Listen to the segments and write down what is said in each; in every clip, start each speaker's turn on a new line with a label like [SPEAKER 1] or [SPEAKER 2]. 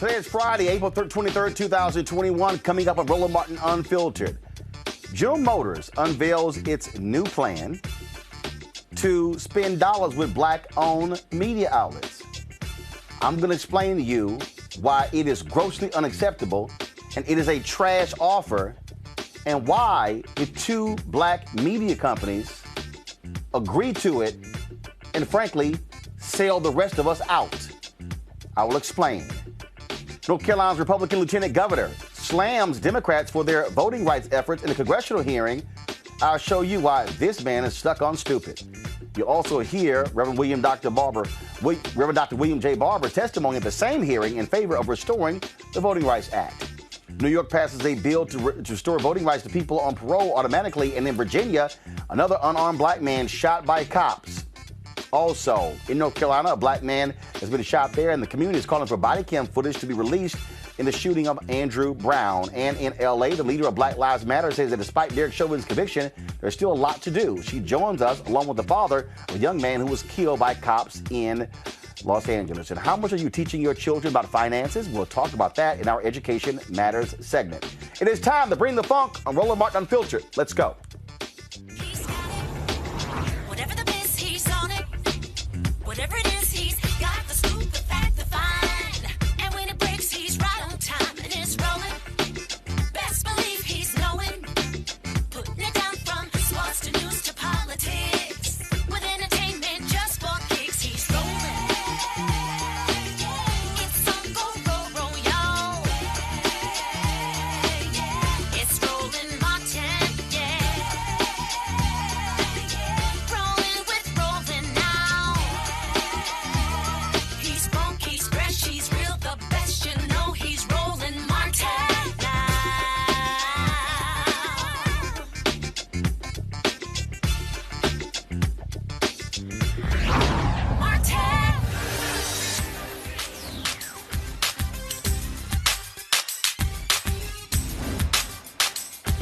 [SPEAKER 1] Today is Friday, April 23rd, 2021. Coming up on Roland Martin Unfiltered. General Motors unveils its new plan to spend dollars with black-owned media outlets. I'm going to explain to you why it is grossly unacceptable and it is a trash offer, and why the two black media companies agree to it and, frankly, sell the rest of us out. I will explain. North Carolina's Republican Lieutenant Governor slams Democrats for their voting rights efforts in a congressional hearing. I'll show you why this man is stuck on stupid. You'll also hear Reverend Dr. William J. Barber testimony at the same hearing in favor of restoring the Voting Rights Act. New York passes a bill to restore voting rights to people on parole automatically. And in Virginia, another unarmed black man shot by cops. Also, in North Carolina, a black man has been shot there, and the community is calling for bodycam footage to be released in the shooting of Andrew Brown. And in L.A., the leader of Black Lives Matter says that despite Derek Chauvin's conviction, there's still a lot to do. She joins us along with the father of a young man who was killed by cops in Los Angeles. And how much are you teaching your children about finances? We'll talk about that in our Education Matters segment. It is time to bring the funk on Roland Martin Unfiltered. Let's go.
[SPEAKER 2] Whatever the biz, he's on it. Whatever it is, he's got the scoop, the fact, the find. And when it breaks, he's right on time and it's rolling. Best believe he's knowing. Putting it down from sports to news to politics. With entertainment just for kicks, he's rolling. It's on go, y'all. It's Roland Martin, rolling with Roland now. He's funk, he's fresh, he's real, the best, you know he's Roland Martin now. Martin.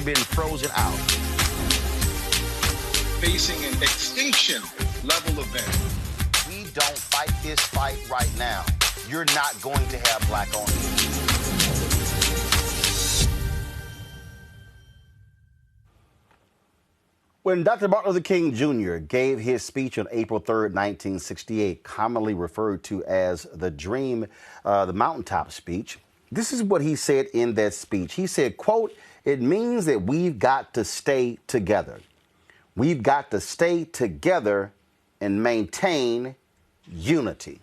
[SPEAKER 1] Been frozen out.
[SPEAKER 3] Facing an extinction level event.
[SPEAKER 1] We don't fight this fight right now, you're not going to have black-owned media. When Dr. Martin Luther King Jr. gave his speech on April 3rd, 1968, commonly referred to as the the mountaintop speech, this is what he said in that speech. He said, quote, "It means that we've got to stay together. We've got to stay together and maintain unity."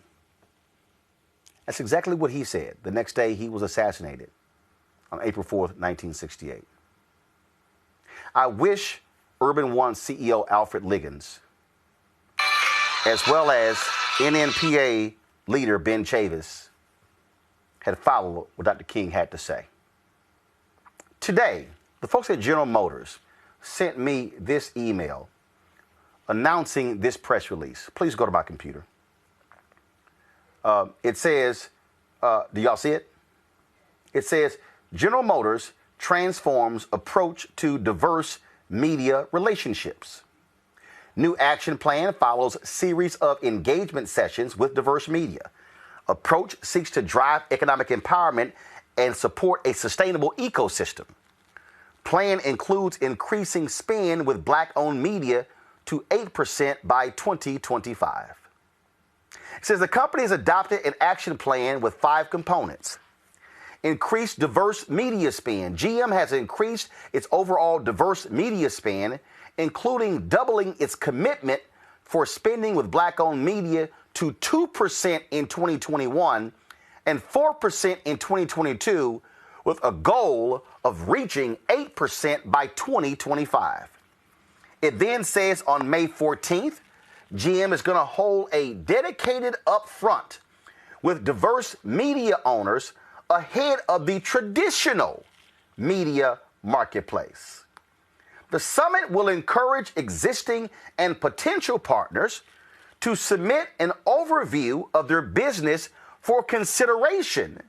[SPEAKER 1] That's exactly what he said. The next day, he was assassinated on April 4th, 1968. I wish Urban One CEO Alfred Liggins, as well as NNPA leader Ben Chavis, had followed what Dr. King had to say. Today, the folks at General Motors sent me this email announcing this press release. Please go to my computer. It says, do y'all see it? It says, General Motors transforms approach to diverse media relationships. New action plan follows series of engagement sessions with diverse media. Approach seeks to drive economic empowerment and support a sustainable ecosystem. Plan includes increasing spend with black-owned media to 8% by 2025. It says the company has adopted an action plan with 5 components. Increased diverse media spend. GM has increased its overall diverse media spend, including doubling its commitment for spending with black-owned media to 2% in 2021 and 4% in 2022, with a goal of reaching 8% by 2025. It then says on May 14th, GM is going to hold a dedicated upfront with diverse media owners ahead of the traditional media marketplace. The summit will encourage existing and potential partners to submit an overview of their business for consideration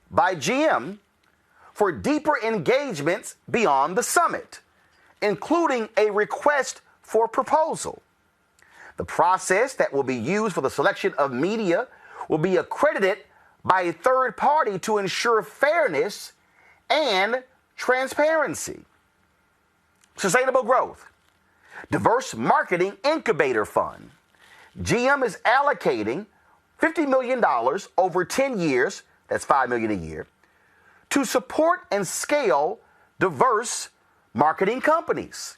[SPEAKER 1] by GM for deeper engagements beyond the summit, including a request for proposal. The process that will be used for the selection of media will be accredited by a third party to ensure fairness and transparency. Sustainable growth. Diverse Marketing Incubator Fund. GM is allocating $50 million over 10 years, that's $5 million a year, to support and scale diverse marketing companies.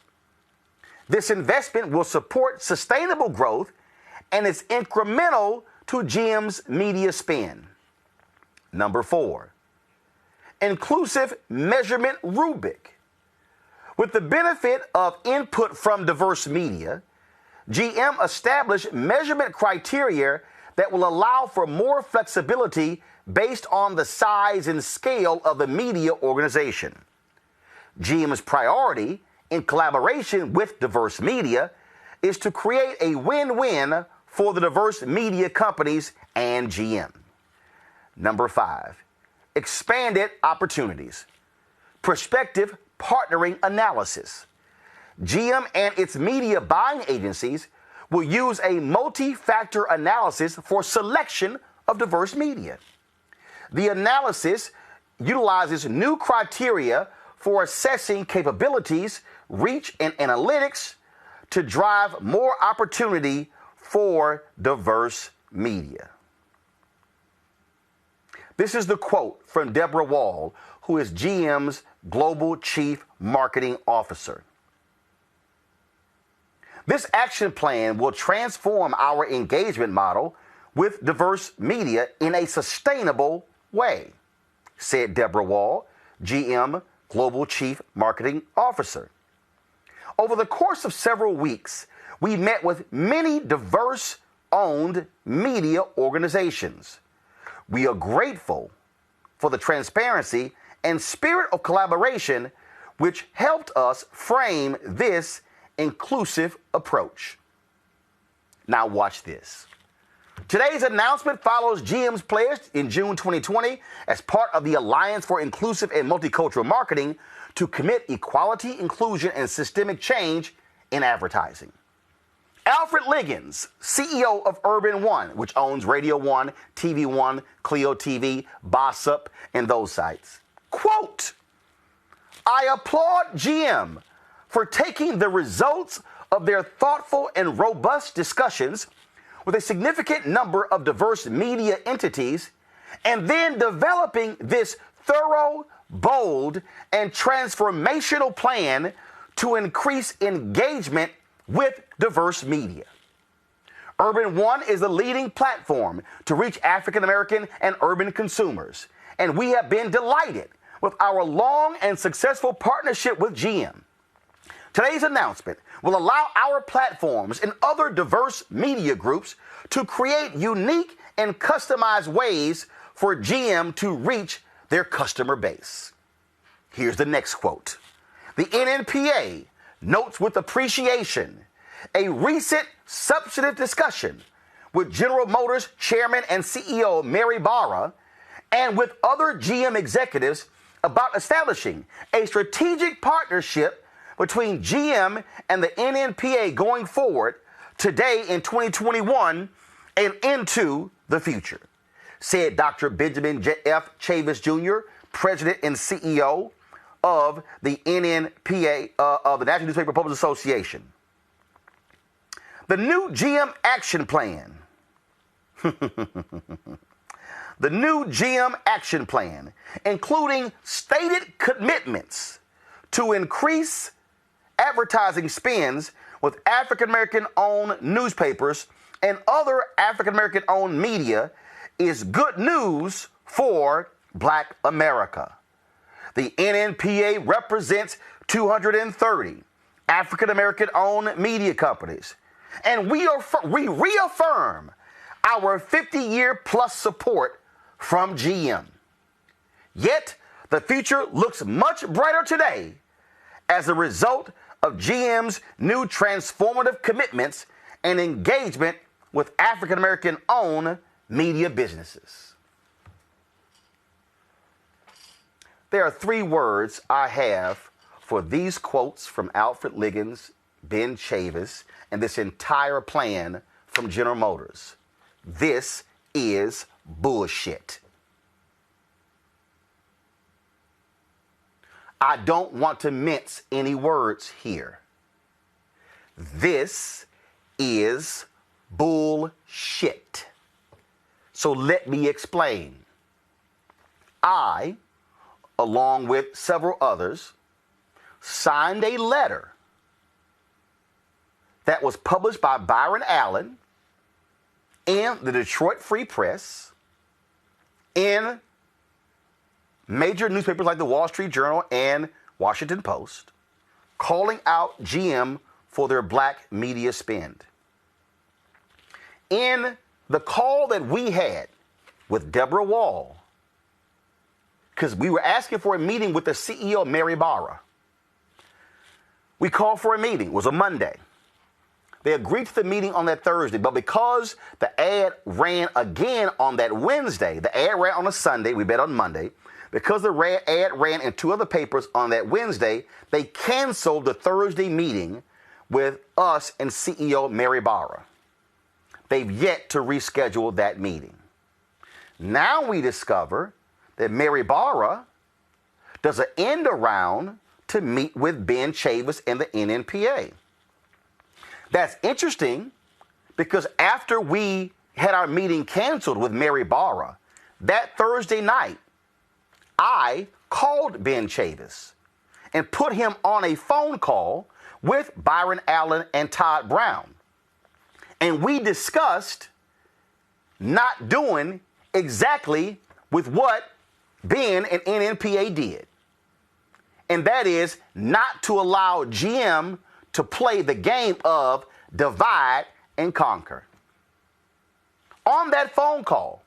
[SPEAKER 1] This investment will support sustainable growth and is incremental to GM's media spend. Number 4, inclusive measurement rubric. With the benefit of input from diverse media, GM established measurement criteria that will allow for more flexibility based on the size and scale of the media organization. GM's priority, in collaboration with diverse media, is to create a win-win for the diverse media companies and GM. Number 5, expanded opportunities. Prospective partnering analysis. GM and its media buying agencies will use a multi-factor analysis for selection of diverse media. The analysis utilizes new criteria for assessing capabilities, reach, and analytics to drive more opportunity for diverse media. This is the quote from Deborah Wall, who is GM's Global Chief Marketing Officer. This action plan will transform our engagement model with diverse media in a sustainable way, said Deborah Wall, GM Global Chief Marketing Officer. Over the course of several weeks, we met with many diverse-owned media organizations. We are grateful for the transparency and spirit of collaboration which helped us frame this inclusive approach. Now watch this. Today's announcement follows GM's pledge in June 2020 as part of the Alliance for Inclusive and Multicultural Marketing to commit equality, inclusion, and systemic change in advertising. Alfred Liggins, CEO of Urban One, which owns Radio One, TV One, Clio TV, Boss Up, and those sites. Quote, I applaud GM for taking the results of their thoughtful and robust discussions with a significant number of diverse media entities and then developing this thorough, bold, and transformational plan to increase engagement with diverse media. Urban One is the leading platform to reach African American and urban consumers, and we have been delighted with our long and successful partnership with GM. Today's announcement will allow our platforms and other diverse media groups to create unique and customized ways for GM to reach their customer base. Here's the next quote. The NNPA notes with appreciation a recent substantive discussion with General Motors Chairman and CEO Mary Barra and with other GM executives about establishing a strategic partnership between GM and the NNPA going forward today in 2021 and into the future, said Dr. Benjamin F. Chauvin Jr., President and CEO of the NNPA, of the National Newspaper Publishers Association. The new GM action plan. The new GM action plan, including stated commitments to increase advertising spends with African American owned newspapers and other African American owned media, is good news for Black America. The NNPA represents 230 African American owned media companies, and we reaffirm our 50-year plus support from GM. Yet, the future looks much brighter today as a result of GM's new transformative commitments and engagement with African American owned media businesses. There are 3 words I have for these quotes from Alfred Liggins, Ben Chavis, and this entire plan from General Motors. This is bullshit. I don't want to mince any words here. This is bullshit. So let me explain. I, along with several others, signed a letter that was published by Byron Allen in the Detroit Free Press, in major newspapers like the Wall Street Journal and Washington Post, calling out GM for their black media spend. In the call that we had with Deborah Wall, because we were asking for a meeting with the CEO, Mary Barber. We called for a meeting. It was a Monday. They agreed to the meeting on that Thursday, but because the ad ran again on that Wednesday, the ad ran on a Sunday, we bet on Monday, because the ad ran in two other papers on that Wednesday, they canceled the Thursday meeting with us and CEO Mary Barber. They've yet to reschedule that meeting. Now we discover that Mary Barber does an end around to meet with Ben Chavis and the NNPA. That's interesting because after we had our meeting canceled with Mary Barber, that Thursday night, I called Ben Chavis and put him on a phone call with Byron Allen and Todd Brown. And we discussed not doing exactly with what Ben and NNPA did. And that is not to allow GM to play the game of divide and conquer. On that phone call,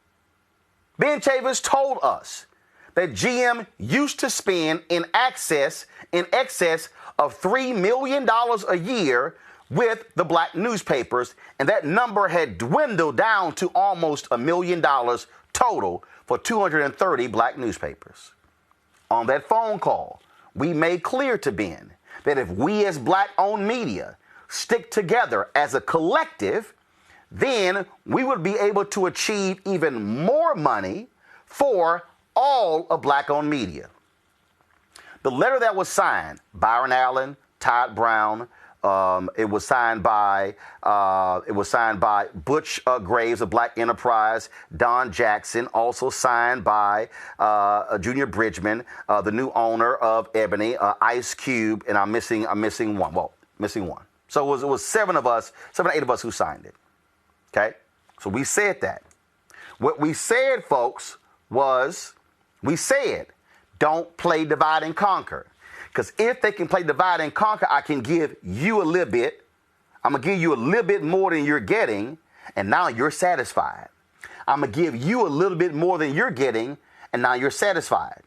[SPEAKER 1] Ben Chavis told us that GM used to spend in excess of $3 million a year with the black newspapers, and that number had dwindled down to almost $1 million total for 230 black newspapers. On that phone call, we made clear to Ben that if we as black-owned media stick together as a collective, then we would be able to achieve even more money for all of black-owned media. The letter that was signed, Byron Allen, Todd Brown, it was signed by Butch Graves of Black Enterprise, Don Jackson, also signed by Junior Bridgman, the new owner of Ebony, Ice Cube, and I'm missing one. Well, missing one. So it was 7 or 8 of us who signed it. Okay, so we said that. What we said, folks, was we said don't play divide and conquer. Because if they can play divide and conquer, I can give you a little bit. I'm going to give you a little bit more than you're getting, and now you're satisfied. I'm going to give you a little bit more than you're getting, and now you're satisfied.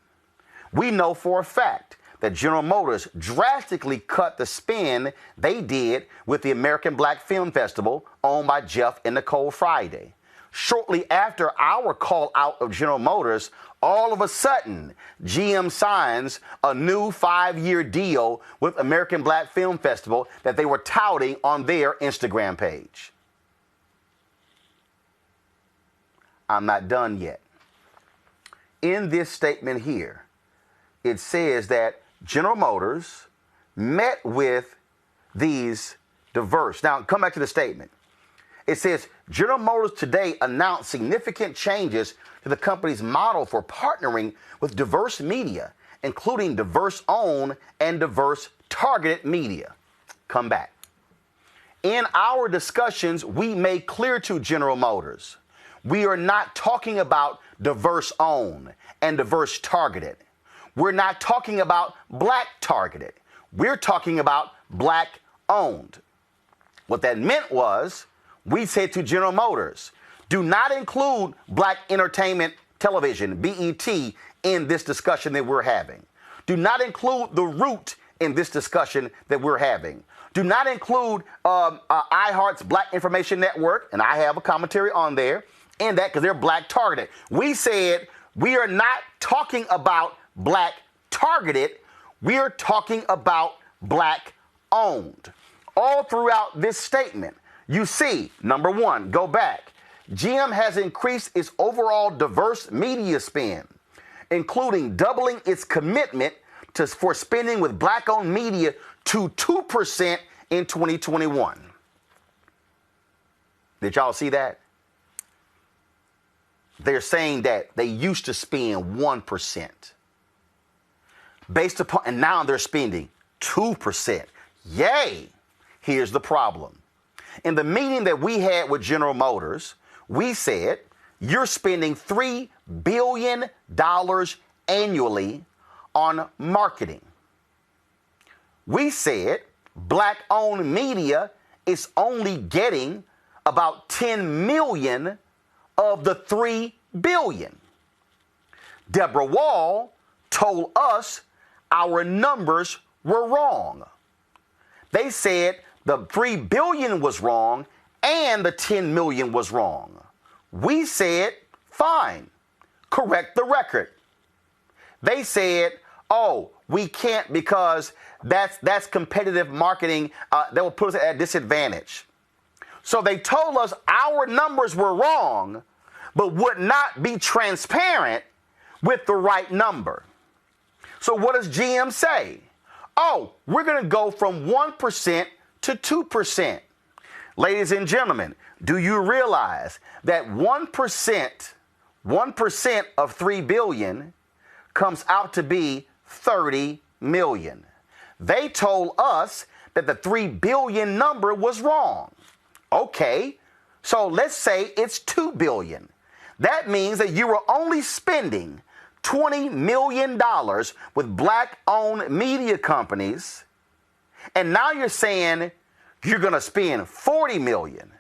[SPEAKER 1] We know for a fact that General Motors drastically cut the spend they did with the American Black Film Festival owned by Jeff and Nicole Friday. Shortly after our call out of General Motors, all of a sudden, GM signs a new 5-year deal with American Black Film Festival that they were touting on their Instagram page. I'm not done yet. In this statement here, it says that General Motors met with these diverse. Now, come back to the statement. It says, General Motors today announced significant changes to the company's model for partnering with diverse media, including diverse-owned and diverse targeted media. Come back. In our discussions, we made clear to General Motors, we are not talking about diverse-owned and diverse targeted. We're not talking about black targeted. We're talking about black-owned. What that meant was, we said to General Motors, do not include Black Entertainment Television, BET, in this discussion that we're having. Do not include The Root in this discussion that we're having. Do not include iHeart's Black Information Network, and I have a commentary on there, in that because they're black targeted. We said we are not talking about black targeted, we are talking about black owned. All throughout this statement, you see, number one, go back. GM has increased its overall diverse media spend, including doubling its commitment for spending with black-owned media to 2% in 2021. Did y'all see that? They're saying that they used to spend 1%. Based upon, and now they're spending 2%. Yay! Here's the problem. In the meeting that we had with General Motors, we said, you're spending $3 billion annually on marketing. We said black-owned media is only getting about 10 million of the 3 billion. Deborah Wall told us our numbers were wrong. They said the 3 billion was wrong and the 10 million was wrong. We said, fine, correct the record. They said, oh, we can't because that's competitive marketing. That will put us at a disadvantage. So they told us our numbers were wrong, but would not be transparent with the right number. So what does GM say? Oh, we're going to go from 1% to 2%. Ladies and gentlemen, do you realize that 1% of 3 billion comes out to be 30 million? They told us that the 3 billion number was wrong. Okay, so let's say it's 2 billion. That means that you were only spending $20 million with black-owned media companies, and now you're saying you're going to spend 40 million.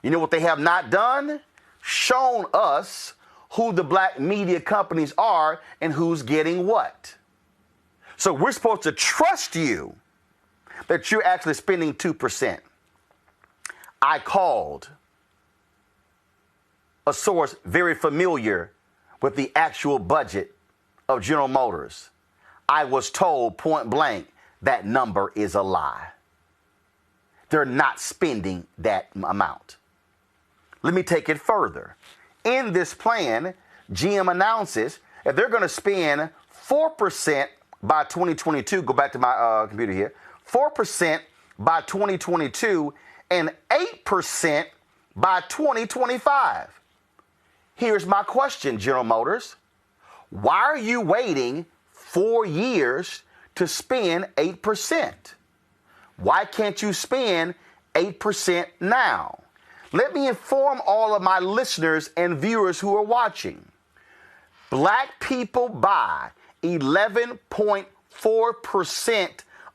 [SPEAKER 1] You know what they have not done? Shown us who the black media companies are and who's getting what. So we're supposed to trust you that you're actually spending 2%. I called a source very familiar with the actual budget of General Motors. I was told point blank that number is a lie. They're not spending that amount. Let me take it further. In this plan, GM announces that they're going to spend 4% by 2022. Go back to my computer here. 4% by 2022 and 8% by 2025. Here's my question, General Motors. Why are you waiting 4 years to spend 8%? Why can't you spend 8% now? Let me inform all of my listeners and viewers who are watching. Black people buy 11.4%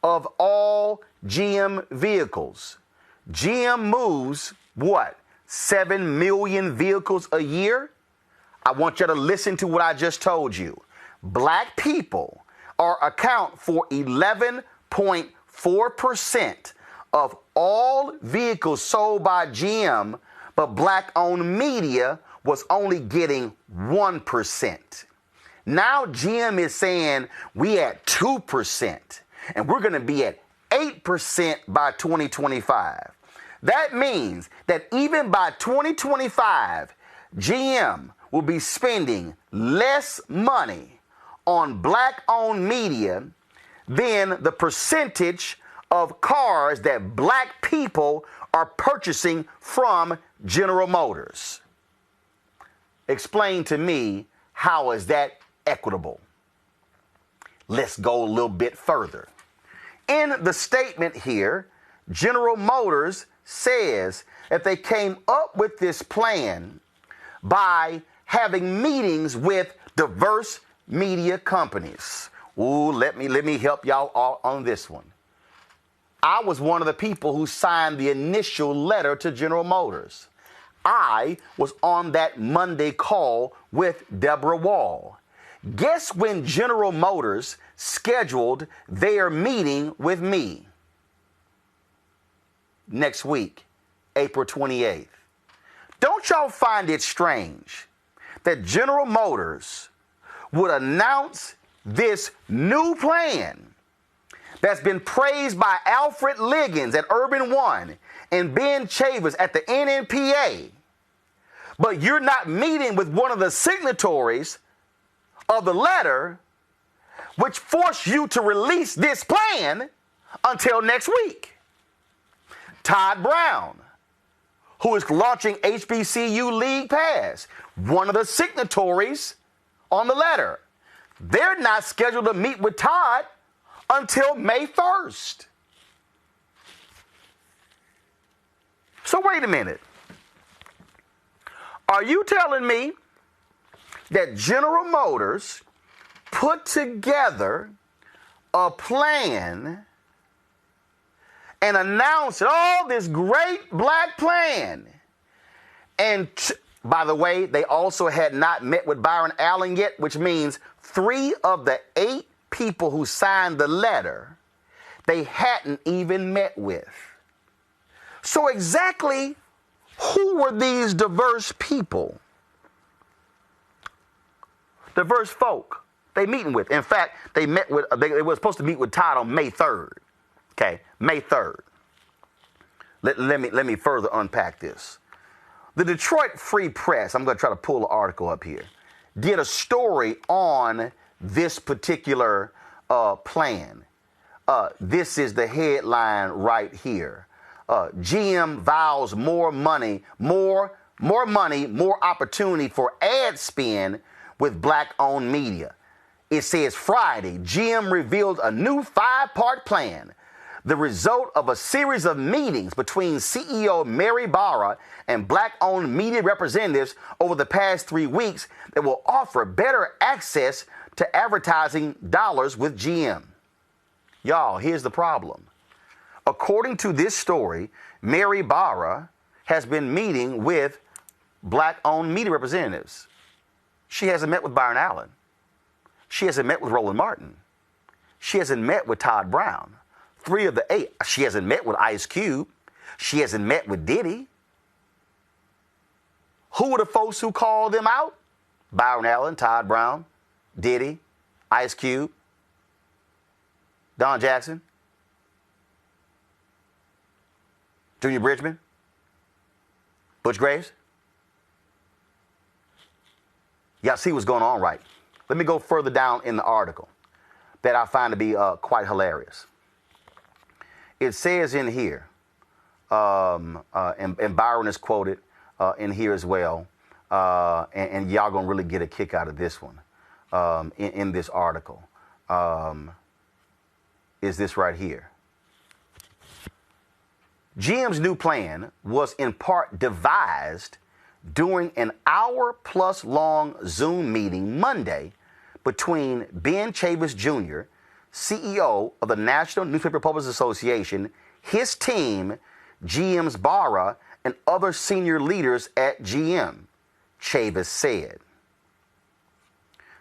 [SPEAKER 1] of all GM vehicles. GM moves what? 7 million vehicles a year? I want you to listen to what I just told you. Black people account for 11.4% of all vehicles sold by GM, but black-owned media was only getting 1%. Now GM is saying we at 2%, and we're going to be at 8% by 2025. That means that even by 2025, GM will be spending less money on black-owned media than the percentage of cars that black people are purchasing from General Motors. Explain to me, how is that equitable? Let's go a little bit further. In the statement here, General Motors says that they came up with this plan by having meetings with diverse media companies. Ooh, let me help y'all all on this one. I was one of the people who signed the initial letter to General Motors. I was on that Monday call with Deborah Wall. Guess when General Motors scheduled their meeting with me? Next week, April 28th. Don't y'all find it strange that General Motors would announce this new plan that's been praised by Alfred Liggins at Urban One and Ben Chavis at the NNPA, but you're not meeting with one of the signatories of the letter which forced you to release this plan until next week. Todd Brown, who is launching HBCU League Pass, one of the signatories on the letter. They're not scheduled to meet with Todd until May 1st. So wait a minute. Are you telling me that General Motors put together a plan and announced this great black plan? And by the way, they also had not met with Byron Allen yet, which means 3 of the 8 people who signed the letter, they hadn't even met with. So exactly who were these diverse people? Diverse folk they meeting with. In fact, they met with, they were supposed to meet with Todd on May 3rd. Okay, May 3rd. Let me further unpack this. The Detroit Free Press, I'm going to try to pull the article up here, did a story on this particular plan. This is the headline right here. GM vows more money, more opportunity for ad spend with black-owned media. It says Friday, GM revealed a new 5-part plan, the result of a series of meetings between CEO Mary Barber and black-owned media representatives over the past 3 weeks that will offer better access to advertising dollars with GM. Y'all, here's the problem. According to this story, Mary Barber has been meeting with black-owned media representatives. She hasn't met with Byron Allen. She hasn't met with Roland Martin. She hasn't met with Todd Brown. 3 of the 8. She hasn't met with Ice Cube. She hasn't met with Diddy. Who were the folks who called them out? Byron Allen, Todd Brown, Diddy, Ice Cube, Don Jackson, Junior Bridgman, Butch Graves. Y'all see what's going on, right? Let me go further down in the article that I find to be quite hilarious. It says in here, and Byron is quoted in here as well, and y'all gonna really get a kick out of this one in this article, is this right here. GM's new plan was in part devised during an hour-plus long Zoom meeting Monday between Ben Chavis Jr., CEO of the National Newspaper Publishers Association, his team, GM's Barber, and other senior leaders at GM, Chavis said.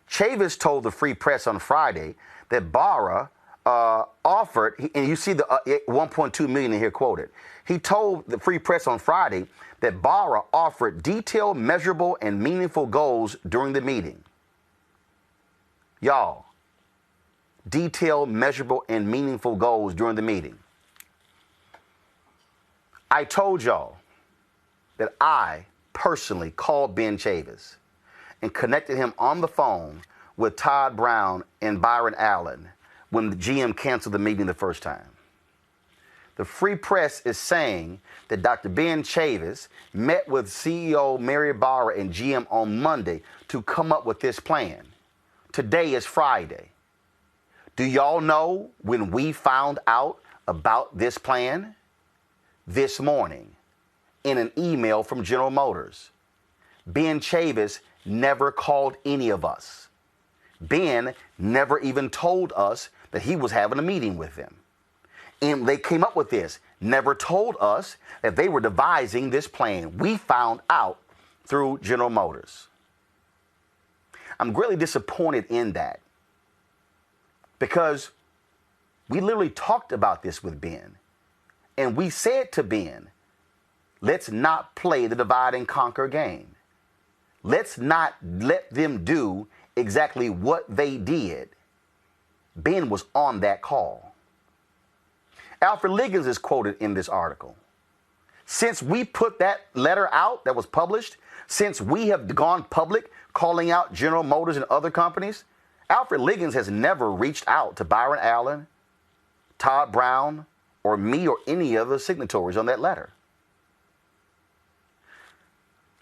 [SPEAKER 1] Chavis told the Free Press on Friday that Barber offered, and you see the 1.2 million in here quoted. He told the Free Press on Friday that Barber offered detailed, measurable, and meaningful goals during the meeting. Y'all, detailed, measurable, and meaningful goals during the meeting. I told y'all that I personally called Ben Chavis and connected him on the phone with Todd Brown and Byron Allen when the GM canceled the meeting the first time. The Free Press is saying that Dr. Ben Chavis met with CEO Mary Barber and GM on Monday to come up with this plan. Today is Friday. Do y'all know when we found out about this plan? This morning, in an email from General Motors. Ben Chavis never called any of us. Ben never even told us that he was having a meeting with them. And they came up with this, never told us that they were devising this plan. We found out through General Motors. I'm greatly disappointed in that because we literally talked about this with Ben. And we said to Ben, let's not play the divide and conquer game. Let's not let them do exactly what they did. Ben was on that call. Alfred Liggins is quoted in this article. Since we put that letter out that was published, since we have gone public calling out General Motors and other companies, Alfred Liggins has never reached out to Byron Allen, Todd Brown, or me or any other signatories on that letter.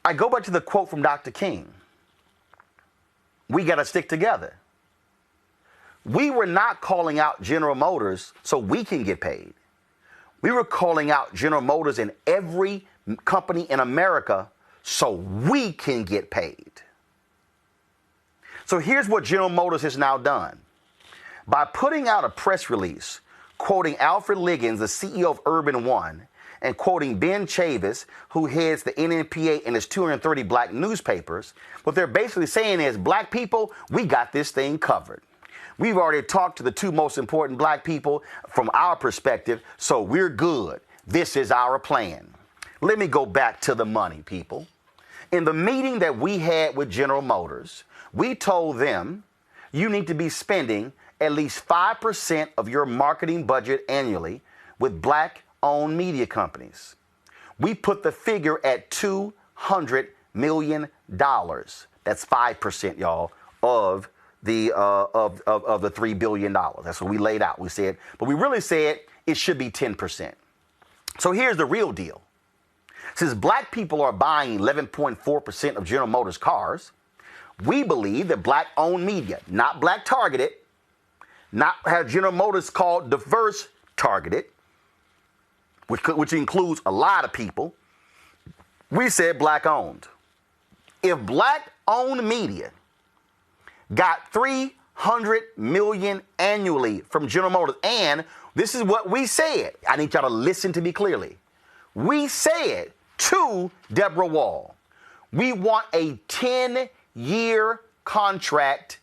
[SPEAKER 1] I go back to the quote from Dr. King. We got to stick together. We were not calling out General Motors so we can get paid. We were calling out General Motors and every company in America so we can get paid. So here's what General Motors has now done. By putting out a press release quoting Alfred Liggins, the CEO of Urban One, and quoting Ben Chavis, who heads the NNPA and his 230 black newspapers, what they're basically saying is, black people, we got this thing covered. We've already talked to the two most important black people from our perspective, so we're good. This is our plan. Let me go back to the money, people. In the meeting that we had with General Motors, we told them you need to be spending at least 5% of your marketing budget annually with black-owned media companies. We put the figure at $200 million. That's 5%, y'all, of the $3 billion. That's what we laid out. We said, but we really said it should be 10%. So here's the real deal. Since black people are buying 11.4% of General Motors cars, we believe that black-owned media, not black targeted, not have General Motors called diverse targeted, which includes a lot of people, we said black-owned. If black-owned media got $300 million annually from General Motors, and this is what we said. I need y'all to listen to me clearly. We said to Deborah Wall, we want a 10-year contract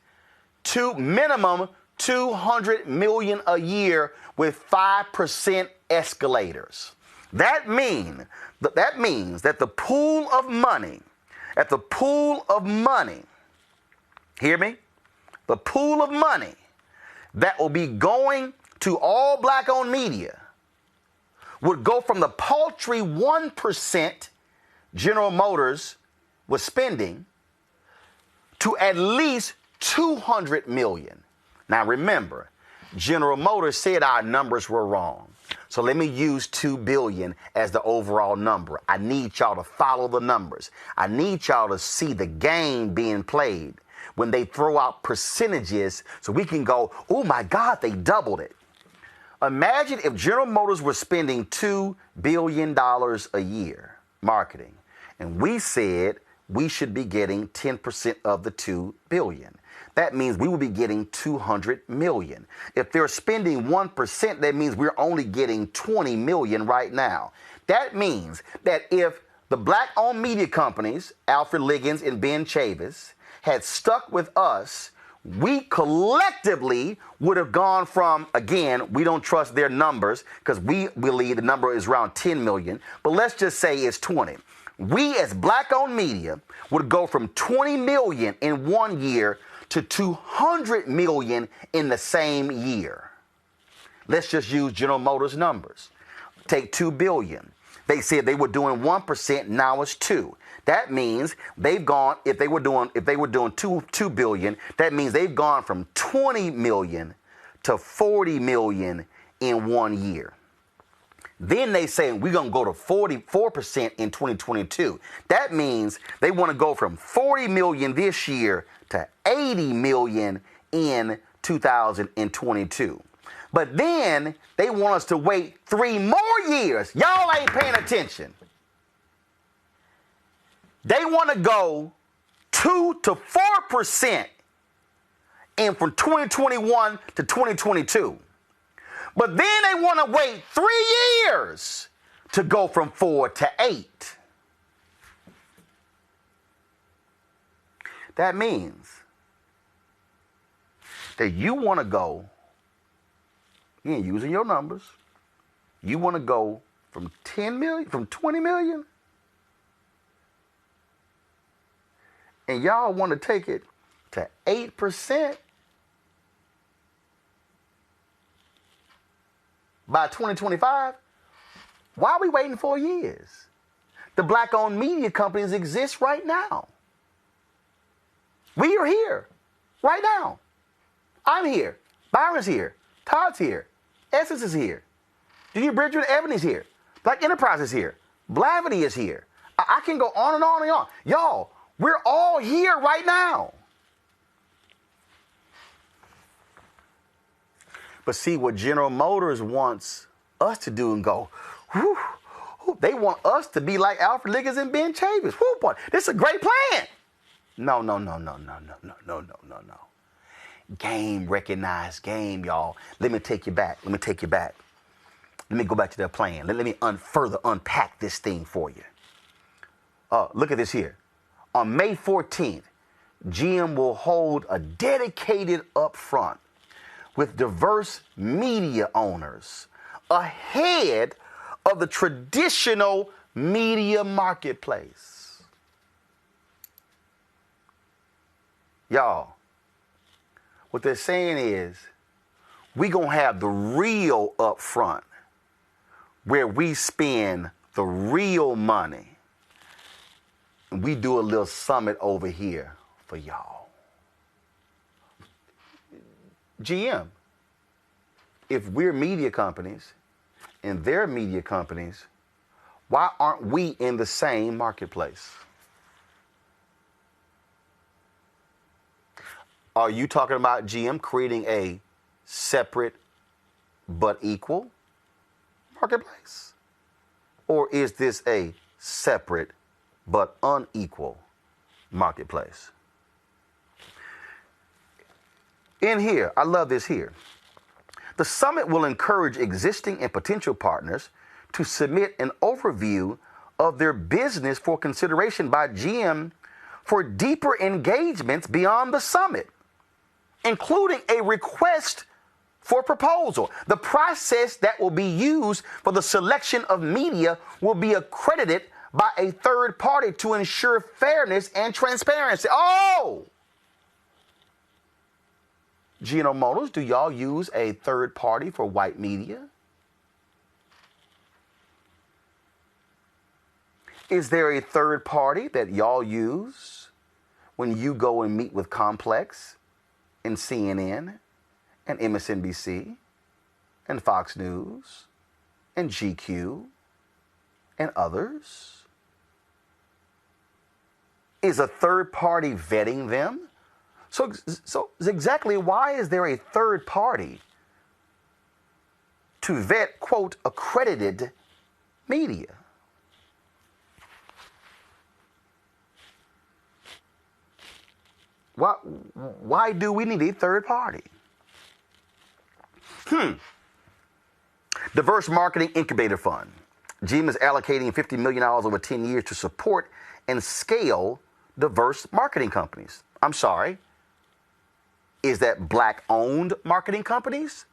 [SPEAKER 1] to minimum $200 million a year with 5% escalators. That means that the pool of money, hear me? The pool of money that will be going to all black-owned media would go from the paltry 1% General Motors was spending to at least $200 million. Now remember, General Motors said our numbers were wrong. So let me use $2 billion as the overall number. I need y'all to follow the numbers. I need y'all to see the game being played when they throw out percentages so we can go, oh my God, they doubled it. Imagine if General Motors were spending $2 billion a year marketing, and we said we should be getting 10% of the $2 billion. That means we will be getting $200 million. If they're spending 1%, that means we're only getting $20 million right now. That means that if the black-owned media companies, Alfred Liggins and Ben Chavis, had stuck with us, we collectively would have gone from, again, we don't trust their numbers because we believe the number is around 10 million, but let's just say it's 20. We as black-owned media would go from 20 million in 1 year to 200 million in the same year. Let's just use General Motors numbers. Take 2 billion. They said they were doing 1%, now it's 2. That means they've gone, if they were doing 2 billion, that means they've gone from 20 million to 40 million in 1 year. Then they say we're going to go to 44% in 2022. That means they want to go from 40 million this year to 80 million in 2022. But then they want us to wait 3 more years. Y'all ain't paying attention. They want to go 2 to 4% in from 2021 to 2022. But then they want to wait 3 years to go from 4 to 8. That means that you want to go, you ain't using your numbers, you want to go from 10 million, from 20 million, and y'all want to take it to 8% by 2025? Why are we waiting 4 years? The black-owned media companies exist right now. We are here right now. I'm here. Byron's here. Todd's here. Essence is here. Junior Bridger Ebony's here. Black Enterprise is here. Blavity is here. I can go on and on and on. Y'all, we're all here right now. But see, what General Motors wants us to do and go, whew, whew, they want us to be like Alfred Liggins and Ben Chavis. Whew, boy, this is a great plan. No. Game, recognized game, y'all. Let me take you back. Let me go back to that plan. Let me further unpack this thing for you. Look at this here. On May 14th, GM will hold a dedicated upfront with diverse media owners ahead of the traditional media marketplace. Y'all, what they're saying is we're going to have the real upfront where we spend the real money. And we do a little summit over here for y'all. GM, if we're media companies and they're media companies, why aren't we in the same marketplace? Are you talking about GM creating a separate but equal marketplace? Or is this a separate but unequal marketplace? In here, I love this here. The summit will encourage existing and potential partners to submit an overview of their business for consideration by GM for deeper engagements beyond the summit, including a request for proposal. The process that will be used for the selection of media will be accredited by a third party to ensure fairness and transparency. Oh! General Motors, do y'all use a third party for white media? Is there a third party that y'all use when you go and meet with Complex and CNN and MSNBC and Fox News and GQ and others? Is a third party vetting them? So exactly why is there a third party to vet, quote, accredited media? Why do we need a third party? Diverse Marketing Incubator Fund. GM is allocating $50 million over 10 years to support and scale diverse marketing companies. I'm sorry. Is that black-owned marketing companies?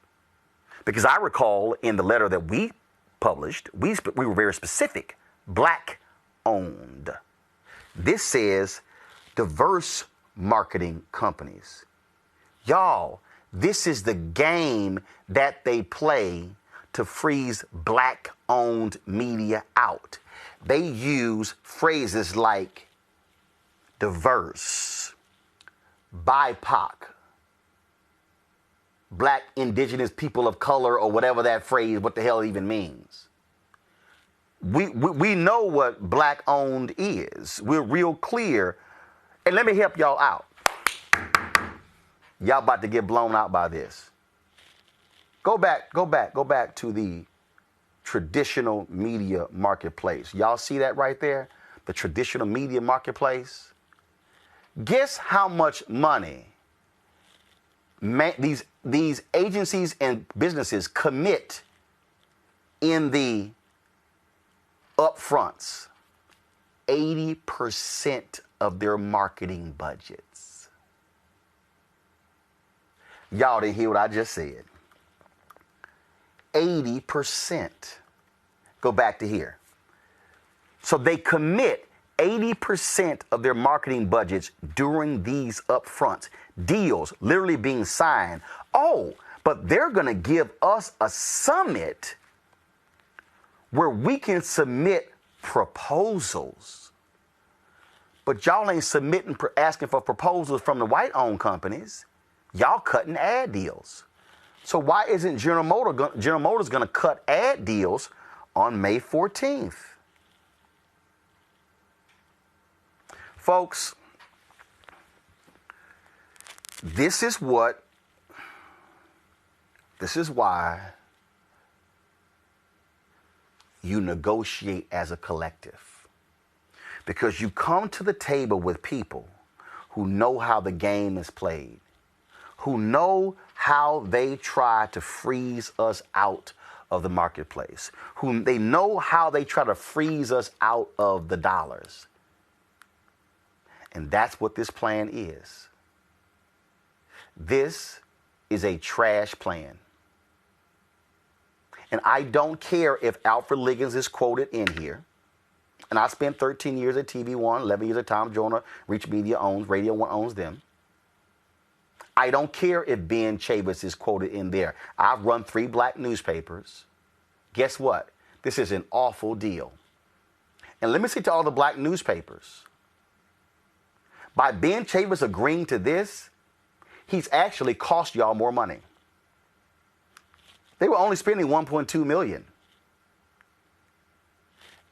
[SPEAKER 1] Because I recall in the letter that we published, we were very specific. Black-owned. This says diverse marketing companies. Y'all, this is the game that they play to freeze black-owned media out. They use phrases like diverse, BIPOC, black, indigenous, people of color, or whatever that phrase, what the hell it even means. We know what black-owned is. We're real clear. And let me help y'all out. Y'all about to get blown out by this. Go back to the traditional media marketplace. Y'all see that right there? The traditional media marketplace. Guess how much money these agencies and businesses commit in the upfronts? 80% of their marketing budgets. Y'all didn't hear what I just said. 80%. Go back to here. So they commit 80% of their marketing budgets during these upfronts. Deals literally being signed. Oh, but they're going to give us a summit where we can submit proposals. But y'all ain't asking for proposals from the white-owned companies. Y'all cutting ad deals. So why isn't General Motors going to cut ad deals on May 14th? Folks, this is why you negotiate as a collective. Because you come to the table with people who know how the game is played, who know how they try to freeze us out of the marketplace, who they know how they try to freeze us out of the dollars. And that's what this plan is. This is a trash plan. And I don't care if Alfred Liggins is quoted in here. And I spent 13 years at TV One, 11 years at Tom Joyner, Reach Media owns, Radio One owns them. I don't care if Ben Chavis is quoted in there. I've run 3 black newspapers. Guess what? This is an awful deal. And let me say to all the black newspapers, by Ben Chavis agreeing to this, he's actually cost y'all more money. They were only spending $1.2 million.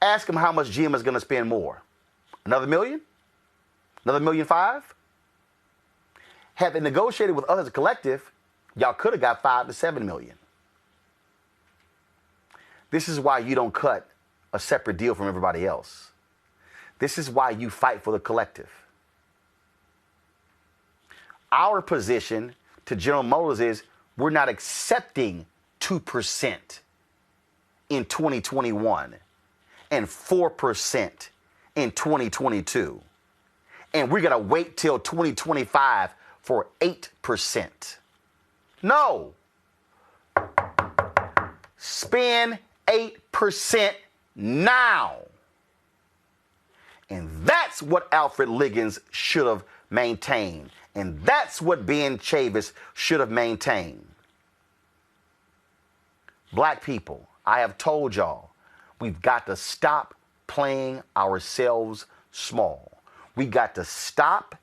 [SPEAKER 1] Ask them how much GM is going to spend more. Another $1 million? Another $1.5 million? Had they negotiated with us as a collective, y'all could have got $5 to $7 million. This is why you don't cut a separate deal from everybody else. This is why you fight for the collective. Our position to General Motors is we're not accepting 2% in 2021 and 4% in 2022. And we're going to wait till 2025 for 8%. No. Spend 8% now. And that's what Alfred Liggins should have maintained. And that's what Ben Chavis should have maintained. Black people, I have told y'all, we've got to stop playing ourselves small. We got to stop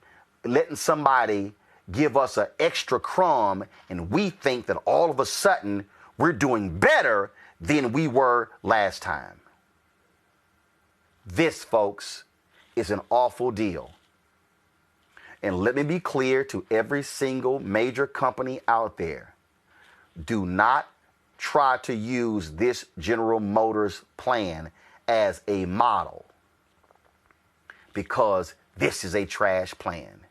[SPEAKER 1] letting somebody give us an extra crumb and we think that all of a sudden we're doing better than we were last time. This, folks, is an awful deal. And let me be clear to every single major company out there. Do not try to use this General Motors plan as a model, because this is a trash plan.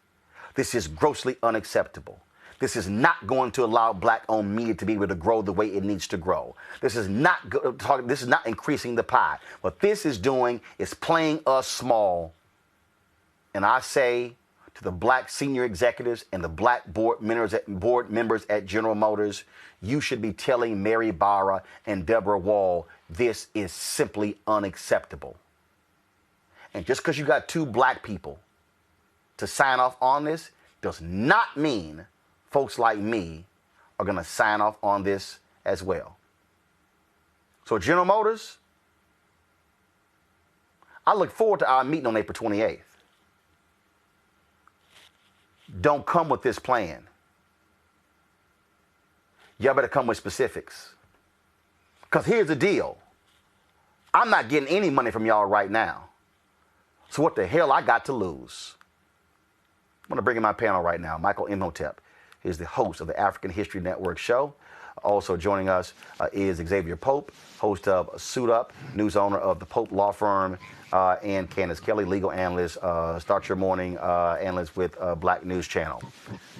[SPEAKER 1] This is grossly unacceptable. This is not going to allow black-owned media to be able to grow the way it needs to grow. This is not increasing the pie. What this is doing is playing us small. And I say to the black senior executives and the black board members at General Motors, you should be telling Mary Barra and Deborah Wall, this is simply unacceptable. And just because you got 2 black people to sign off on this does not mean folks like me are going to sign off on this as well. So General Motors, I look forward to our meeting on April 28th. Don't come with this plan. Y'all better come with specifics. Because here's the deal. I'm not getting any money from y'all right now. So what the hell I got to lose? I'm going to bring in my panel right now. Michael Imhotep is the host of the African History Network show. Also joining us is Xavier Pope, host of Suit Up, news owner of the Pope Law Firm, and Candace Kelly, legal analyst, Start Your Morning analyst with Black News Channel.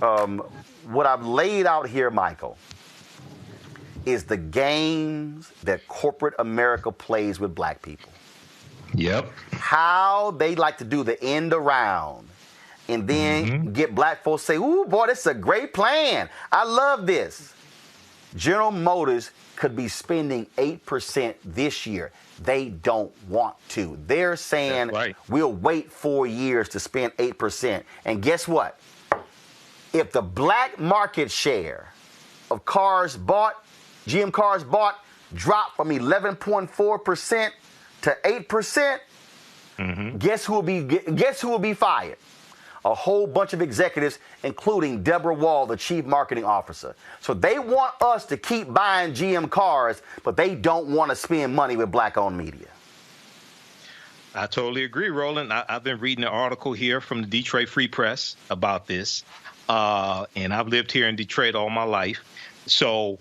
[SPEAKER 1] What I've laid out here, Michael, is the games that corporate America plays with black people.
[SPEAKER 4] Yep.
[SPEAKER 1] How they like to do the end around and then get black folks say, ooh, boy, this is a great plan. I love this. General Motors could be spending 8% this year. They don't want to. They're saying, right, we'll wait 4 years to spend 8%. And guess what? If the black market share of cars bought, GM cars bought, dropped from 11.4% to 8%, guess who will be fired? a whole bunch of executives, including Deborah Wall, the chief marketing officer. So they want us to keep buying GM cars, but they don't want to spend money with black-owned media.
[SPEAKER 4] I totally agree, Roland. I've been reading an article here from the Detroit Free Press about this, and I've lived here in Detroit all my life. So,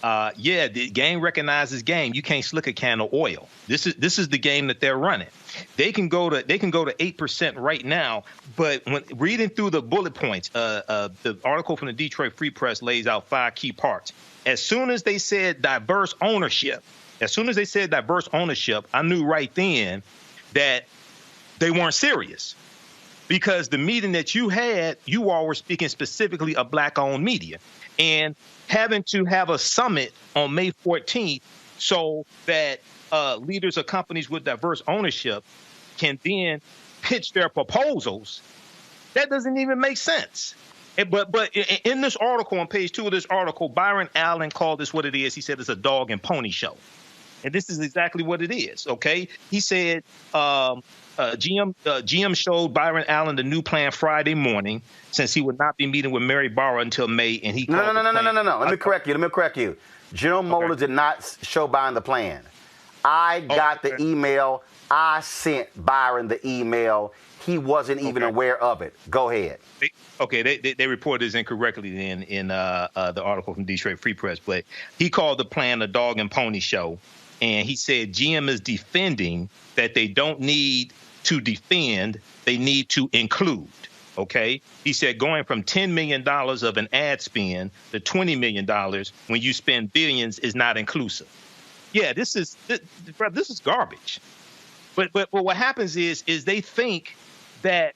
[SPEAKER 4] yeah, the game recognizes game. You can't slick a can of oil. This is the game that they're running. They can go to 8% right now, but when reading through the bullet points, the article from the Detroit Free Press lays out 5 key parts. As soon as they said diverse ownership, I knew right then that they weren't serious, because the meeting that you had, you all were speaking specifically of black-owned media, and having to have a summit on May 14th so that leaders of companies with diverse ownership can then pitch their proposals. That doesn't even make sense. But in this article, on page 2 of this article, Byron Allen called this what it is. He said it's a dog and pony show. And this is exactly what it is, okay? He said GM showed Byron Allen the new plan Friday morning, since he would not be meeting with Mary Barber until May, and he
[SPEAKER 1] No. Let me correct you. General Motors did not show Byron the plan. I got the email. I sent Byron the email. He wasn't even aware of it. Go ahead.
[SPEAKER 4] They reported this incorrectly in the article from Detroit Free Press, but he called the plan a dog and pony show. And he said GM is defending that they don't need to defend, they need to include, okay? He said going from $10 million of an ad spend to $20 million when you spend billions is not inclusive. Yeah, this is garbage. But what happens is they think that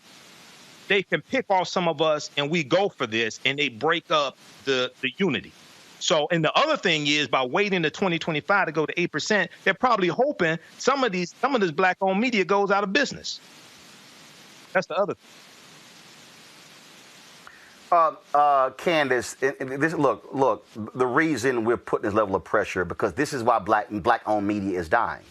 [SPEAKER 4] they can pick off some of us and we go for this, and they break up the unity. So, and the other thing is, by waiting to 2025 to go to 8%, they're probably hoping some of this black-owned media goes out of business. That's the other thing.
[SPEAKER 1] Candace, look, the reason we're putting this level of pressure, because this is why black-owned media is dying,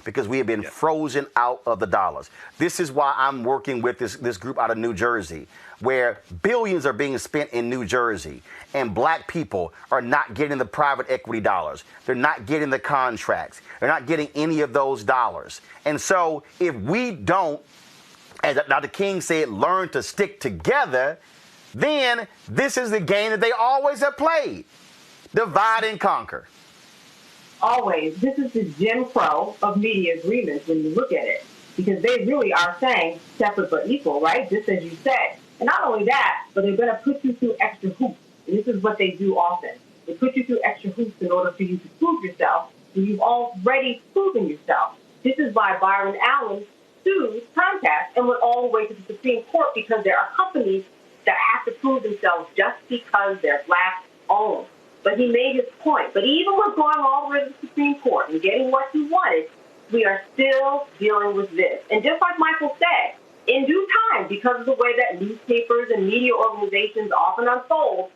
[SPEAKER 1] because we have been frozen out of the dollars. This is why I'm working with this group out of New Jersey, where billions are being spent in New Jersey, and black people are not getting the private equity dollars. They're not getting the contracts. They're not getting any of those dollars. And so if we don't, as Dr. King said, learn to stick together, then this is the game that they always have played. Divide and conquer.
[SPEAKER 5] Always. This is the Jim Crow of media agreements when you look at it, because they really are saying separate but equal, right? Just as you said. And not only that, but they're going to put you through extra hoops. And this is what they do often. They put you through extra hoops in order for you to prove yourself. And you've already proven yourself. This is why Byron Allen sued Comcast and went all the way to the Supreme Court, because there are companies that have to prove themselves just because they're black owned. But he made his point. But even with going all the way to the Supreme Court and getting what he wanted, we are still dealing with this. And just like Michael said, in due time, because of the way that newspapers and media organizations often unfold,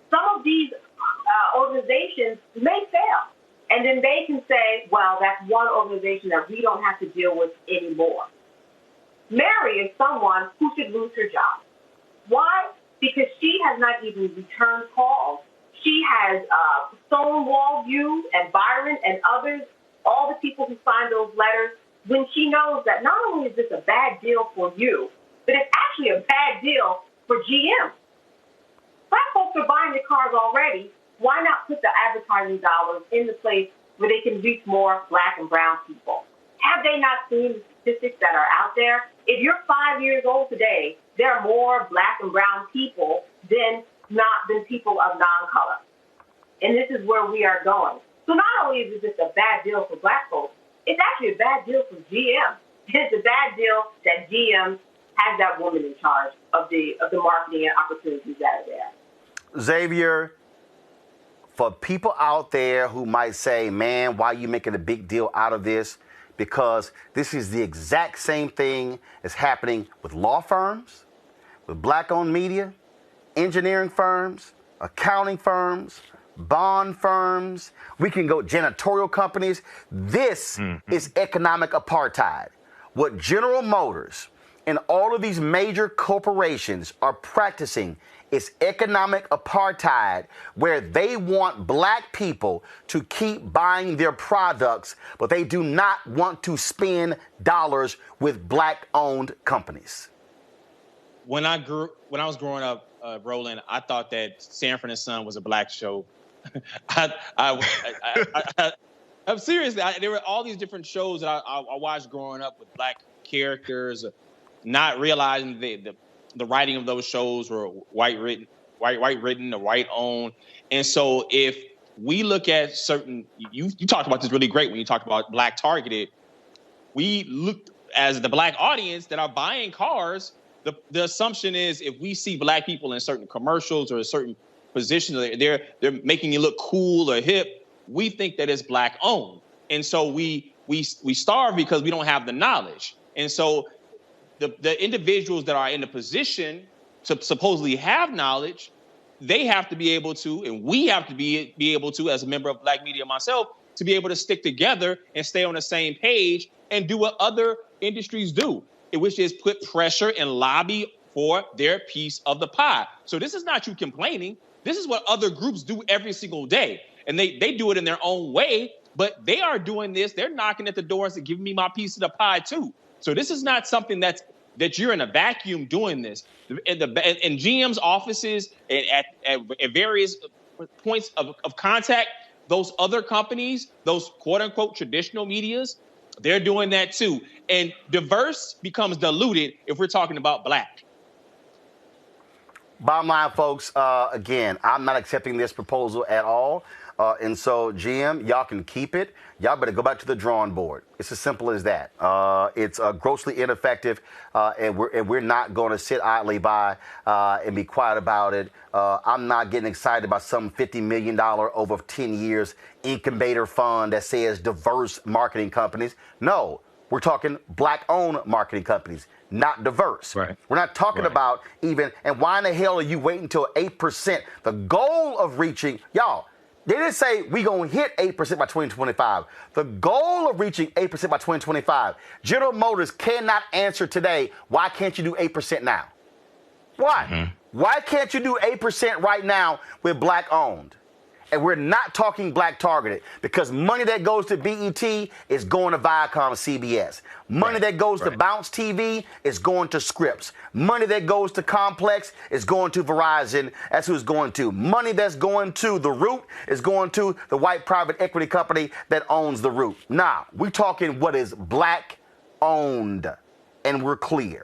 [SPEAKER 5] some of these organizations may fail. And then they can say, well, that's one organization that we don't have to deal with anymore. Mary is someone who should lose her job. Why? Because she has not even returned calls. She has stonewalled you and Byron and others, all the people who signed those letters, when she knows that not only is this a bad deal for you, but it's actually a bad deal for GM. Black folks are buying the cars already. Why not put the advertising dollars in the place where they can reach more black and brown people? Have they not seen the statistics that are out there? If you're 5 years old today, there are more black and brown people than people of non-color. And this is where we are going. So not only is it just a bad deal for black folks, it's actually a bad deal for GM. It's a bad deal that GM has that woman in charge of the marketing and opportunities that are there.
[SPEAKER 1] Xavier, for people out there who might say, man, why are you making a big deal out of this? Because this is the exact same thing that's happening with law firms, with black-owned media, engineering firms, accounting firms, bond firms. We can go janitorial companies. This is economic apartheid. What General Motors and all of these major corporations are practicing is economic apartheid, where they want black people to keep buying their products, but they do not want to spend dollars with black-owned companies.
[SPEAKER 6] When I was growing up, Roland, I thought that Sanford and Son was a black show. I'm serious. There were all these different shows that I watched growing up with black characters, not realizing the writing of those shows were white written or white owned. And so if we look at certain, you talked about this really great when you talked about black targeted. We look as the black audience that are buying cars. The assumption is if we see black people in certain commercials or in certain positions, they're making you look cool or hip, we think that it's black owned. And so we starve because we don't have the knowledge. And so the individuals that are in the position to supposedly have knowledge, they have to be able to, and we have to be able to, as a member of Black Media myself, to be able to stick together and stay on the same page and do what other industries do, which is put pressure and lobby for their piece of the pie. So this is not you complaining. This is what other groups do every single day. And they do it in their own way, but they are doing this. They're knocking at the doors and giving me my piece of the pie too. So this is not something that you're in a vacuum doing this. In GM's offices and at various points of contact, those other companies, those quote unquote traditional medias, they're doing that too. And diverse becomes diluted if we're talking about black.
[SPEAKER 1] Bottom line, folks, again, I'm not accepting this proposal at all. And so, GM, y'all can keep it. Y'all better go back to the drawing board. It's as simple as that. It's grossly ineffective, and we're not going to sit idly by and be quiet about it. I'm not getting excited about some $50 million over 10 years incubator fund that says diverse marketing companies. No, we're talking black-owned marketing companies, not diverse.
[SPEAKER 4] Right.
[SPEAKER 1] We're not talking about even, and why in the hell are you waiting until 8%? The goal of reaching, y'all, they didn't say we going to hit 8% by 2025. The goal of reaching 8% by 2025, General Motors cannot answer today, why can't you do 8% now? Why? Mm-hmm. Why can't you do 8% right now with black-owned? And we're not talking black targeted, because money that goes to BET is going to Viacom CBS. Money that goes to Bounce TV is going to Scripps. Money that goes to Complex is going to Verizon. That's who it's going to. Money that's going to The Root is going to the white private equity company that owns The Root. Nah, we're talking what is black owned, and we're clear.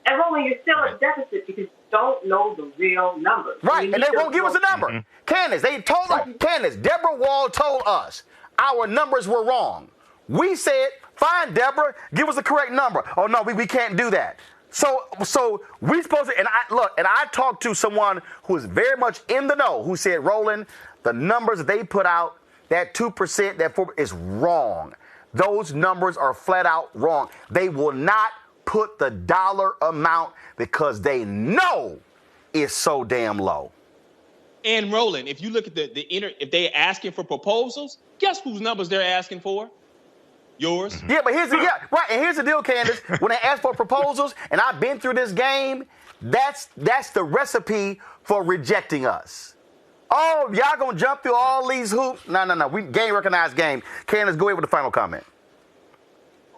[SPEAKER 5] And Roland, you're still at deficit because you don't know the real numbers.
[SPEAKER 1] Right, and they won't give us a number.
[SPEAKER 4] Mm-hmm.
[SPEAKER 1] Candace, they told us, Candace, Deborah Wall told us our numbers were wrong. We said, fine, Deborah, give us the correct number. Oh, no, we can't do that. So we supposed to, and I talked to someone who is very much in the know, who said, Roland, the numbers that they put out, that 2%, that 4% is wrong. Those numbers are flat out wrong. They will not put the dollar amount because they know it's so damn low.
[SPEAKER 6] And Roland, if you look at if they're asking for proposals, guess whose numbers they're asking for? Yours.
[SPEAKER 1] Yeah, but here's the deal, Candace. When they ask for proposals, and I've been through this game, that's the recipe for rejecting us. Oh, y'all gonna jump through all these hoops? No. We game recognized game. Candace, go ahead with the final comment.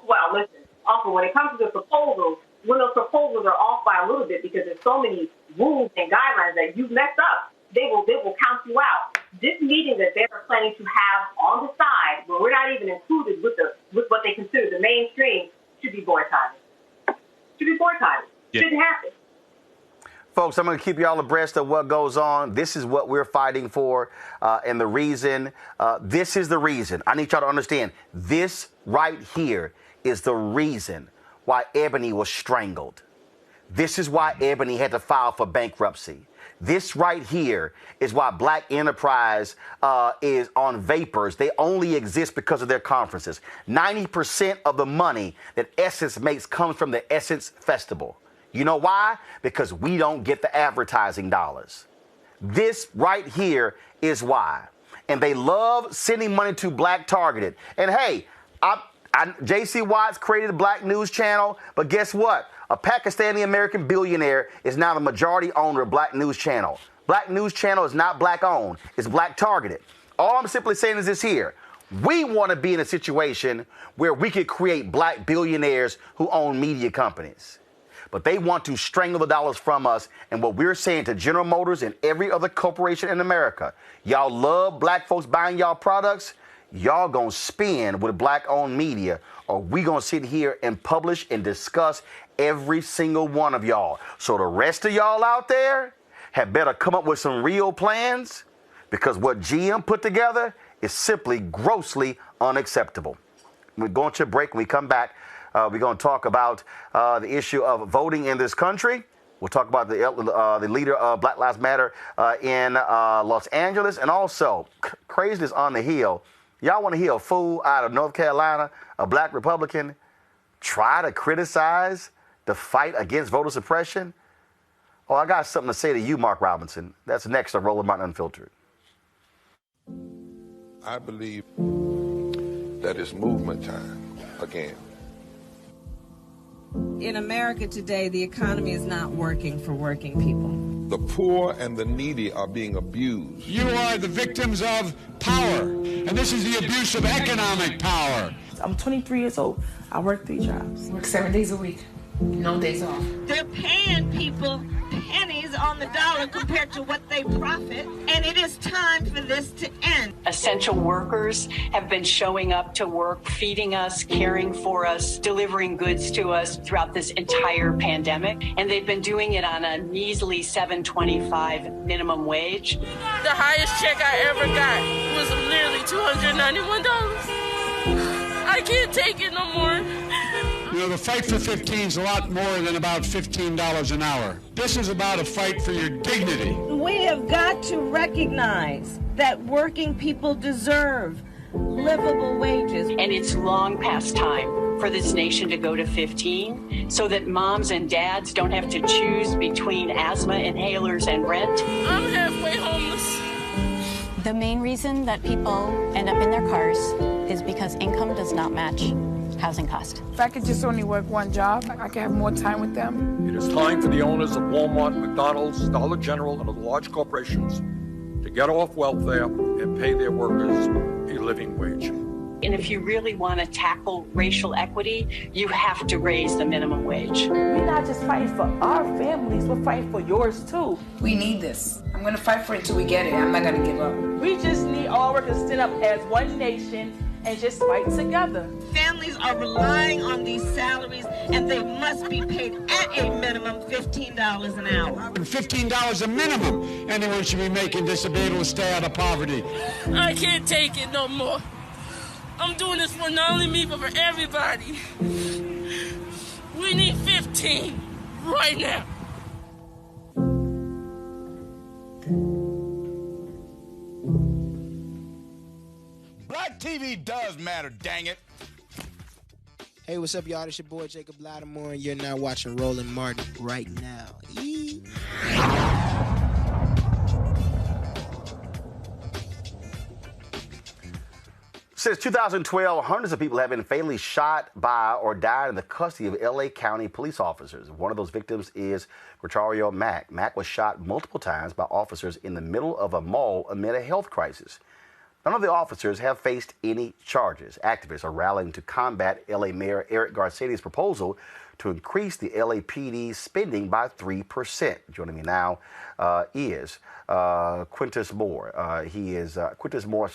[SPEAKER 5] Well, listen. Also, when it comes to the proposals, when those proposals are off by a little bit because there's so many rules and guidelines that you've messed up, they will count you out. This meeting that they're planning to have on the side, where we're not even included with what they consider the mainstream, should be boycotted. Yeah. Shouldn't happen.
[SPEAKER 1] Folks, I'm going to keep you all abreast of what goes on. This is what we're fighting for, and the reason. This is the reason. I need y'all to understand. This right here is the reason why Ebony was strangled. This is why Ebony had to file for bankruptcy. This right here is why Black Enterprise is on vapors. They only exist because of their conferences. 90% of the money that Essence makes comes from the Essence Festival. You know why? Because we don't get the advertising dollars. This right here is why. And they love sending money to Black targeted. And hey, J.C. Watts created the Black News Channel, but guess what? A Pakistani-American billionaire is now the majority owner of Black News Channel. Black News Channel is not Black-owned. It's Black-targeted. All I'm simply saying is this here. We want to be in a situation where we could create Black billionaires who own media companies. But they want to strangle the dollars from us. And what we're saying to General Motors and every other corporation in America, y'all love Black folks buying y'all products. Y'all gonna spend with Black-owned media, or we gonna sit here and publish and discuss every single one of y'all. So the rest of y'all out there had better come up with some real plans, because what GM put together is simply grossly unacceptable. We're going to a break. When we come back, we're going to talk about the issue of voting in this country. We'll talk about the leader of Black Lives Matter in Los Angeles, and also craziness on the Hill. Y'all want to hear a fool out of North Carolina, a Black Republican, try to criticize the fight against voter suppression? Oh, I got something to say to you, Mark Robinson. That's next on Roland Unfiltered.
[SPEAKER 7] I believe that it's movement time again.
[SPEAKER 8] In America today, the economy is not working for working people.
[SPEAKER 7] The poor and the needy are being abused.
[SPEAKER 9] You are the victims of power, and this is the abuse of economic power.
[SPEAKER 10] I'm 23 years old. I work 3 jobs.
[SPEAKER 11] Work 7 days a week. No days off.
[SPEAKER 12] They're paying people pennies on the dollar compared to what they profit, and it is time for this to end.
[SPEAKER 13] Essential workers have been showing up to work, feeding us, caring for us, delivering goods to us throughout this entire pandemic, and they've been doing it on a measly $7.25 minimum wage.
[SPEAKER 14] The highest check I ever got was nearly $291. I can't take it no more.
[SPEAKER 9] You know, the fight for 15 is a lot more than about $15 an hour. This is about a fight for your dignity.
[SPEAKER 8] We have got to recognize that working people deserve livable wages.
[SPEAKER 13] And it's long past time for this nation to go to 15 so that moms and dads don't have to choose between asthma inhalers and rent.
[SPEAKER 14] I'm halfway homeless.
[SPEAKER 15] The main reason that people end up in their cars is because income does not match housing cost.
[SPEAKER 10] If I could just only work 1 job, I could have more time with them.
[SPEAKER 16] It is time for the owners of Walmart, McDonald's, Dollar General, and other large corporations to get off welfare and pay their workers a living wage.
[SPEAKER 13] And if you really want to tackle racial equity, you have to raise the minimum wage.
[SPEAKER 10] We're not just fighting for our families, we're fighting for yours too.
[SPEAKER 11] We need this. I'm going to fight for it until we get it. I'm not going to give up.
[SPEAKER 10] We just need all workers to stand up as one nation and just fight together.
[SPEAKER 12] Families are relying on these salaries, and they must be paid at a minimum $15 an hour.
[SPEAKER 9] $15 a minimum. Anyone should be making this to be able to stay out of poverty.
[SPEAKER 14] I can't take it no more. I'm doing this for not only me, but for everybody. We need 15 right now.
[SPEAKER 9] Black TV does matter, dang it.
[SPEAKER 17] Hey, what's up, y'all? It's your boy Jacob Lattimore, and you're now watching Roland Martin right now.
[SPEAKER 1] Since 2012, hundreds of people have been fatally shot by or died in the custody of L.A. County police officers. One of those victims is Gregorio Mack. Mack was shot multiple times by officers in the middle of a mall amid a health crisis. None of the officers have faced any charges. Activists are rallying to combat L.A. Mayor Eric Garcetti's proposal to increase the LAPD spending by 3%. Joining me now is Quintus Moore. He is Quintus Moore,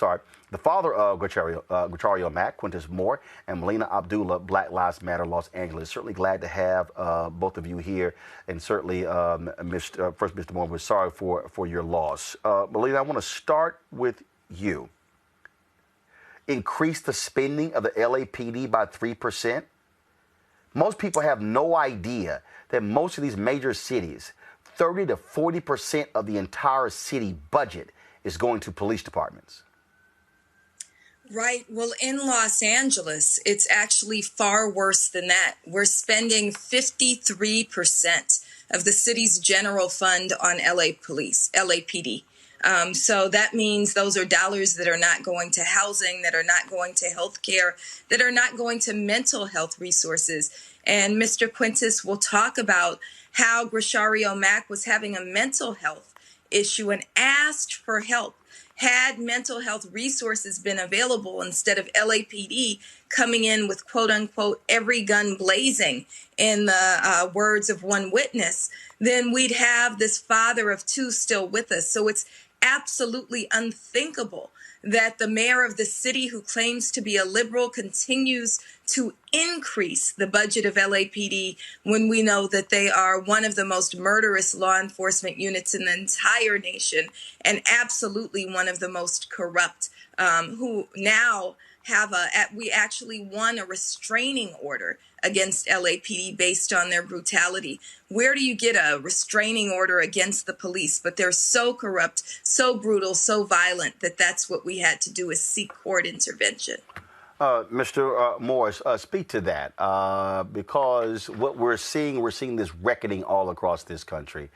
[SPEAKER 1] the father of Gregorio Mack, Quintus Moore, and Melina Abdullah, Black Lives Matter, Los Angeles. Certainly glad to have both of you here, and certainly, first, Mr. Moore, we're sorry for your loss. Melina, I want to start with you. Increase the spending of the LAPD by 3%. Most people have no idea that most of these major cities, 30 to 40% of the entire city budget is going to police departments.
[SPEAKER 18] Right. Well, in Los Angeles, it's actually far worse than that. We're spending 53% of the city's general fund on LAPD. So that means those are dollars that are not going to housing, that are not going to health care, that are not going to mental health resources. And Mr. Quintus will talk about how Grishario Mack was having a mental health issue and asked for help. Had mental health resources been available instead of LAPD coming in with quote unquote every gun blazing, in the words of one witness, then we'd have this father of two still with us. So it's absolutely unthinkable that the mayor of the city, who claims to be a liberal, continues to increase the budget of LAPD when we know that they are one of the most murderous law enforcement units in the entire nation, and absolutely one of the most corrupt, who now have we actually won a restraining order against LAPD based on their brutality. Where do you get a restraining order against the police? But they're so corrupt, so brutal, so violent that that's what we had to do, is seek court intervention.
[SPEAKER 1] Mr. Morris, speak to that, because what we're seeing this reckoning all across this country.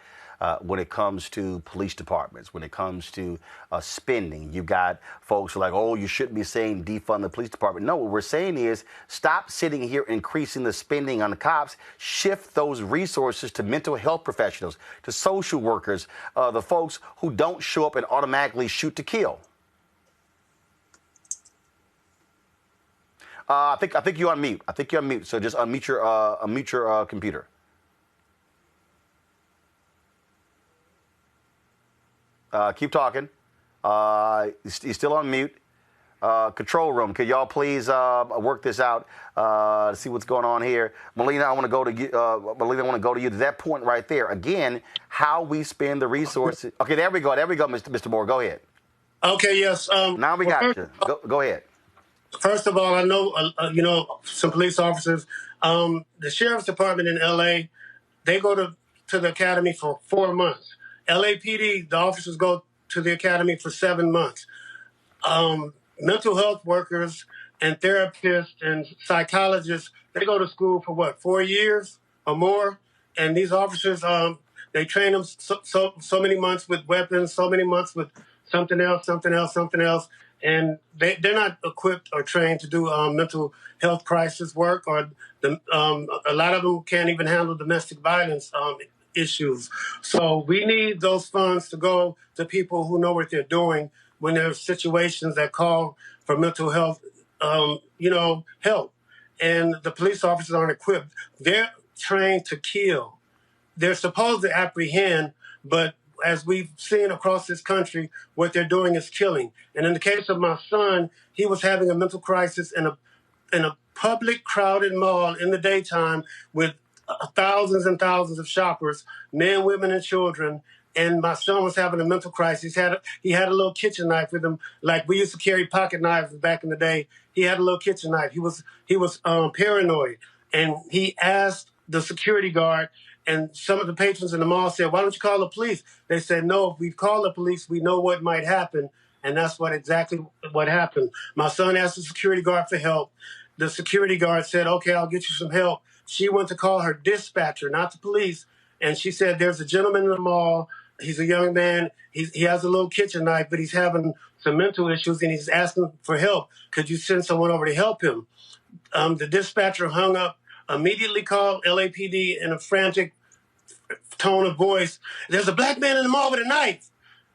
[SPEAKER 1] When it comes to police departments, when it comes to spending. You've got folks who are like, oh, you shouldn't be saying defund the police department. No, what we're saying is stop sitting here increasing the spending on the cops, shift those resources to mental health professionals, to social workers, the folks who don't show up and automatically shoot to kill. I think you're on mute. So just unmute your computer. Keep talking. He's still on mute. Control room, could y'all please work this out to see what's going on here? Melina, I want to go to you. To that point right there. Again, how we spend the resources. Okay, there we go, Mr. Moore. Go ahead.
[SPEAKER 19] Okay, yes.
[SPEAKER 1] Now we got you. Go ahead.
[SPEAKER 19] First of all, I know, some police officers. The sheriff's department in L.A., they go to the academy for 4 months. LAPD, the officers go to the academy for 7 months. Mental health workers and therapists and psychologists, they go to school for what, 4 years or more? And these officers, they train them so many months with weapons, so many months with something else. And they're not equipped or trained to do mental health crisis work, or a lot of them can't even handle domestic violence issues. So we need those funds to go to people who know what they're doing when there's situations that call for mental health, help. And the police officers aren't equipped. They're trained to kill. They're supposed to apprehend, but as we've seen across this country, what they're doing is killing. And in the case of my son, he was having a mental crisis in a public, crowded mall in the daytime with thousands and thousands of shoppers, men, women, and children. And my son was having a mental crisis. He had a little kitchen knife with him, like we used to carry pocket knives back in the day. He had a little kitchen knife. He was paranoid, and he asked the security guard. And some of the patrons in the mall said, "Why don't you call the police?" They said, "No, if we call the police, we know what might happen." And that's exactly what happened. My son asked the security guard for help. The security guard said, "Okay, I'll get you some help." She went to call her dispatcher, not the police. And she said, "There's a gentleman in the mall. He's a young man. He has a little kitchen knife, but he's having some mental issues, and he's asking for help. Could you send someone over to help him?" The dispatcher hung up, immediately called LAPD in a frantic tone of voice. "There's a black man in the mall with a knife."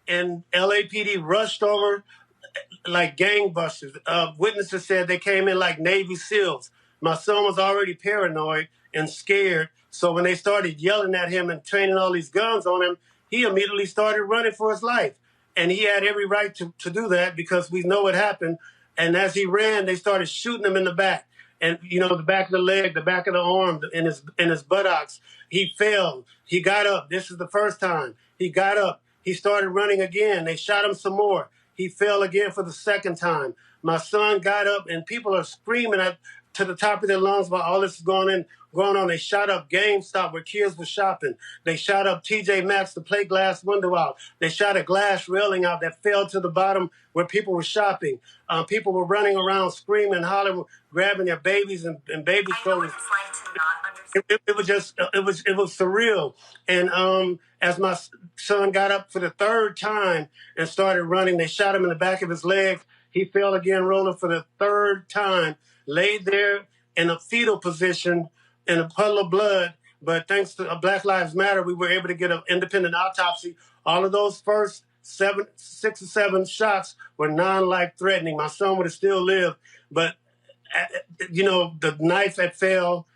[SPEAKER 19] And LAPD rushed over like gangbusters. Witnesses said they came in like Navy SEALs. My son was already paranoid and scared. So when they started yelling at him and training all these guns on him, he immediately started running for his life. And he had every right to do that, because we know what happened. And as he ran, they started shooting him in the back. And, the back of the leg, the back of the arm, in his buttocks. He fell. He got up. This is the first time. He got up. He started running again. They shot him some more. He fell again for the second time. My son got up, and people are screaming to the top of their lungs while all this is going on. They shot up GameStop where kids were shopping. They shot up TJ Maxx, the plate glass window out. They shot a glass railing out that fell to the bottom where people were shopping. People were running around screaming, hollering, grabbing their babies and baby strollers. it was just it was surreal. And as my son got up for the third time and started running, they shot him in the back of his leg. He fell again, Roland, for the third time, laid there in a fetal position in a puddle of blood. But thanks to Black Lives Matter, we were able to get an independent autopsy. All of those first 6 or 7 shots were non-life threatening. My son would have still lived, but the knife that fell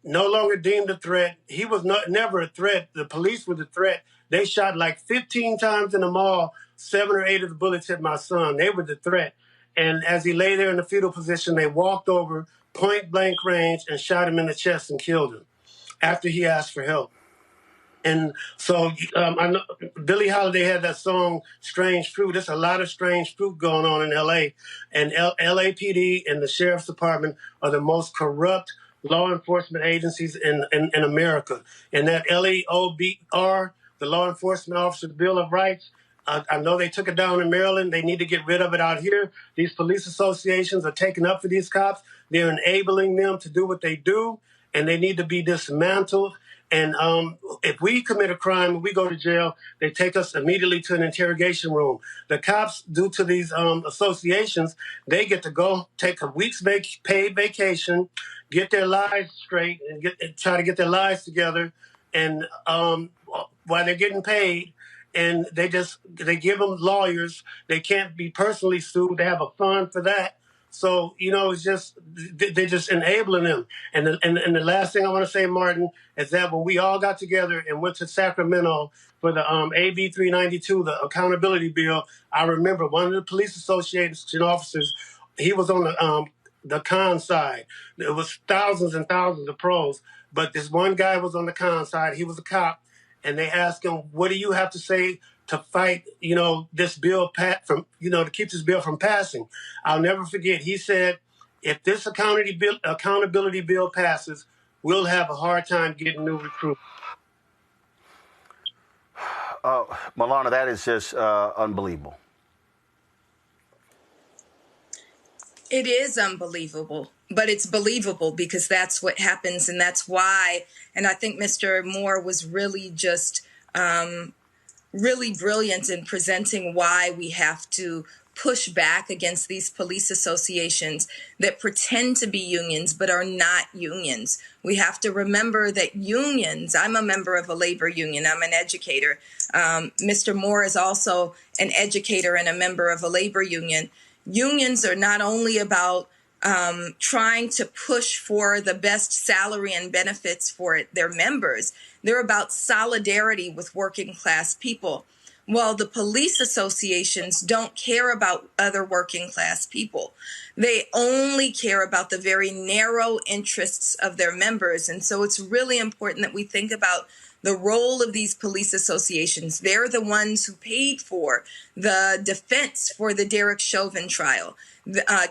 [SPEAKER 19] no longer deemed a threat. He was never a threat. The police were the threat. They shot like 15 times in the mall. 7 or 8 of the bullets hit my son. They were the threat. And as he lay there in the fetal position, they walked over, point blank range, and shot him in the chest and killed him after he asked for help. And so I know Billie Holiday had that song, Strange Fruit. There's a lot of strange fruit going on in L.A. And LAPD and the Sheriff's Department are the most corrupt law enforcement agencies in America. And that LEOBR, the Law Enforcement Officers Bill of Rights, I know they took it down in Maryland. They need to get rid of it out here. These police associations are taking up for these cops. They're enabling them to do what they do, and they need to be dismantled. And if we commit a crime and we go to jail, they take us immediately to an interrogation room. The cops, due to these associations, they get to go take a week's paid vacation, get their lives straight, and try to get their lives together. And while they're getting paid, and they give them lawyers. They can't be personally sued. They have a fund for that. So, it's just, they're just enabling them. And the last thing I want to say, Martin, is that when we all got together and went to Sacramento for the AB 392, the accountability bill, I remember one of the police association officers, he was on the con side. There was thousands and thousands of pros, but this one guy was on the con side. He was a cop. And they asked him, what do you have to say to fight, this bill to keep this bill from passing? I'll never forget. He said, if this accountability bill passes, we'll have a hard time getting new recruits.
[SPEAKER 1] Milana, that is just unbelievable.
[SPEAKER 18] It is unbelievable, but it's believable because that's what happens, and that's why. And I think Mr. Moore was really just really brilliant in presenting why we have to push back against these police associations that pretend to be unions but are not unions. We have to remember that unions, I'm a member of a labor union, I'm an educator. Mr. Moore is also an educator and a member of a labor union. Unions are not only about trying to push for the best salary and benefits for their members. They're about solidarity with working class people. Well, the police associations don't care about other working class people. They only care about the very narrow interests of their members. And so it's really important that we think about the role of these police associations. They're the ones who paid for the defense for the Derek Chauvin trial.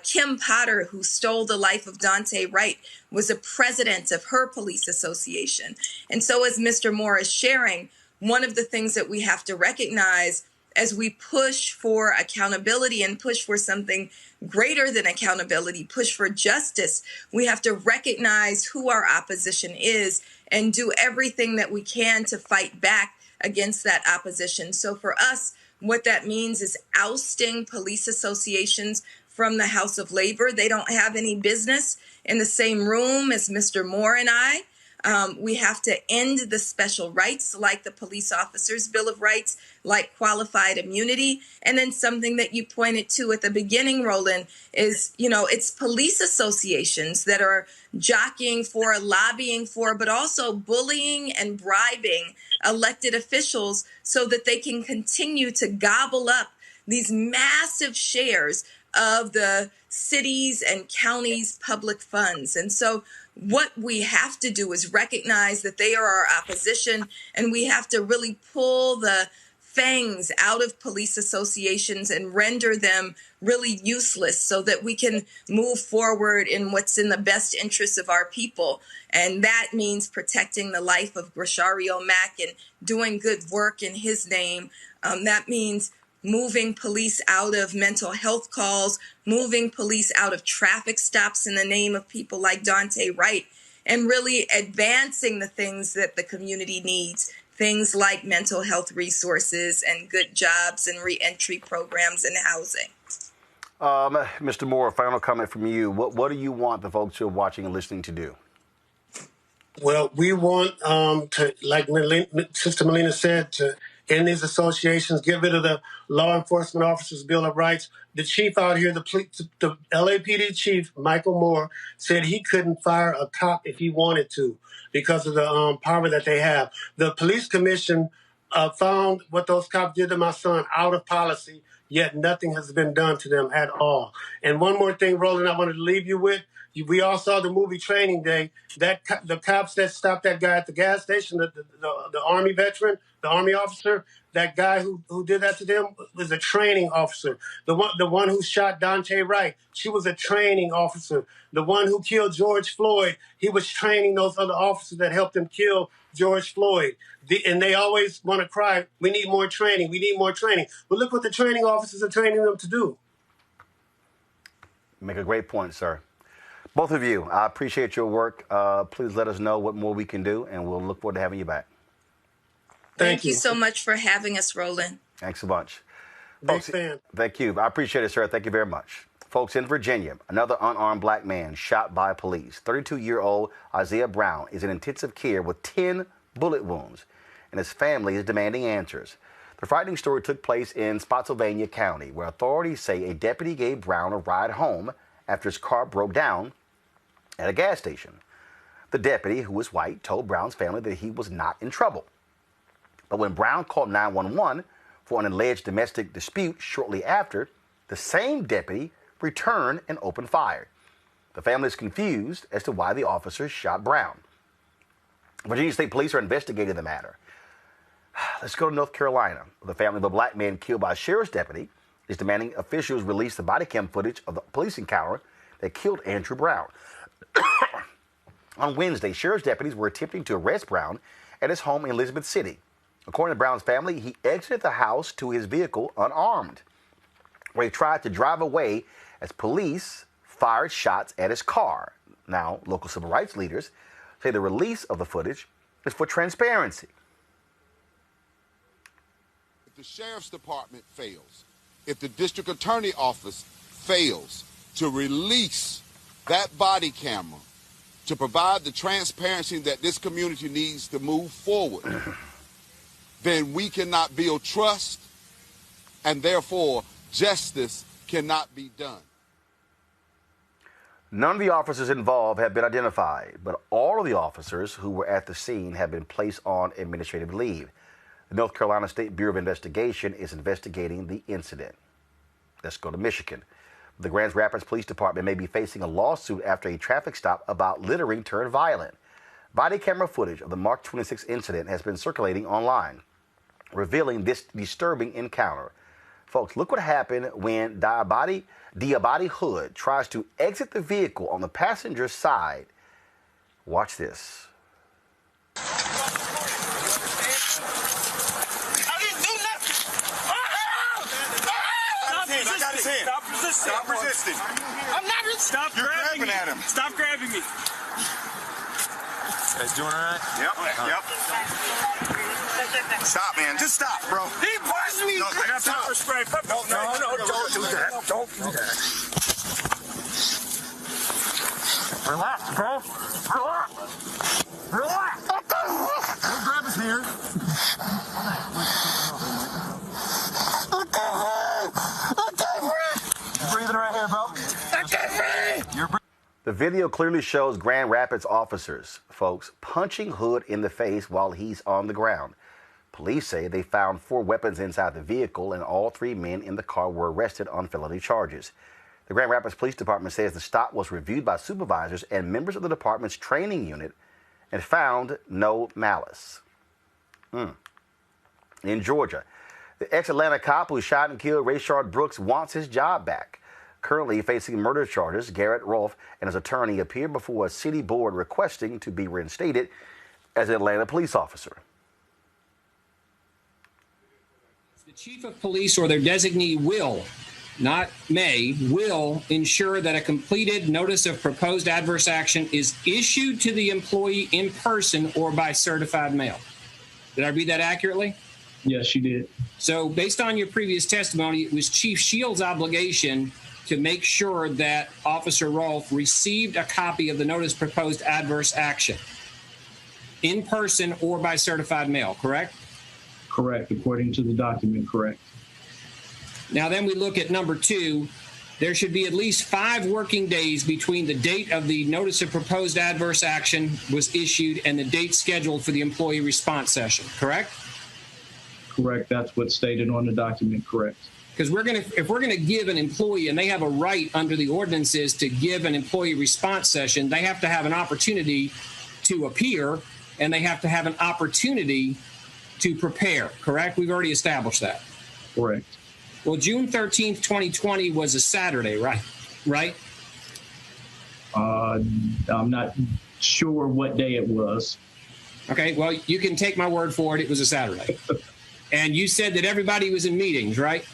[SPEAKER 18] Kim Potter, who stole the life of Daunte Wright, was a president of her police association. And so as Mr. Moore is sharing, one of the things that we have to recognize as we push for accountability and push for something greater than accountability, push for justice, we have to recognize who our opposition is and do everything that we can to fight back against that opposition. So for us, what that means is ousting police associations from the House of Labor. They don't have any business in the same room as Mr. Moore and I. We have to end the special rights like the Police Officers Bill of Rights, like qualified immunity. And then something that you pointed to at the beginning, Roland, is, it's police associations that are jockeying for, lobbying for, but also bullying and bribing elected officials so that they can continue to gobble up these massive shares of the cities and counties' public funds. And so what we have to do is recognize that they are our opposition, and we have to really pull the fangs out of police associations and render them really useless so that we can move forward in what's in the best interest of our people. And that means protecting the life of Grishario Mack and doing good work in his name. That means moving police out of mental health calls, moving police out of traffic stops in the name of people like Daunte Wright. and really advancing the things that the community needs, things like mental health resources and good jobs and reentry programs and housing.
[SPEAKER 1] Mr. Moore, final comment from you. What do you want the folks who are watching and listening to do?
[SPEAKER 19] Well, we want to, like Sister Melina said, to end these associations, get rid of the Law Enforcement Officers Bill of Rights. The chief out here, the LAPD chief, Michael Moore, said he couldn't fire a cop if he wanted to because of the power that they have. The police commission found what those cops did to my son out of policy, yet nothing has been done to them at all. And one more thing, Roland, I wanted to leave you with. We all saw the movie Training Day. The cops that stopped that guy at the gas station, the Army veteran, the Army officer, that guy who did that to them was a training officer. The one who shot Dante Wright, she was a training officer. The one who killed George Floyd, he was training those other officers that helped him kill George Floyd. And they always want to cry, we need more training, we need more training. But look what the training officers are training them to do.
[SPEAKER 1] Make a great point, sir. Both of you, I appreciate your work. Please let us know what more we can do, and we'll look forward to having you back.
[SPEAKER 18] Thank you so much for having us, Roland.
[SPEAKER 1] Thanks so much.
[SPEAKER 19] Big fan.
[SPEAKER 1] Thank you. I appreciate it, sir. Thank you very much. Folks, in Virginia, another unarmed black man shot by police. 32-year-old Isaiah Brown is in intensive care with 10 bullet wounds, and his family is demanding answers. The frightening story took place in Spotsylvania County, where authorities say a deputy gave Brown a ride home after his car broke down at a gas station. The deputy, who was white, told Brown's family that he was not in trouble. But when Brown called 911 for an alleged domestic dispute shortly after, the same deputy returned and opened fire. The family is confused as to why the officers shot Brown. Virginia State Police are investigating the matter. Let's go to North Carolina. The family of a black man killed by a sheriff's deputy is demanding officials release the body cam footage of the police encounter that killed Andrew Brown. On Wednesday, sheriff's deputies were attempting to arrest Brown at his home in Elizabeth City. According to Brown's family, he exited the house to his vehicle unarmed, where he tried to drive away as police fired shots at his car. Now, local civil rights leaders say the release of the footage is for transparency.
[SPEAKER 20] If the sheriff's department fails, if the district attorney office fails to release that body camera to provide the transparency that this community needs to move forward, then we cannot build trust, and therefore justice cannot be done.
[SPEAKER 1] None of the officers involved have been identified, but all of the officers who were at the scene have been placed on administrative leave. The North Carolina State Bureau of Investigation is investigating the incident. Let's go to Michigan. The Grand Rapids Police Department may be facing a lawsuit after a traffic stop about littering turned violent. Body camera footage of the March 26 incident has been circulating online, revealing this disturbing encounter. Folks, look what happened when Diabati Hood tries to exit the vehicle on the passenger side. Watch this.
[SPEAKER 2] Stop resisting. I'm not resisting. Stop grabbing at him. Stop grabbing me.
[SPEAKER 21] Guys doing all right?
[SPEAKER 2] Yep. Stop, man. Just stop, bro. He pushed me. No, I got pepper spray. No, don't do that. Don't do that.
[SPEAKER 21] Relax, bro. Relax. Don't grab his hair. Breathing right here, bro.
[SPEAKER 1] The video clearly shows Grand Rapids officers, folks, punching Hood in the face while he's on the ground. Police say they found 4 weapons inside the vehicle, and all 3 men in the car were arrested on felony charges. The Grand Rapids Police Department says the stop was reviewed by supervisors and members of the department's training unit and found no malice. In Georgia, the ex-Atlanta cop who shot and killed Rayshard Brooks wants his job back. Currently facing murder charges, Garrett Rolfe and his attorney appeared before a city board requesting to be reinstated as an Atlanta police officer.
[SPEAKER 22] The chief of police or their designee will
[SPEAKER 3] not may, will ensure that a completed notice of proposed adverse action is issued to the employee in person or by certified mail. Did I read that accurately?
[SPEAKER 22] Yes, you did.
[SPEAKER 3] So based on your previous testimony, it was Chief Shields' obligation to make sure that Officer Rolfe received a copy of the notice of proposed adverse action in person or by certified mail, correct?
[SPEAKER 22] Correct, according to the document, correct.
[SPEAKER 3] Now then we look at number 2. There should be at least 5 working days between the date of the notice of proposed adverse action was issued and the date scheduled for the employee response session, correct?
[SPEAKER 22] Correct, that's what's stated on the document, correct.
[SPEAKER 3] Because if we're gonna give an employee, and they have a right under the ordinances to give an employee response session, they have to have an opportunity to appear, and they have to have an opportunity to prepare, correct? We've already established that.
[SPEAKER 22] Correct.
[SPEAKER 3] Well, June 13th, 2020 was a Saturday, right? Right?
[SPEAKER 22] I'm not sure what day it was.
[SPEAKER 3] Okay, well, you can take my word for it. It was a Saturday. And you said that everybody was in meetings, right?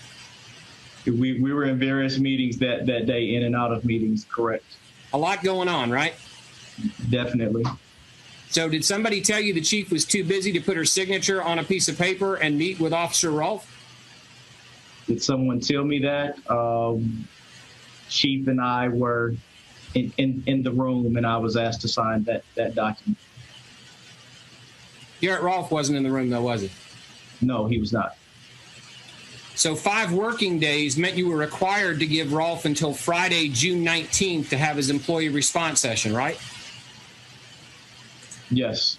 [SPEAKER 22] We were in various meetings that day, in and out of meetings, correct.
[SPEAKER 3] A lot going on, right?
[SPEAKER 22] Definitely.
[SPEAKER 3] So did somebody tell you the chief was too busy to put her signature on a piece of paper and meet with Officer Rolfe?
[SPEAKER 22] Did someone tell me that? Chief and I were in the room, and I was asked to sign that document.
[SPEAKER 3] Garrett Rolfe wasn't in the room, though, was he?
[SPEAKER 22] No, he was not.
[SPEAKER 3] So 5 working days meant you were required to give Rolfe until Friday, June 19th to have his employee response session, right?
[SPEAKER 22] Yes.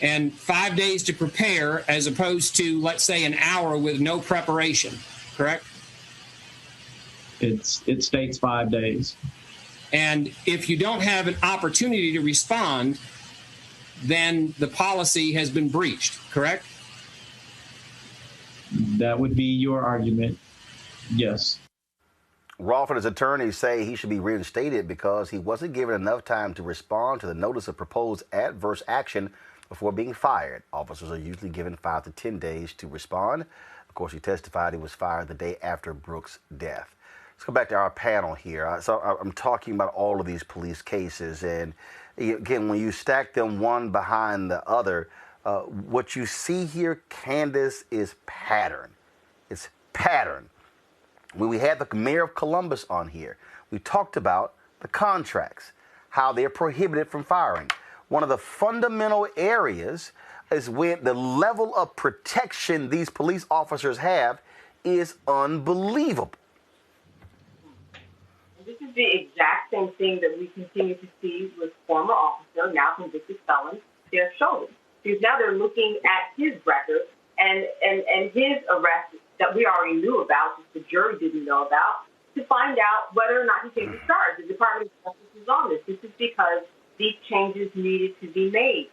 [SPEAKER 3] And 5 days to prepare as opposed to, let's say, an hour with no preparation, correct?
[SPEAKER 22] It states 5 days.
[SPEAKER 3] And if you don't have an opportunity to respond, then the policy has been breached, correct?
[SPEAKER 22] That would be your argument, yes.
[SPEAKER 1] Rolfe and his attorneys say he should be reinstated because he wasn't given enough time to respond to the notice of proposed adverse action before being fired. Officers are usually given 5 to 10 days to respond. Of course, he testified he was fired the day after Brooks' death. Let's go back to our panel here. So I'm talking about all of these police cases, and again, when you stack them one behind the other, what you see here, Candace, is pattern. It's pattern. When we had the mayor of Columbus on here, we talked about the contracts, how they're prohibited from firing. One of the fundamental areas is when the level of protection these police officers have is unbelievable.
[SPEAKER 5] This is the exact same thing that we continue to see with former officer, now convicted felon, Chauvin. Because now they're looking at his record and his arrest that we already knew about, just the jury didn't know about, to find out whether or not he came to charge. The Department of Justice is on this. This is because these changes needed to be made.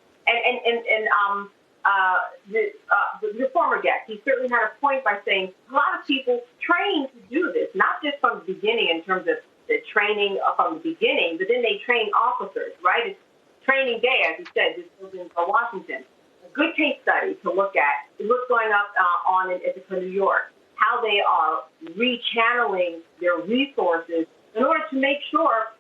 [SPEAKER 5] The former guest, he certainly had a point by saying a lot of people train to do this, not just from the beginning in terms of the training from the beginning, but then they train officers, right? It's training day, as you said, this was in Washington. A good case study to look at is what's going up on in Ithaca, New York, how they are rechanneling their resources in order to make sure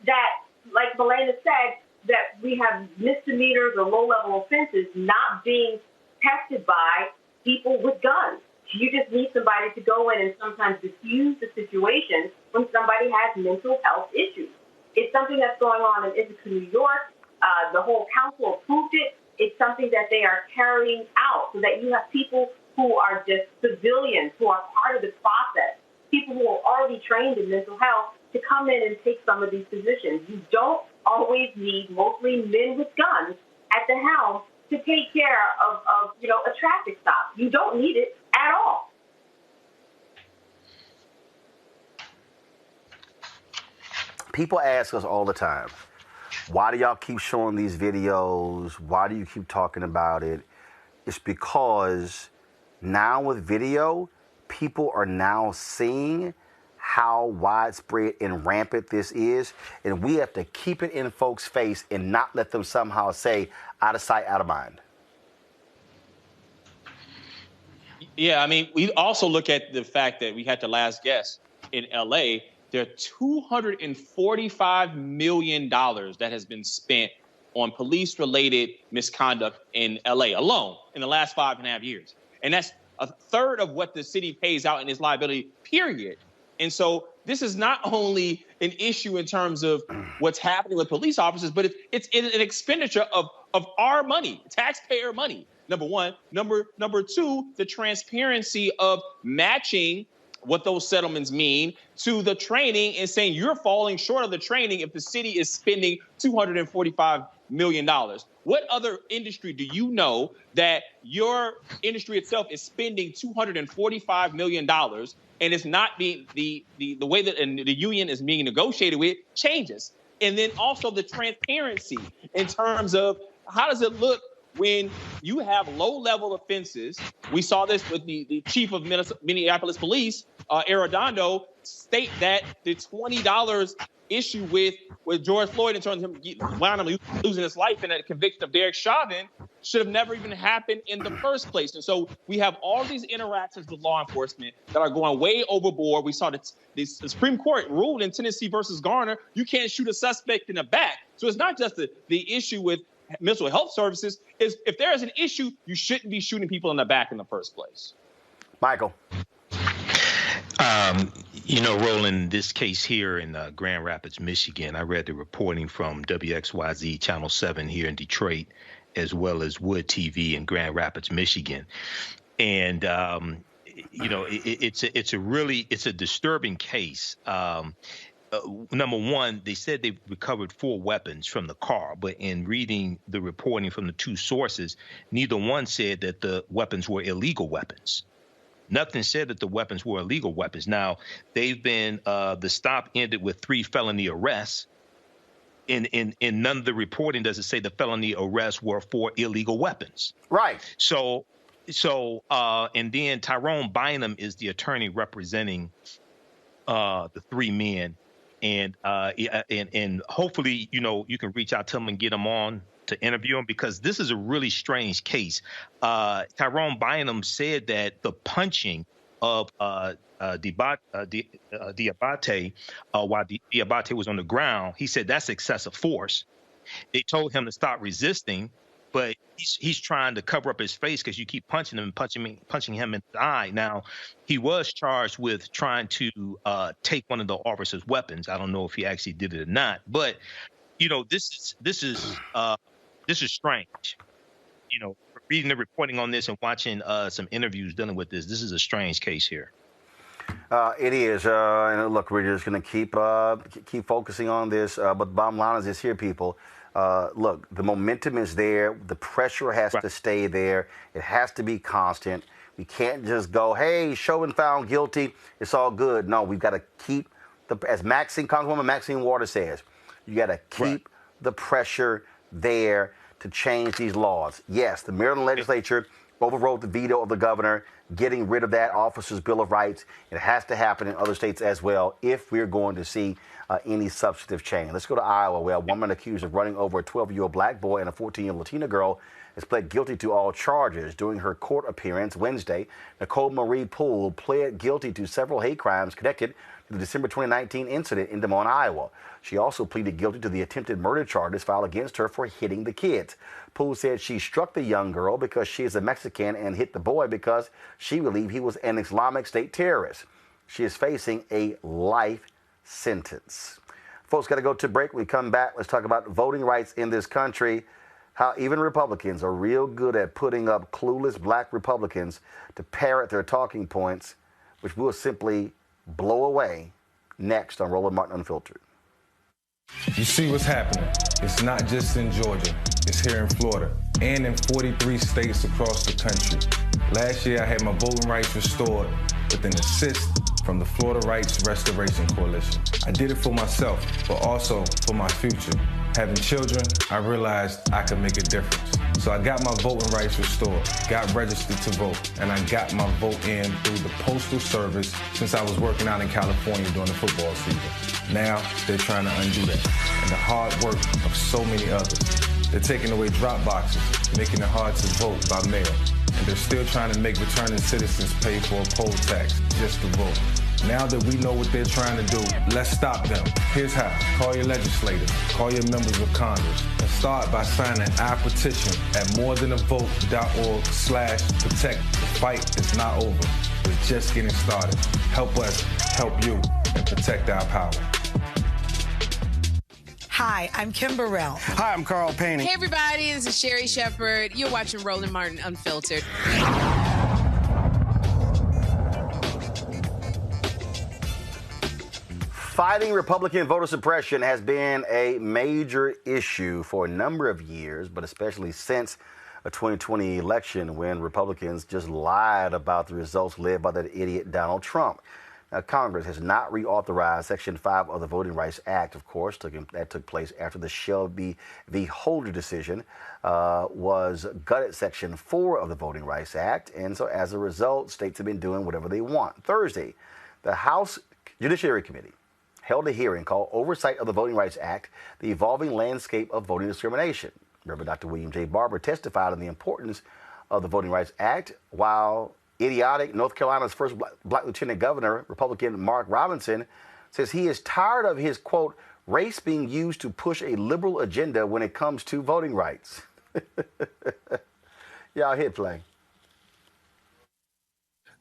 [SPEAKER 5] that, like Melena said, that we have misdemeanors or low-level offenses not being tested by people with guns. You just need somebody to go in and sometimes diffuse the situation when somebody has mental health issues. It's something that's going on in Ithaca, New York. The whole council approved it. It's something that they are carrying out so that you have people who are just civilians, who are part of the process, people who are already trained in mental health to come in and take some of these positions. You don't always need mostly men with guns at the helm to take care of a traffic stop. You don't need it at all.
[SPEAKER 1] People ask us all the time, why do y'all keep showing these videos? Why do you keep talking about it? It's because now with video, people are now seeing how widespread and rampant this is, and we have to keep it in folks' face and not let them somehow say, out of sight, out of mind.
[SPEAKER 4] Yeah, I mean, we also look at the fact that we had the last guest in L.A. There are $245 million that has been spent on police-related misconduct in L.A. alone in the last 5.5 years. And that's a third of what the city pays out in its liability, period. And so this is not only an issue in terms of what's happening with police officers, but it's an expenditure of our money, taxpayer money. Number one. Number two, the transparency of matching what those settlements mean to the training and saying you're falling short of the training if the city is spending $245 million. What other industry do you know that your industry itself is spending $245 million and it's not being the way that the union is being negotiated with changes? And then also the transparency in terms of how does it look when you have low-level offenses. We saw this with the chief of Minneapolis Police, Arredondo, state that the $20 issue with George Floyd in terms of him wound up losing his life in a conviction of Derek Chauvin should have never even happened in the first place. And so we have all these interactions with law enforcement that are going way overboard. We saw the Supreme Court ruled in Tennessee versus Garner, you can't shoot a suspect in the back. So it's not just the issue with mental health services. Is if there is an issue, you shouldn't be shooting people in the back in the first place.
[SPEAKER 1] Michael.
[SPEAKER 6] Roland, this case here in Grand Rapids, Michigan, I read the reporting from WXYZ Channel 7 here in Detroit, as well as Wood TV in Grand Rapids, Michigan. And, it's a disturbing case. Number one, they said they recovered 4 weapons from the car, but in reading the reporting from the 2 sources, neither one said that the weapons were illegal weapons. Nothing said that the weapons were illegal weapons. Now, they've been the stop ended with 3 felony arrests. In none of the reporting does it say the felony arrests were for illegal weapons.
[SPEAKER 1] Right.
[SPEAKER 6] So and then Tyrone Bynum is the attorney representing the 3 men. And hopefully, you can reach out to them and get them on to interview them, because this is a really strange case. Tyrone Bynum said that the punching of Diabate while Diabate was on the ground, he said that's excessive force. They told him to stop resisting, but he's trying to cover up his face because you keep punching him and punching him in the eye. Now, he was charged with trying to take one of the officer's weapons. I don't know if he actually did it or not, but this is strange. Reading the reporting on this and watching some interviews dealing with this is a strange case here.
[SPEAKER 1] It is. And look, we're just going to keep focusing on this. But the bottom line is this here, people. Look, the momentum is there. The pressure has to stay there. It has to be constant. We can't just go, hey, Chauvin found guilty, it's all good. No, we've got to keep, as Congresswoman Maxine Waters says, you got to keep the pressure there to change these laws. Yes, the Maryland legislature overrode the veto of the governor, getting rid of that officer's Bill of Rights. It has to happen in other states as well if we're going to see any substantive change. Let's go to Iowa, where a woman accused of running over a 12-year-old black boy and a 14-year-old Latina girl has pled guilty to all charges. During her court appearance Wednesday, Nicole Marie Poole pled guilty to several hate crimes connected to the December 2019 incident in Des Moines, Iowa. She also pleaded guilty to the attempted murder charges filed against her for hitting the kids. Poole said she struck the young girl because she is a Mexican and hit the boy because she believed he was an Islamic State terrorist. She is facing a life sentence. Folks, got to go to break. We come back. Let's talk about voting rights in this country, how even Republicans are real good at putting up clueless black Republicans to parrot their talking points, which will simply blow away next on Roland Martin Unfiltered.
[SPEAKER 23] You see what's happening. It's not just in Georgia. It's here in Florida and in 43 states across the country. Last year, I had my voting rights restored with an assist from the Florida Rights Restoration Coalition. I did it for myself, but also for my future. Having children, I realized I could make a difference. So I got my voting rights restored, got registered to vote, and I got my vote in through the Postal Service since I was working out in California during the football season. Now, they're trying to undo that, and the hard work of so many others. They're taking away drop boxes, making it hard to vote by mail. and they're still trying to make returning citizens pay for a poll tax just to vote. Now that we know what they're trying to do, let's stop them. Here's how. Call your legislators, call your members of Congress, and start by signing our petition at morethanavote.org/protect. The fight is not over. We're just getting started. Help us help you and protect our power.
[SPEAKER 7] Hi, I'm Kim Burrell.
[SPEAKER 8] Hi, I'm Carl Payne.
[SPEAKER 15] Hey, everybody, this is Sherry Shepherd. You're watching Roland Martin Unfiltered.
[SPEAKER 1] Fighting Republican voter suppression has been a major issue for a number of years, but especially since a 2020 election when Republicans just lied about the results led by that idiot Donald Trump. Now, Congress has not reauthorized Section 5 of the Voting Rights Act, of course. That took place after the Shelby v. Holder decision was gutted Section 4 of the Voting Rights Act. And so as a result, states have been doing whatever they want. Thursday, the House Judiciary Committee held a hearing called Oversight of the Voting Rights Act, the Evolving Landscape of Voting Discrimination. Reverend Dr. William J. Barber testified on the importance of the Voting Rights Act, while idiotic North Carolina's first black lieutenant governor, Republican Mark Robinson, says he is tired of his, quote, race being used to push a liberal agenda when it comes to voting rights. Y'all hit play.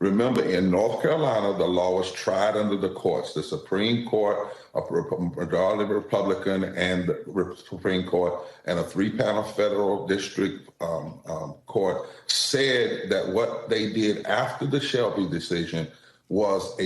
[SPEAKER 24] Remember, in North Carolina, the law was tried under the courts. The Supreme Court, a majority Republican, and the Supreme Court, and a three-panel federal district court said that what they did after the Shelby decision was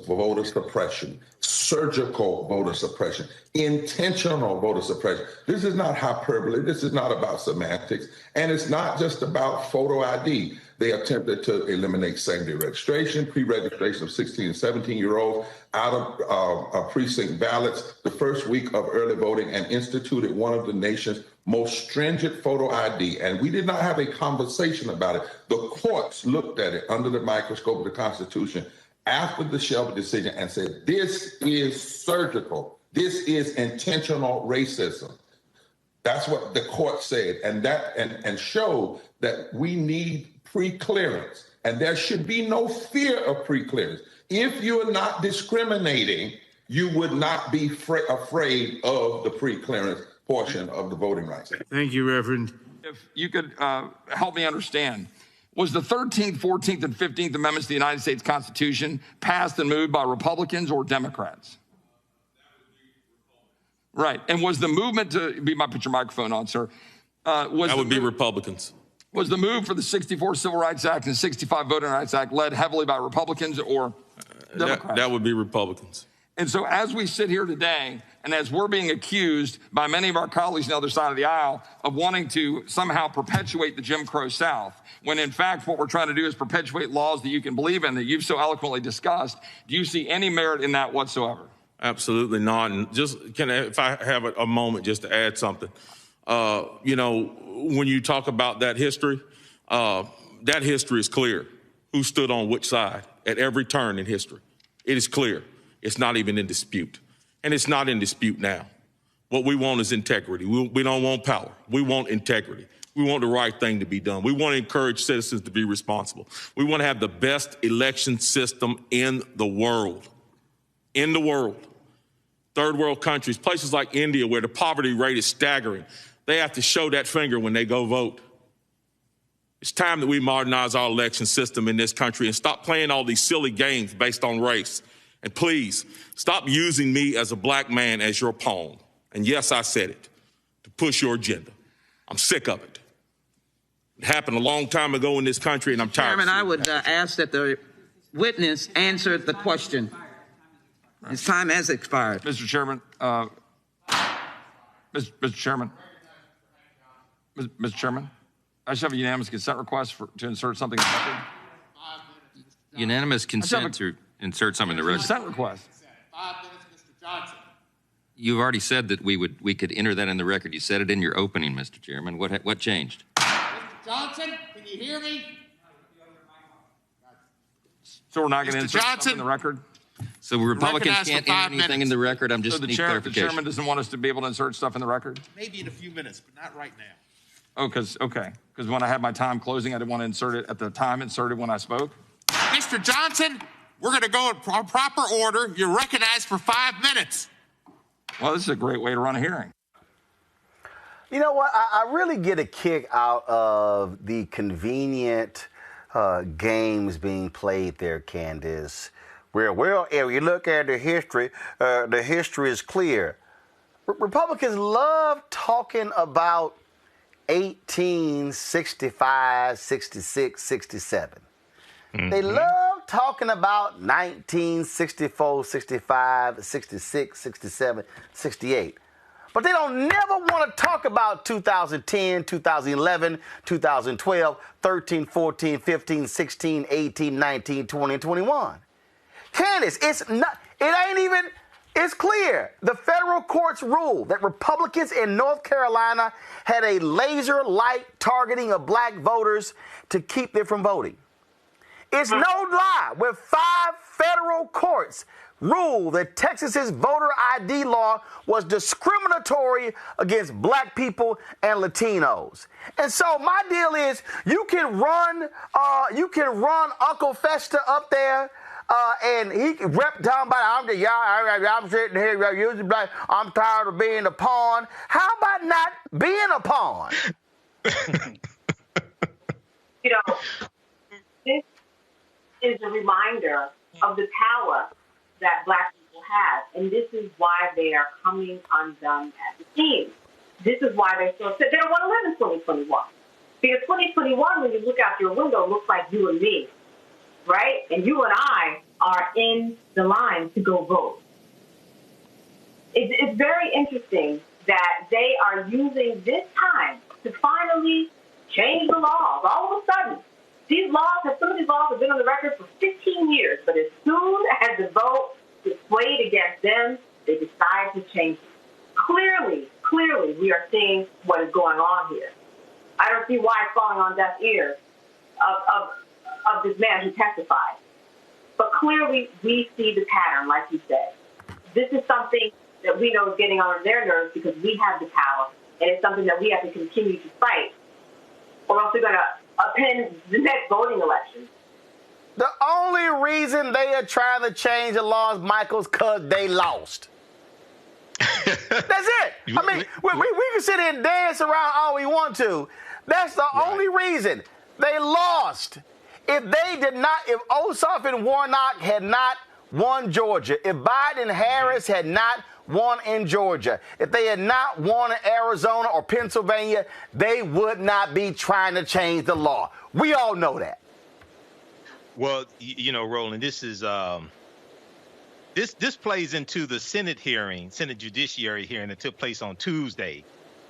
[SPEAKER 24] voter suppression, surgical voter suppression, intentional voter suppression. This is not hyperbole. This is not about semantics. And it's not just about photo ID. They attempted to eliminate secondary registration, pre-registration of 16 and 17-year-olds out of precinct ballots the first week of early voting, and instituted one of the nation's most stringent photo ID. And we did not have a conversation about it. The courts looked at it under the microscope of the Constitution after the Shelby decision and said, this is surgical. This is intentional racism. That's what the court said, and showed that we need pre-clearance, and there should be no fear of pre-clearance. If you're not discriminating, you would not be afraid of the pre-clearance portion of the Voting Rights Act.
[SPEAKER 9] Thank you, Reverend.
[SPEAKER 16] If you could help me understand, was the 13th, 14th, and 15th Amendments to the United States Constitution passed and moved by Republicans or Democrats? Right, and was the movement to, you might put your microphone on, sir.
[SPEAKER 25] That would be Republicans.
[SPEAKER 16] Was the move for the 64 Civil Rights Act and 65 Voting Rights Act led heavily by Republicans or Democrats?
[SPEAKER 25] That would be Republicans.
[SPEAKER 16] And so as we sit here today, and as we're being accused by many of our colleagues on the other side of the aisle of wanting to somehow perpetuate the Jim Crow South, when in fact what we're trying to do is perpetuate laws that you can believe in, that you've so eloquently discussed, do you see any merit in that whatsoever?
[SPEAKER 25] Absolutely not. And just if I have a moment just to add something. When you talk about that history is clear. Who stood on which side at every turn in history? It is clear. It's not even in dispute. And it's not in dispute now. What we want is integrity. We don't want power. We want integrity. We want the right thing to be done. We want to encourage citizens to be responsible. We want to have the best election system in the world. In the world. Third world countries, places like India where the poverty rate is staggering, they have to show that finger when they go vote. It's time that we modernize our election system in this country and stop playing all these silly games based on race. And please, stop using me as a black man as your pawn. And yes, I said it, to push your agenda. I'm sick of it. It happened a long time ago in this country, and I'm tired.
[SPEAKER 26] Chairman, I would ask that the witness answer the question. His time has expired.
[SPEAKER 16] Mr. Chairman, Mr. Chairman, Mr. Chairman, I just have a unanimous consent request to insert something in the record.
[SPEAKER 27] Unanimous consent to insert something in the record.
[SPEAKER 16] Consent request.
[SPEAKER 21] 5 minutes, Mr. Johnson.
[SPEAKER 27] You've already said that we could enter that in the record. You said it in your opening, Mr. Chairman. What changed?
[SPEAKER 21] Mr. Johnson, can you hear me?
[SPEAKER 16] So we're not going to insert something in the record?
[SPEAKER 27] So Republicans can't enter anything in the record? I'm just
[SPEAKER 16] so the
[SPEAKER 27] need clarification.
[SPEAKER 16] The chairman doesn't want us to be able to insert stuff in the record?
[SPEAKER 21] Maybe in a few minutes, but not right now.
[SPEAKER 16] Oh, because when I had my time closing, I didn't want to insert it at the time inserted when I spoke.
[SPEAKER 21] Mr. Johnson, we're going to go in proper order. You're recognized for 5 minutes.
[SPEAKER 16] Well, this is a great way to run a hearing.
[SPEAKER 1] You know what? I really get a kick out of the convenient games being played there, Candace, where, well, if you look at the history is clear. Republicans love talking about 1865, 66, 67. Mm-hmm. They love talking about 1964, 65, 66, 67, 68. But they don't never want to talk about 2010, 2011, 2012, 13, 14, 15, 16, 18, 19, 20, and 21. Candace, it's clear. The federal courts ruled that Republicans in North Carolina had a laser-like targeting of black voters to keep them from voting. It's no lie when 5 federal courts ruled that Texas's voter ID law was discriminatory against black people and Latinos. And so my deal is, you can run Uncle Festa up there, and he can rep down by I'm sitting here using black. I'm tired of being a pawn. How about not being a pawn?
[SPEAKER 5] You know, this is a reminder of the power that black people have, and this is why they are coming undone at the seams. This is why they're so upset. They don't want to live in 2021. Because 2021, when you look out your window, looks like you and me, right? And you and I are in the line to go vote. It's very interesting that they are using this time to finally change the laws. All of a sudden, some of these laws have been on the record for 15 years, but as soon as the vote is swayed against them, they decide to change it. Clearly, we are seeing what is going on here. I don't see why it's falling on deaf ears of this man who testified. But clearly, we see the pattern, like you said. This is something that we know is getting on their nerves because we have the power, and it's something that we have to continue to fight, or else we're going to append the next voting election.
[SPEAKER 1] The only reason they are trying to change the laws, Michael, is because they lost. That's it. I mean, we can sit here and dance around all we want to. That's the only reason. They lost. If Ossoff and Warnock had not won Georgia, if Biden and Harris had not won in Georgia, if they had not won in Arizona or Pennsylvania, they would not be trying to change the law. We all know that.
[SPEAKER 6] Well, you know, Roland, this is this plays into the Senate Judiciary hearing that took place on Tuesday,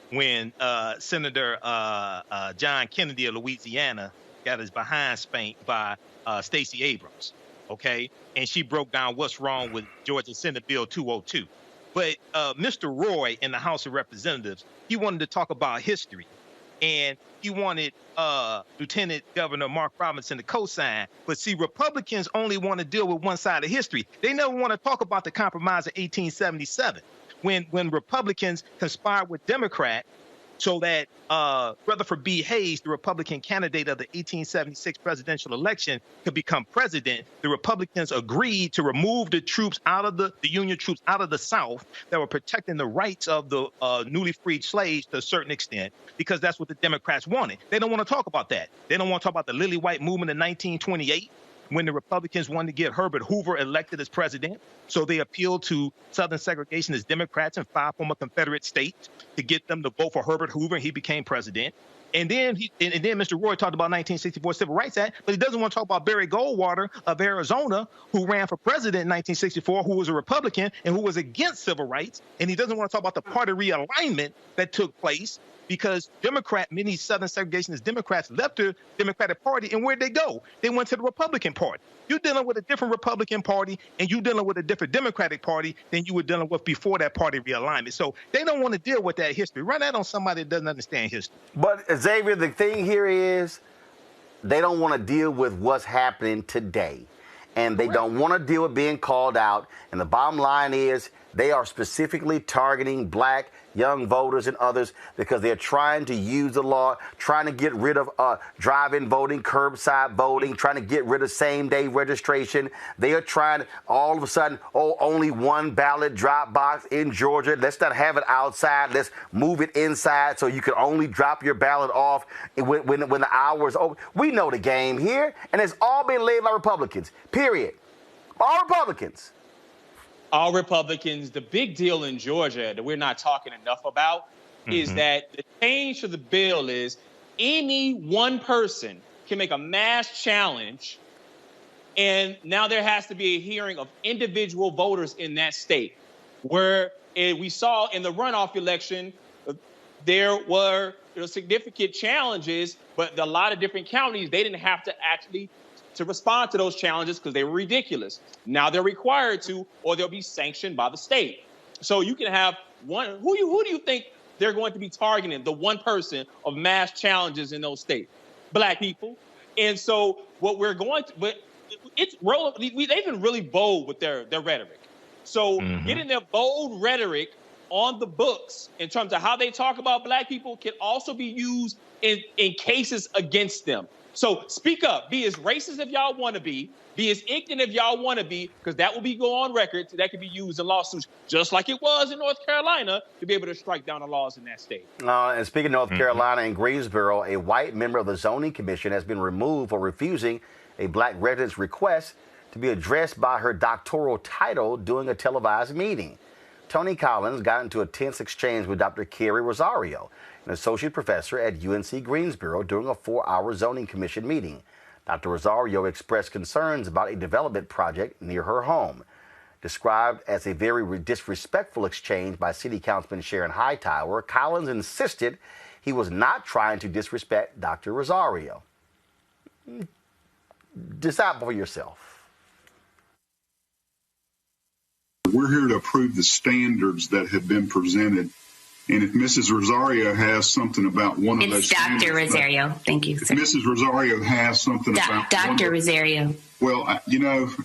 [SPEAKER 6] when Senator John Kennedy of Louisiana got his behind spanked by Stacey Abrams. Okay, and she broke down what's wrong with Georgia Senate Bill 202. But Mr. Roy in the House of Representatives, he wanted to talk about history. And he wanted Lieutenant Governor Mark Robinson to co-sign. But see, Republicans only want to deal with one side of history. They never want to talk about the compromise of 1877, when Republicans conspired with Democrats so that Rutherford B. Hayes, the Republican candidate of the 1876 presidential election, could become president. The Republicans agreed to remove the troops out of the Union troops out of the South that were protecting the rights of the newly freed slaves to a certain extent, because that's what the Democrats wanted. They don't want to talk about that. They don't want to talk about the Lily White movement in 1928, when the Republicans wanted to get Herbert Hoover elected as president. So they appealed to Southern segregationists Democrats in 5 former Confederate states to get them to vote for Herbert Hoover, and he became president. And then Mr. Roy talked about 1964 Civil Rights Act, but he doesn't want to talk about Barry Goldwater of Arizona, who ran for president in 1964, who was a Republican and who was against civil rights. And he doesn't want to talk about the party realignment that took place, because many Southern segregationist Democrats left the Democratic Party, and where'd they go? They went to the Republican Party. You're dealing with a different Republican Party, and you're dealing with a different Democratic Party than you were dealing with before that party realignment. So they don't want to deal with that history. Run that on somebody that doesn't understand history.
[SPEAKER 1] But, Xavier, the thing here is they don't want to deal with what's happening today. And they don't want to deal with being called out. And the bottom line is They are specifically targeting black young voters and others because they're trying to use the law, trying to get rid of drive-in voting, curbside voting, trying to get rid of same-day registration. They are trying to, all of a sudden, only one ballot drop box in Georgia. Let's not have it outside. Let's move it inside so you can only drop your ballot off when the hour is over. We know the game here, and it's all been led by Republicans, period. All Republicans.
[SPEAKER 4] All Republicans. The big deal in Georgia that we're not talking enough about is that the change to the bill is any one person can make a mass challenge, and now there has to be a hearing of individual voters in that state. Where we saw in the runoff election, there were significant challenges, but a lot of different counties, they didn't have to actually to respond to those challenges because they were ridiculous. Now they're required to, or they'll be sanctioned by the state. So you can have one. Who do you think they're going to be targeting? The one person of mass challenges in those states, black people. And so what we're going to, but it's Roland. They've been really bold with their rhetoric. So getting their bold rhetoric on the books in terms of how they talk about black people can also be used in cases against them. So speak up. Be as racist if y'all want to be. Be as ignorant if y'all want to be, because that will go on record. That could be used in lawsuits, just like it was in North Carolina, to be able to strike down the laws in that state.
[SPEAKER 1] And speaking of North Carolina and Greensboro, a white member of the zoning commission has been removed for refusing a black resident's request to be addressed by her doctoral title during a televised meeting. Tony Collins got into a tense exchange with Dr. Carrie Rosario, an associate professor at UNC Greensboro, during a 4-hour zoning commission meeting. Dr. Rosario expressed concerns about a development project near her home. Described as a very disrespectful exchange by City Councilman Sharon Hightower, Collins insisted he was not trying to disrespect Dr. Rosario. Decide for yourself.
[SPEAKER 8] We're here to approve the standards that have been presented. And if Mrs. Rosario has something about one of those standards...
[SPEAKER 10] It's Dr. Rosario. Thank you, sir.
[SPEAKER 8] If Mrs. Rosario has something about...
[SPEAKER 10] Dr. Rosario.
[SPEAKER 8] Well,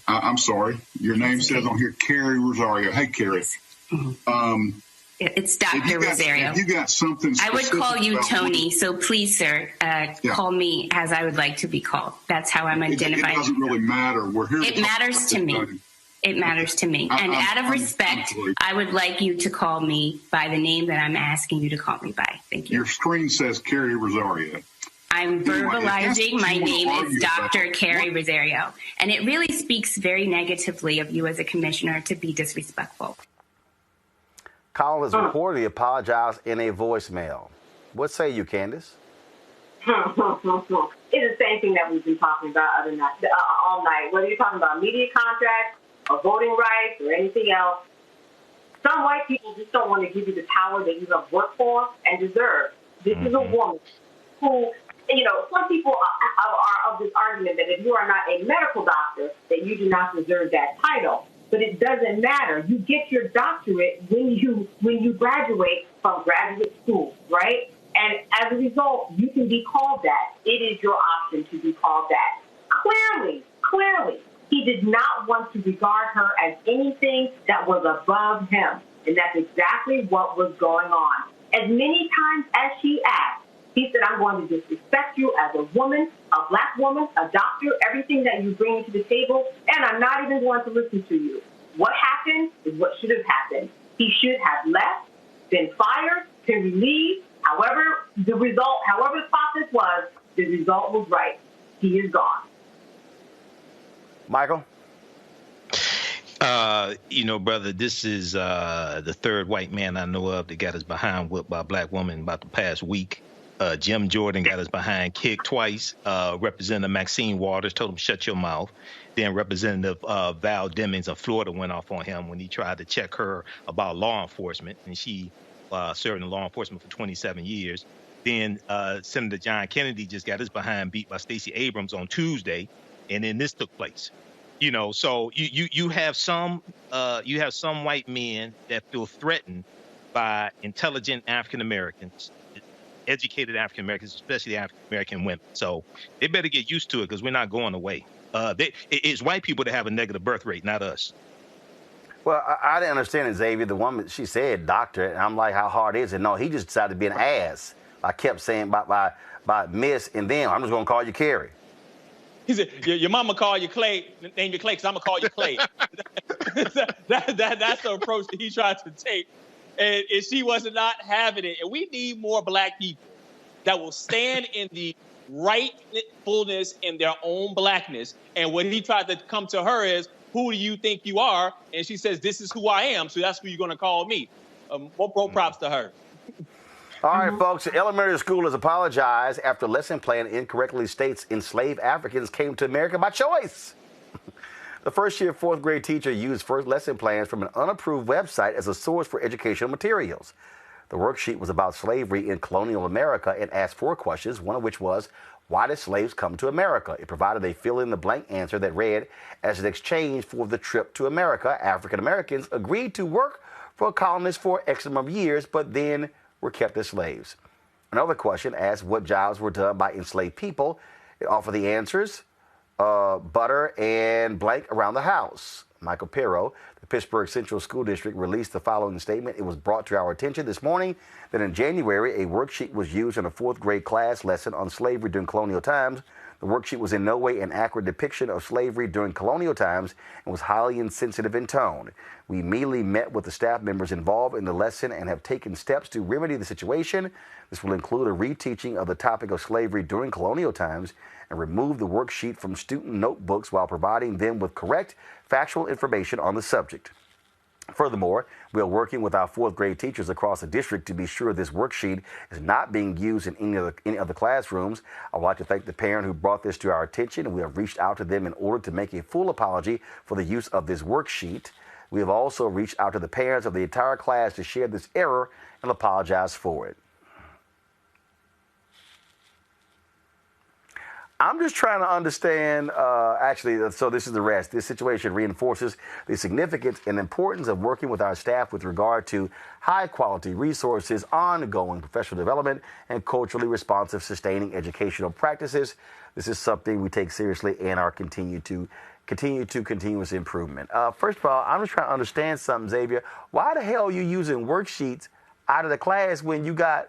[SPEAKER 8] I'm sorry. Your name says on here, Carrie Rosario. Hey, Carrie.
[SPEAKER 10] It's Dr. Rosario.
[SPEAKER 8] You got something
[SPEAKER 10] I would call you Tony, so please, sir, call me as I would like to be called. That's how I'm identifying.
[SPEAKER 8] It doesn't really matter. We're here.
[SPEAKER 10] It matters to me. It matters to me. And out of respect, I would like you to call me by the name that I'm asking you to call me by. Thank you.
[SPEAKER 8] Your screen says Carrie Rosario.
[SPEAKER 10] I'm verbalizing my name is Dr. Carrie Rosario. And it really speaks very negatively of you as a commissioner to be disrespectful.
[SPEAKER 1] Collins reportedly apologized in a voicemail. What say you, Candace?
[SPEAKER 5] It's the same thing that we've been talking about all night. Whether you're talking about media contracts, or voting rights, or anything else. Some white people just don't want to give you the power that you have worked for and deserve. This is a woman who, some people are of this argument that if you are not a medical doctor, that you do not deserve that title. But it doesn't matter. You get your doctorate when you graduate from graduate school, right? And as a result, you can be called that. It is your option to be called that. Clearly, he did not want to regard her as anything that was above him. And that's exactly what was going on. As many times as she asked, he said, I'm going to disrespect you as a woman, a black woman, a doctor, everything that you bring to the table, and I'm not even going to listen to you. What happened is what should have happened. He should have left, been fired, been relieved. However the process was, the result was right. He is gone.
[SPEAKER 1] Michael?
[SPEAKER 6] Brother, this is the third white man I know of that got his behind whipped by a black woman about the past week. Jim Jordan got his behind kicked twice. Representative Maxine Waters told him, shut your mouth. Then Representative Val Demings of Florida went off on him when he tried to check her about law enforcement, and she served in law enforcement for 27 years. Then Senator John Kennedy just got his behind beat by Stacey Abrams on Tuesday, and then this took place. So you have some white men that feel threatened by intelligent African Americans, educated African Americans, especially African American women. So they better get used to it because we're not going away. It's white people that have a negative birth rate, not us.
[SPEAKER 1] Well, I didn't understand it, Xavier. The woman, she said doctor, and I'm like, how hard is it? No, he just decided to be an ass. I kept saying by Miss, and then I'm just going to call you Carrie.
[SPEAKER 4] He said, your mama call you Clay, name you Clay, because I'm going to call you Clay. That's the approach that he tried to take. And she was not having it. And we need more black people that will stand in the rightfulness in their own blackness. And what he tried to come to her is, who do you think you are? And she says, this is who I am, so that's who you're going to call me. More props to her.
[SPEAKER 1] All right, folks, the elementary school has apologized after lesson plan incorrectly states enslaved Africans came to America by choice. The first-year fourth grade teacher used first lesson plans from an unapproved website as a source for educational materials. The worksheet was about slavery in colonial America and asked 4 questions, one of which was, why did slaves come to America? It provided a fill-in-the-blank answer that read, as an exchange for the trip to America, African Americans agreed to work for colonists for X number of years, but then were kept as slaves. Another question asked what jobs were done by enslaved people. It offered the answers, butter and blank around the house. Michael Pirro, the Pittsburgh Central School District, released the following statement. It was brought to our attention this morning that in January, a worksheet was used in a 4th grade class lesson on slavery during colonial times. The worksheet was in no way an accurate depiction of slavery during colonial times and was highly insensitive in tone. We immediately met with the staff members involved in the lesson and have taken steps to remedy the situation. This will include a reteaching of the topic of slavery during colonial times and remove the worksheet from student notebooks while providing them with correct, factual information on the subject. Furthermore, we are working with our 4th grade teachers across the district to be sure this worksheet is not being used in any other classrooms. I would like to thank the parent who brought this to our attention, and we have reached out to them in order to make a full apology for the use of this worksheet. We have also reached out to the parents of the entire class to share this error and apologize for it. I'm just trying to understand, so this is the rest. This situation reinforces the significance and importance of working with our staff with regard to high-quality resources, ongoing professional development, and culturally responsive, sustaining educational practices. This is something we take seriously and are continuous improvement. First of all, I'm just trying to understand something, Xavier. Why the hell are you using worksheets out of the class when you got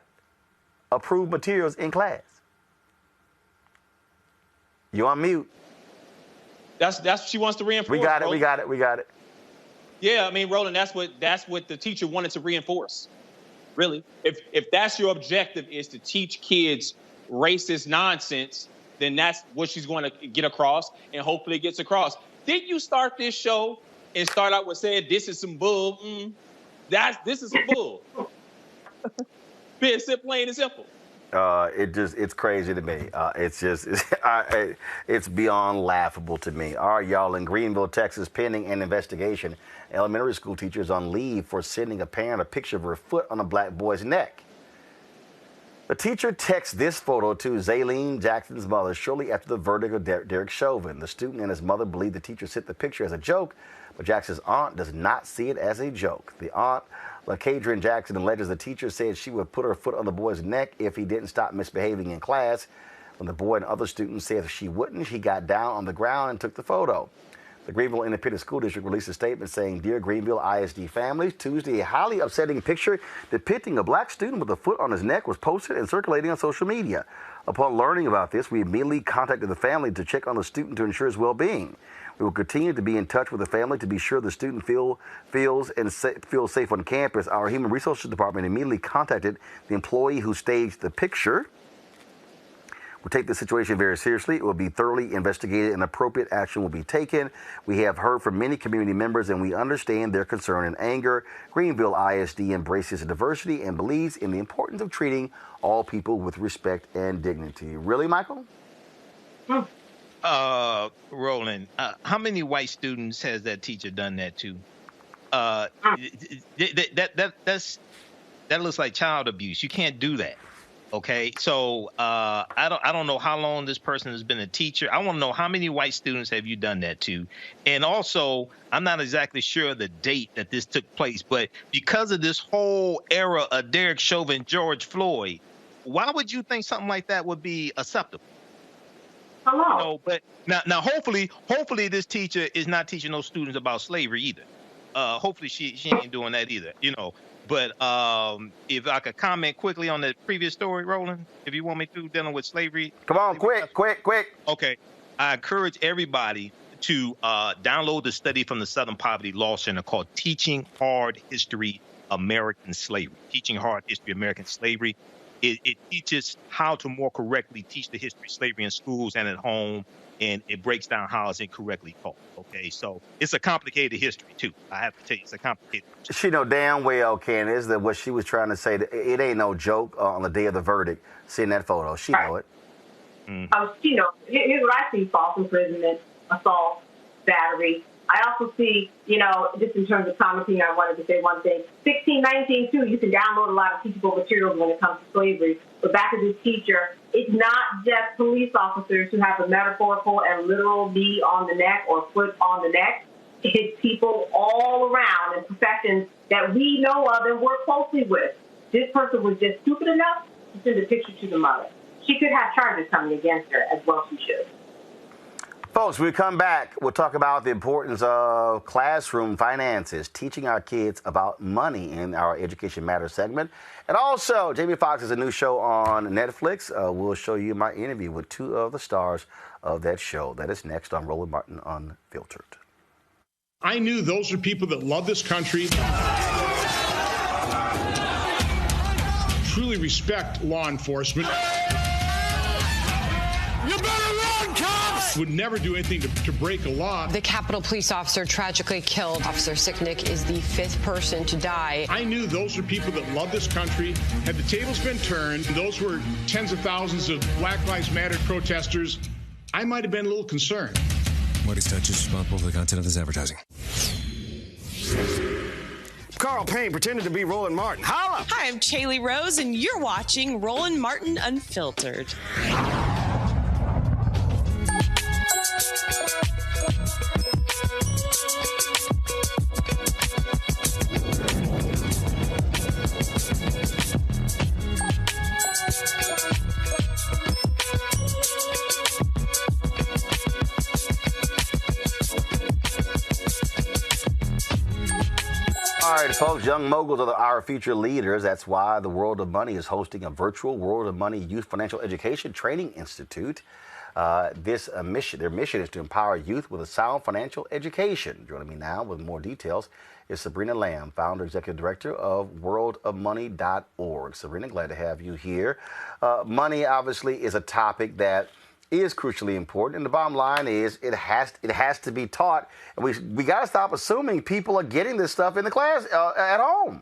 [SPEAKER 1] approved materials in class? You on mute.
[SPEAKER 4] That's what she wants to reinforce.
[SPEAKER 1] We got it.
[SPEAKER 4] Yeah, I mean, Roland, that's what the teacher wanted to reinforce. Really, if that's your objective is to teach kids racist nonsense, then that's what she's going to get across, and hopefully it gets across. Didn't you start this show and start out with saying this is some bull? This is some bull. Being plain and simple.
[SPEAKER 1] It's crazy to me. It's beyond laughable to me. All right, y'all, in Greenville, Texas, pending an investigation, elementary school teacher is on leave for sending a parent a picture of her foot on a black boy's neck. The teacher texts this photo to Zaylene Jackson's mother shortly after the verdict of Derek Chauvin. The student and his mother believe the teacher sent the picture as a joke, but Jackson's aunt does not see it as a joke. The aunt, LaCadrian Jackson, alleges the teacher said she would put her foot on the boy's neck if he didn't stop misbehaving in class. When the boy and other students said she wouldn't, he got down on the ground and took the photo. The Greenville Independent School District released a statement saying, Dear Greenville ISD families, Tuesday, a highly upsetting picture depicting a black student with a foot on his neck was posted and circulating on social media. Upon learning about this, we immediately contacted the family to check on the student to ensure his well-being. We will continue to be in touch with the family to be sure the student feels safe on campus. Our Human Resources Department immediately contacted the employee who staged the picture. We'll take the situation very seriously. It will be thoroughly investigated and appropriate action will be taken. We have heard from many community members and we understand their concern and anger. Greenville ISD embraces diversity and believes in the importance of treating all people with respect and dignity. Really, Michael?
[SPEAKER 6] Roland, how many white students has that teacher done that to? That looks like child abuse. You can't do that. Okay, so I don't know how long this person has been a teacher. I want to know how many white students have you done that to? And also, I'm not exactly sure the date that this took place, but because of this whole era of Derek Chauvin, George Floyd, why would you think something like that would be acceptable?
[SPEAKER 5] Hello.
[SPEAKER 6] You know, but now hopefully this teacher is not teaching those students about slavery either. hopefully she ain't doing that either, you know. But if I could comment quickly on the previous story, Roland, if you want me to, dealing with slavery.
[SPEAKER 1] Come on, quick.
[SPEAKER 6] Okay. I encourage everybody to download the study from the Southern Poverty Law Center called Teaching Hard History American Slavery. Teaching Hard History American Slavery. It teaches how to more correctly teach the history of slavery in schools and at home, and it breaks down how it's incorrectly taught. Okay, so it's a complicated history too. I have to tell you, it's a complicated history.
[SPEAKER 1] She know damn well, Candace, that what she was trying to say, that it ain't no joke on the day of the verdict, seeing that photo. She know it.
[SPEAKER 5] She knows. Here's what I see: false imprisonment, assault, battery. I also see, just in terms of commenting, I wanted to say one thing. 1619, too, you can download a lot of teachable materials when it comes to slavery. But back as a teacher, it's not just police officers who have a metaphorical and literal knee on the neck or foot on the neck. It's people all around in professions that we know of and work closely with. This person was just stupid enough to send a picture to the mother. She could have charges coming against her, as well she should.
[SPEAKER 1] Folks, when we come back, we'll talk about the importance of classroom finances, teaching our kids about money in our Education Matters segment. And also, Jamie Foxx has a new show on Netflix. We'll show you my interview with two of the stars of that show. That is next on Roland Martin Unfiltered.
[SPEAKER 11] I knew those are people that love this country, truly respect law enforcement. You better run, cops! Would never do anything to break a law.
[SPEAKER 12] The Capitol police officer tragically killed. Officer Sicknick is the 5th person to die.
[SPEAKER 11] I knew those are people that love this country. Had the tables been turned, those were tens of thousands of Black Lives Matter protesters, I might have been a little concerned.
[SPEAKER 13] Marty's Touch is responsible for the content of this advertising.
[SPEAKER 14] Carl Payne pretended to be Roland Martin. Holla!
[SPEAKER 17] Hi, I'm Chaley Rose, and you're watching Roland Martin Unfiltered.
[SPEAKER 1] All right, folks, young moguls are our future leaders. That's why the World of Money is hosting a virtual World of Money Youth Financial Education Training Institute. Their mission is to empower youth with a sound financial education. Joining me now with more details is Sabrina Lamb, founder, executive director of worldofmoney.org. Sabrina, glad to have you here. Money, obviously, is a topic that is crucially important, and the bottom line is it has to be taught, and we got to stop assuming people are getting this stuff in the class at home.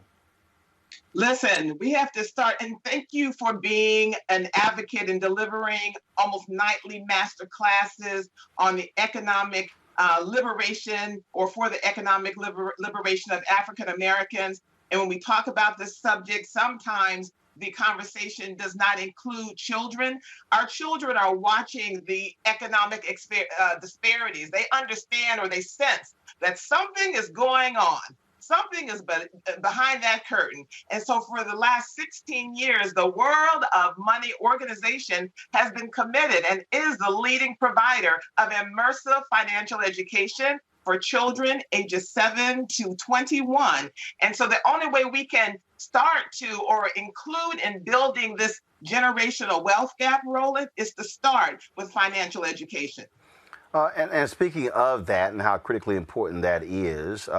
[SPEAKER 18] Listen, we have to start, and thank you for being an advocate and delivering almost nightly master classes on the economic liberation, or for the economic liberation of African Americans. And when we talk about this subject, sometimes the conversation does not include children. Our children are watching the economic disparities. They understand, or they sense that something is going on. Something is behind that curtain. And so for the last 16 years, the World of Money organization has been committed and is the leading provider of immersive financial education for children ages 7 to 21. And so the only way we can start to, or include in building this generational wealth gap, Roland, is to start with financial education.
[SPEAKER 1] And speaking of that and how critically important that is,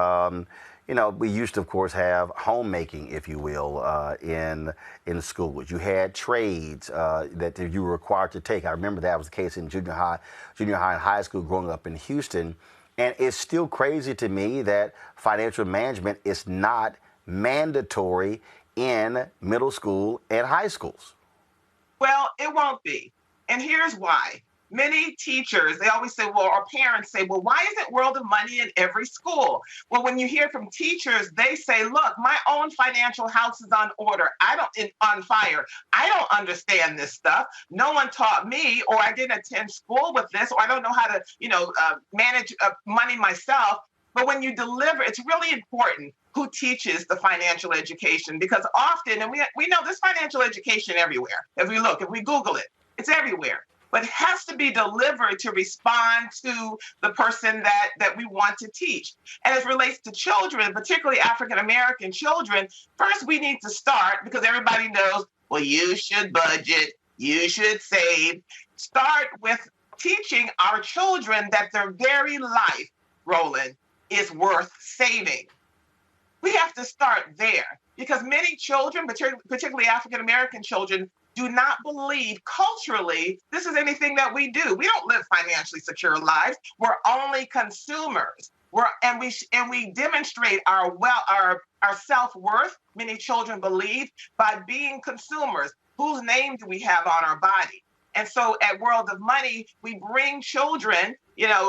[SPEAKER 1] we used to, of course, have homemaking, if you will, in schools. You had trades that you were required to take. I remember that was the case in junior high and high school growing up in Houston. And it's still crazy to me that financial management is not mandatory in middle school and high schools.
[SPEAKER 18] Well, it won't be. And here's why. Many teachers, they always say, well, or parents say, well, why isn't World of Money in every school? Well, when you hear from teachers, they say, look, my own financial house is on fire. I don't understand this stuff. No one taught me, or I didn't attend school with this, or I don't know how to, manage money myself. But when you deliver, it's really important who teaches the financial education, because often, and we know this financial education everywhere. If we Google it, it's everywhere. but it has to be delivered to respond to the person that we want to teach. And as it relates to children, particularly African-American children, first we need to start, because everybody knows, well, you should budget, you should save. Start with teaching our children that their very life, Roland, is worth saving. We have to start there, because many children, particularly African-American children, do not believe culturally this is anything that we do. We don't live financially secure lives. We're only consumers. We demonstrate our self-worth, many children believe, by being consumers. Whose name do we have on our body? And so at World of Money, we bring children,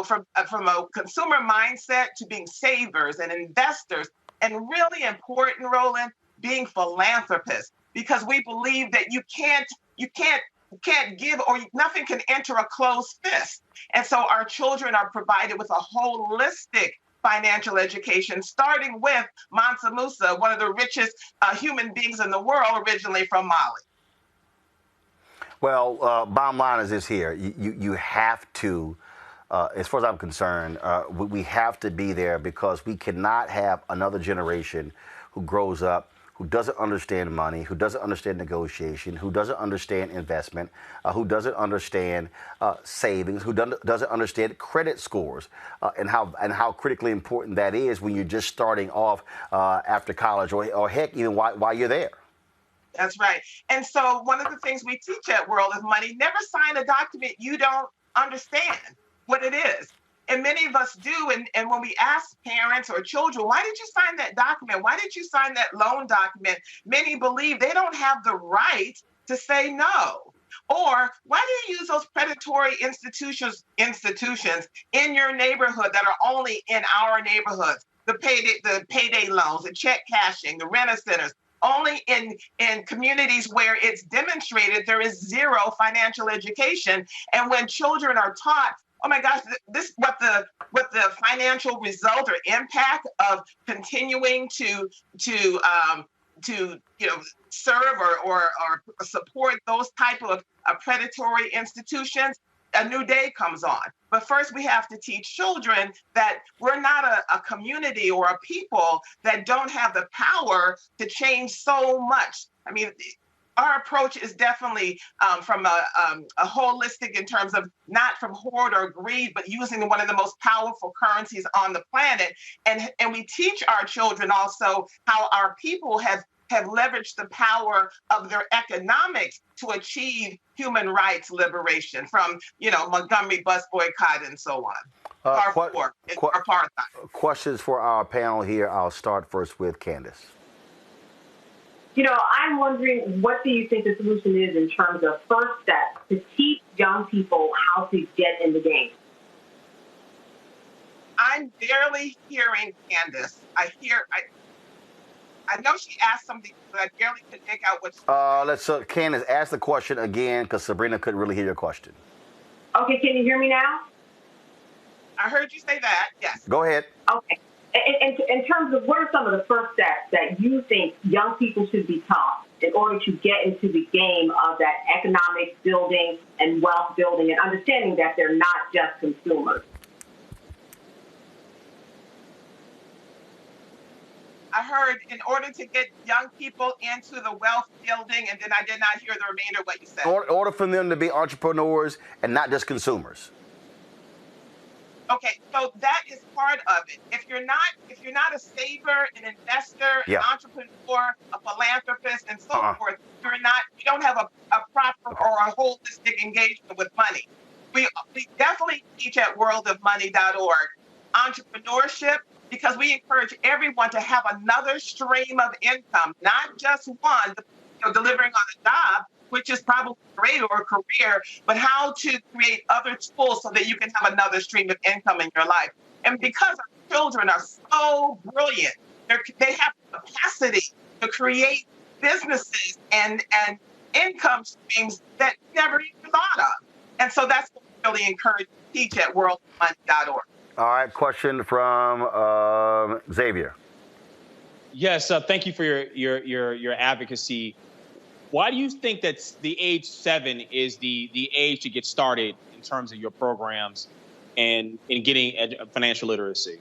[SPEAKER 18] from a consumer mindset to being savers and investors, and really important, Roland, being philanthropists, because we believe that you can't give, or nothing can enter a closed fist. And so our children are provided with a holistic financial education, starting with Mansa Musa, one of the richest human beings in the world, originally from Mali.
[SPEAKER 1] Well, bottom line is this here. You have to, as far as I'm concerned, we have to be there, because we cannot have another generation who grows up who doesn't understand money, who doesn't understand negotiation, who doesn't understand investment, who doesn't understand savings, who doesn't understand credit scores, and how critically important that is when you're just starting off after college, or heck, even while you're there.
[SPEAKER 18] That's right. And so one of the things we teach at World of Money, never sign a document you don't understand what it is. And many of us do. And when we ask parents or children, why did you sign that document? Why did you sign that loan document? Many believe they don't have the right to say no. Or why do you use those predatory institutions in your neighborhood that are only in our neighborhoods? The payday loans, the check cashing, the renter centers, only in communities where it's demonstrated there is zero financial education. And when children are taught, oh my gosh, this what the financial result or impact of continuing to serve or support those type of predatory institutions, a new day comes on. But first we have to teach children that we're not a community or a people that don't have the power to change so much. I mean, our approach is definitely from a holistic, in terms of not from hoard or greed, but using one of the most powerful currencies on the planet. And we teach our children also how our people have leveraged the power of their economics to achieve human rights liberation from, Montgomery bus boycott and so on. Apartheid.
[SPEAKER 1] Questions for our panel here. I'll start first with Candace.
[SPEAKER 5] I'm wondering, what do you think the solution is in terms of first steps to teach young people how to get in the game?
[SPEAKER 18] I'm barely hearing Candace. I know she asked something, but I barely could make out what.
[SPEAKER 1] Candace, ask the question again, because Sabrina couldn't really hear your question.
[SPEAKER 5] Okay, can you hear me now?
[SPEAKER 18] I heard you say that. Yes.
[SPEAKER 1] Go ahead.
[SPEAKER 5] Okay. In terms of, what are some of the first steps that you think young people should be taught in order to get into the game of that economic building and wealth building, and understanding that they're not just consumers?
[SPEAKER 18] I heard in order to get young people into the wealth building, and then I did not hear the remainder of what you said.
[SPEAKER 1] In order for them to be entrepreneurs and not just consumers.
[SPEAKER 18] Okay, so that is part of it. If you're not a saver, an investor, an entrepreneur, a philanthropist, and so forth, you don't have a proper or a holistic engagement with money. We definitely teach at worldofmoney.org entrepreneurship, because we encourage everyone to have another stream of income, not just one, delivering on a job, which is probably great, or a career, but how to create other tools so that you can have another stream of income in your life. And because our children are so brilliant, they have the capacity to create businesses and income streams that you never even thought of. And so that's what we really encourage to teach at worldmoney.org.
[SPEAKER 1] All right, question from Xavier.
[SPEAKER 4] Yes, thank you for your advocacy. Why do you think that the age 7 is the age to get started in terms of your programs and in getting financial literacy?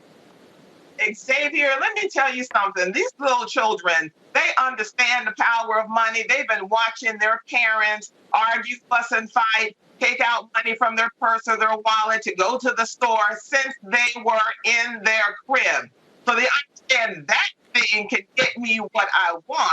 [SPEAKER 18] Xavier, let me tell you something. These little children, they understand the power of money. They've been watching their parents argue, fuss, and fight, take out money from their purse or their wallet to go to the store since they were in their crib. So they understand that thing can get me what I want.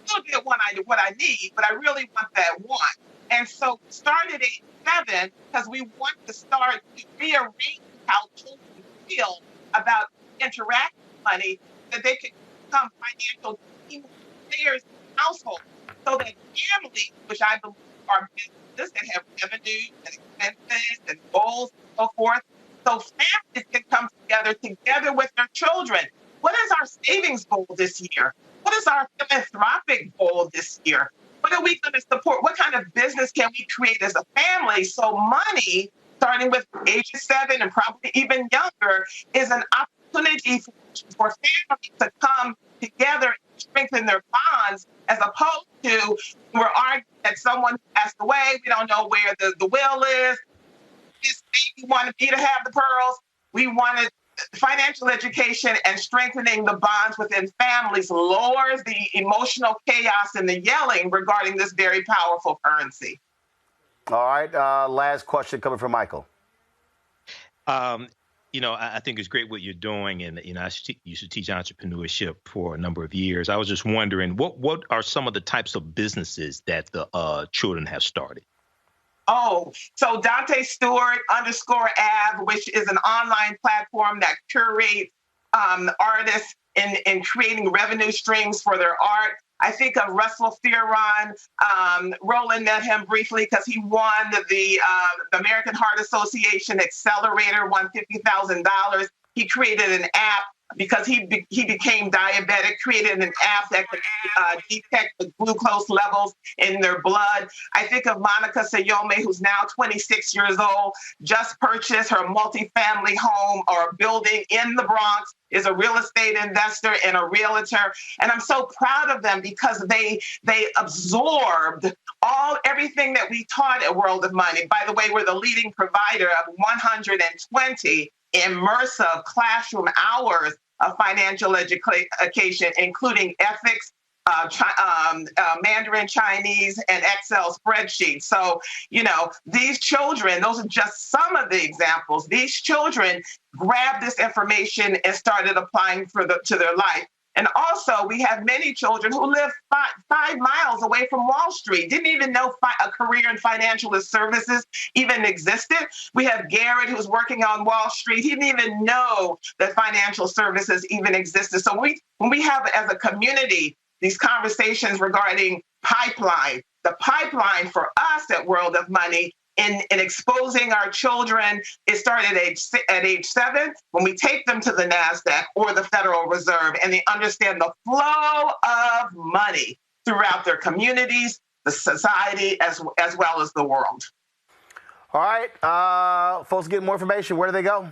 [SPEAKER 18] I still get what I need, but I really want that want. And so we started at 7 because we want to start to rearrange how children feel about interacting with money, that they can become financial team players in the household, so that families, which I believe are businesses that have revenues and expenses and goals and so forth, so families can come together with their children. What is our savings goal this year? What is our philanthropic goal this year? What are we going to support? What kind of business can we create as a family? So money, starting with age 7 and probably even younger, is an opportunity for families to come together and strengthen their bonds, as opposed to we're arguing that someone passed away, we don't know where the will is. We want me to have the pearls. We wanted financial education, and strengthening the bonds within families lowers the emotional chaos and the yelling regarding this very powerful currency.
[SPEAKER 1] All right. Last question coming from Michael.
[SPEAKER 6] You know, I think it's great what you're doing, and you know, I used to teach entrepreneurship for a number of years. I was just wondering, what are some of the types of businesses that the children have started?
[SPEAKER 18] Oh, so Dante Stewart _Av, which is an online platform that curates artists in creating revenue streams for their art. I think of Russell Theron. Roland met him briefly because he won the American Heart Association Accelerator, won $50,000. He created an app because he became diabetic, created an app that could detect the glucose levels in their blood. I think of Monica Sayome, who's now 26 years old, just purchased her multifamily home or building in the Bronx, is a real estate investor and a realtor. And I'm so proud of them because they absorbed everything that we taught at World of Money. By the way, we're the leading provider of 120 immersive classroom hours of financial education, including ethics, Mandarin Chinese, and Excel spreadsheets. So, you know, these children, those are just some of the examples. These children grabbed this information and started applying to their life. And also, we have many children who live 5 miles away from Wall Street, didn't even know a career in financial services even existed. We have Garrett, who's working on Wall Street. He didn't even know that financial services even existed. So when we have, as a community, these conversations regarding pipeline, the pipeline for us at World of Money in exposing our children, it started at age 7 when we take them to the NASDAQ or the Federal Reserve, and they understand the flow of money throughout their communities, the society, as well as the world.
[SPEAKER 1] All right. Folks get more information. Where do they go?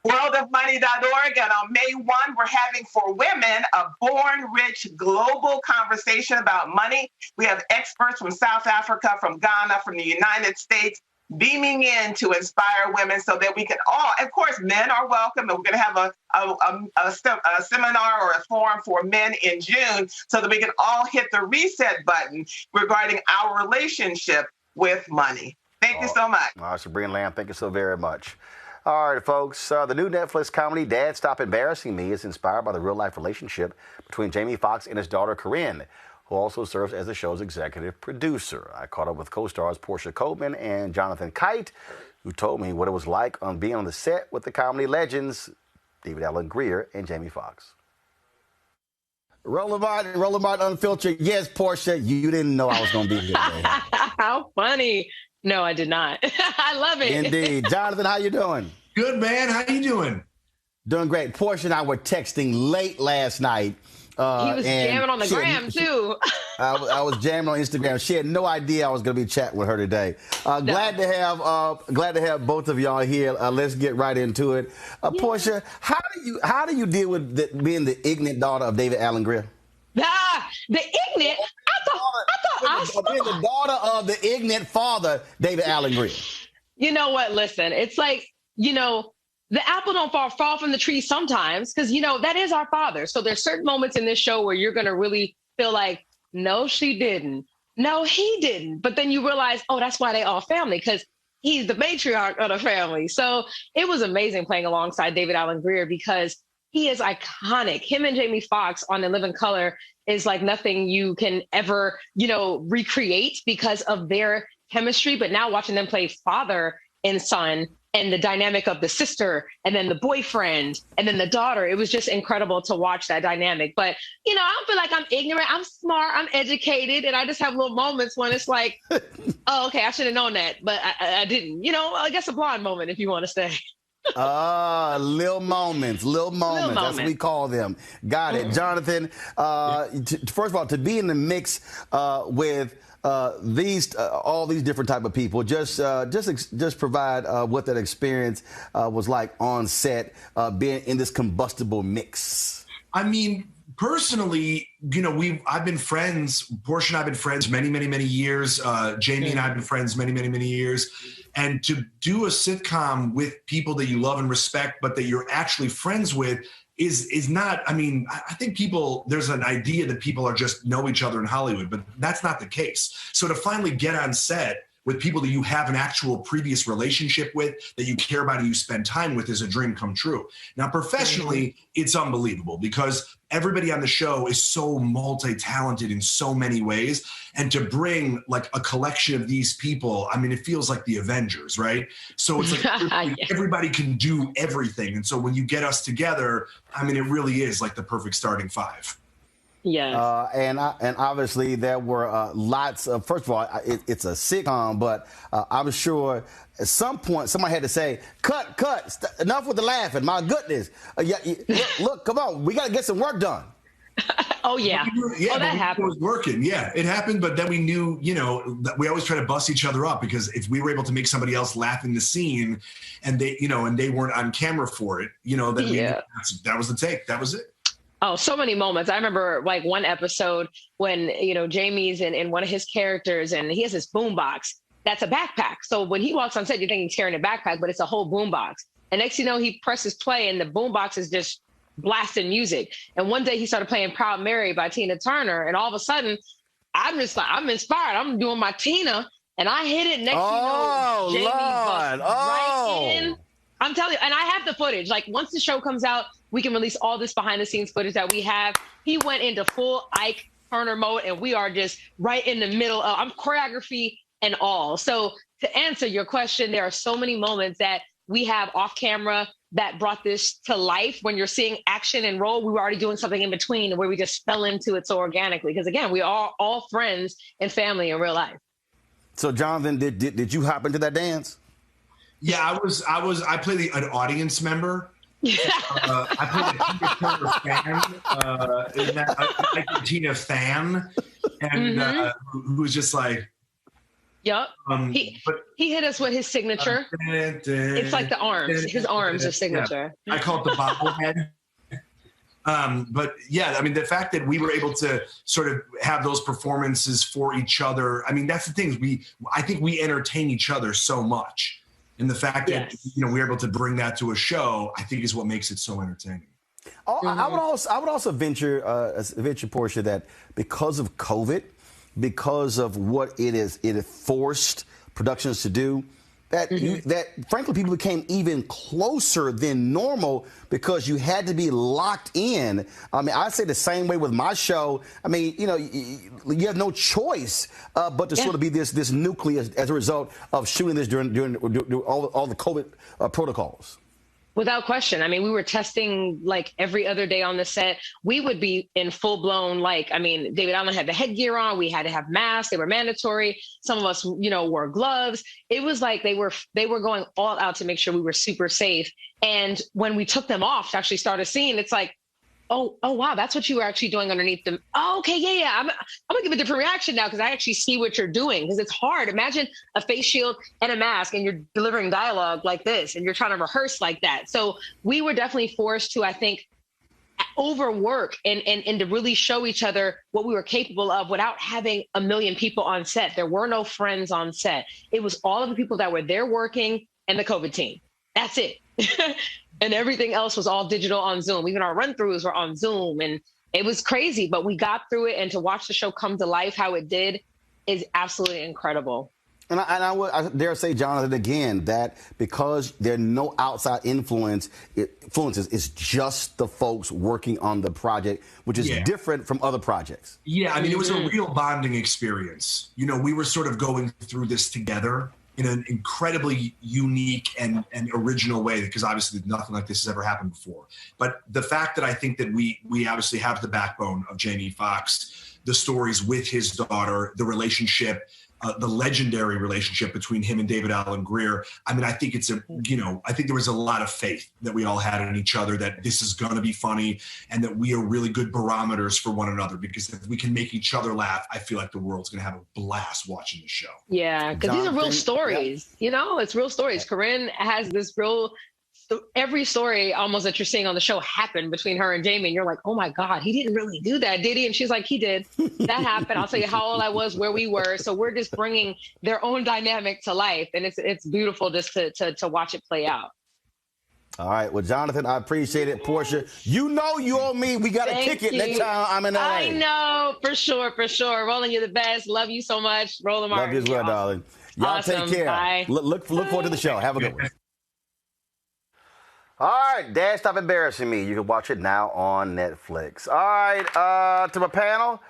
[SPEAKER 18] worldofmoney.org. And on May 1, we're having for women a Born Rich global conversation about money. We have experts from South Africa, from Ghana, from the United States, beaming in to inspire women so that we can all, of course, men are welcome. And we're going to have a seminar or a forum for men in June so that we can all hit the reset button regarding our relationship with money. Thank you so much.
[SPEAKER 1] All right, Sabrina Lamb, thank you so very much. All right, folks, the new Netflix comedy, Dad, Stop Embarrassing Me, is inspired by the real-life relationship between Jamie Foxx and his daughter, Corinne, who also serves as the show's executive producer. I caught up with co-stars Portia Coleman and Jonathan Kite, who told me what it was like on being on the set with the comedy legends, David Alan Grier and Jamie Foxx. Roland Martin Unfiltered. Yes, Portia, you didn't know I was going to be here today.
[SPEAKER 2] How funny. No, I did not. I love it.
[SPEAKER 1] Indeed. Jonathan, how you doing?
[SPEAKER 3] Good, man. How you doing?
[SPEAKER 1] Doing great. Portia and I were texting late last night.
[SPEAKER 2] He was jamming on the gram, too.
[SPEAKER 1] I was jamming on Instagram. She had no idea I was going to be chatting with her today. Glad to have both of y'all here. Let's get right into it. Portia, how do you deal with being the ignorant daughter of David Alan Grier?
[SPEAKER 2] The ignorant? I thought
[SPEAKER 1] being the daughter of the ignorant father, David Allen Greer.
[SPEAKER 2] You know what? Listen, it's like, the apple don't fall from the tree sometimes because, that is our father. So there's certain moments in this show where you're going to really feel like, no, she didn't. No, he didn't. But then you realize, oh, that's why they all family, because he's the matriarch of the family. So it was amazing playing alongside David Allen Greer because he is iconic. Him and Jamie Foxx on In Living Color is like nothing you can ever, recreate because of their chemistry. But now watching them play father and son and the dynamic of the sister and then the boyfriend and then the daughter, it was just incredible to watch that dynamic. But, I don't feel like I'm ignorant. I'm smart. I'm educated. And I just have little moments when it's like, oh, okay, I should have known that. But I didn't. I guess a blonde moment, if you want to say.
[SPEAKER 1] Little moments. That's what we call them. Got it. Jonathan, first of all, to be in the mix with all these different type of people, just provide what that experience was like on set, being in this combustible mix.
[SPEAKER 3] I mean, personally, I've been friends. Portia and I've been friends many, many, many years. Jamie and I have been friends many, many, many years. And to do a sitcom with people that you love and respect, but that you're actually friends with is not, I think there's an idea that people are just know each other in Hollywood, but that's not the case. So to finally get on set with people that you have an actual previous relationship with, that you care about and you spend time with, is a dream come true. Now, professionally, it's unbelievable because everybody on the show is so multi-talented in so many ways. And to bring like a collection of these people, it feels like the Avengers, right? So it's like everybody can do everything. And so when you get us together, it really is like the perfect starting five.
[SPEAKER 2] Yes.
[SPEAKER 1] And obviously there were lots of, first of all, it's a sitcom, but I'm sure at some point somebody had to say, cut, enough with the laughing. My goodness. Look, come on. We got to get some work done.
[SPEAKER 2] Oh, yeah. That happened.
[SPEAKER 3] It was working. Yeah, it happened. But then we knew, that we always try to bust each other up because if we were able to make somebody else laugh in the scene and they, and they weren't on camera for it, then that was the take. That was it.
[SPEAKER 2] Oh, so many moments. I remember like one episode when, Jamie's in one of his characters and he has this boombox that's a backpack. So when he walks on set, you think he's carrying a backpack, but it's a whole boombox. And next, he presses play and the boombox is just blasting music. And one day he started playing Proud Mary by Tina Turner. And all of a sudden, I'm just like, I'm inspired. I'm doing my Tina and I hit it. Next, Jamie busts right in. I'm telling you, and I have the footage. Like once the show comes out, we can release all this behind the scenes footage that we have. He went into full Ike Turner mode and we are just right in the middle of choreography and all. So to answer your question, there are so many moments that we have off camera that brought this to life. When you're seeing action and roll, we were already doing something in between where we just fell into it so organically. Because again, we are all friends and family in real life. So
[SPEAKER 1] Jonathan, did you hop into that dance?
[SPEAKER 3] Yeah, I played an audience member. I played a Tina Turner fan, a Tina fan, and who was just like,
[SPEAKER 2] yep. He hit us with his signature. It's like the arms. His arms are signature.
[SPEAKER 3] Yeah. I call it the bobblehead. But yeah, the fact that we were able to sort of have those performances for each other. That's the thing. I think we entertain each other so much. And the fact that we're able to bring that to a show, I think, is what makes it so entertaining.
[SPEAKER 1] I would also venture, Portia, that because of COVID, because of what it forced productions to do, that frankly people became even closer than normal because you had to be locked in. I say the same way with my show. You have no choice but to sort of be this nucleus as a result of shooting this during all the COVID protocols.
[SPEAKER 2] Without question. We were testing like every other day on the set. We would be in full blown, David Allen had the headgear on. We had to have masks. They were mandatory. Some of us, wore gloves. It was like they were going all out to make sure we were super safe. And when we took them off to actually start a scene, it's like, oh, wow, that's what you were actually doing underneath them. Oh, okay, yeah. I'm gonna give a different reaction now because I actually see what you're doing because it's hard. Imagine a face shield and a mask and you're delivering dialogue like this and you're trying to rehearse like that. So we were definitely forced to, I think, overwork and to really show each other what we were capable of without having a million people on set. There were no friends on set. It was all of the people that were there working and the COVID team. That's it. And everything else was all digital on Zoom. Even our run-throughs were on Zoom, and it was crazy, but we got through it. And to watch the show come to life how it did is absolutely incredible.
[SPEAKER 1] And I dare say, Jonathan, again, that because there are no outside influences, it's just the folks working on the project, which is different from other projects.
[SPEAKER 3] Yeah, I mean, it was a real bonding experience. You know, we were sort of going through this together in an incredibly unique and original way, because obviously nothing like this has ever happened before. But the fact that I think that we obviously have the backbone of Jamie Foxx, the stories with his daughter, the relationship, the legendary relationship between him and David Allen Greer. I mean, I think I think there was a lot of faith that we all had in each other, that this is going to be funny and that we are really good barometers for one another, because if we can make each other laugh, I feel like the world's going to have a blast watching the show.
[SPEAKER 2] Yeah, because these are real stories. Yeah. You know, it's real stories. Corinne has this real, every story almost that you're seeing on the show happened between her and Jamie. And you're like, oh my God, he didn't really do that, did he? And she's like, he did. That happened. I'll tell you how old I was, where we were. So we're just bringing their own dynamic to life. And it's beautiful just to watch it play out.
[SPEAKER 1] All right. Well, Jonathan, I appreciate it. Portia, you know you owe me. We got to kick it next time I'm in LA.
[SPEAKER 2] I know, for sure, for sure. Roland, you're the best. Love you so much. Roland Martin.
[SPEAKER 1] Love you as well, darling. Y'all
[SPEAKER 2] awesome.
[SPEAKER 1] Take care.
[SPEAKER 2] Bye.
[SPEAKER 1] Look forward to the show. Have a good one. All right, Dad, Stop Embarrassing Me. You can watch it now on Netflix. All right, to my panel,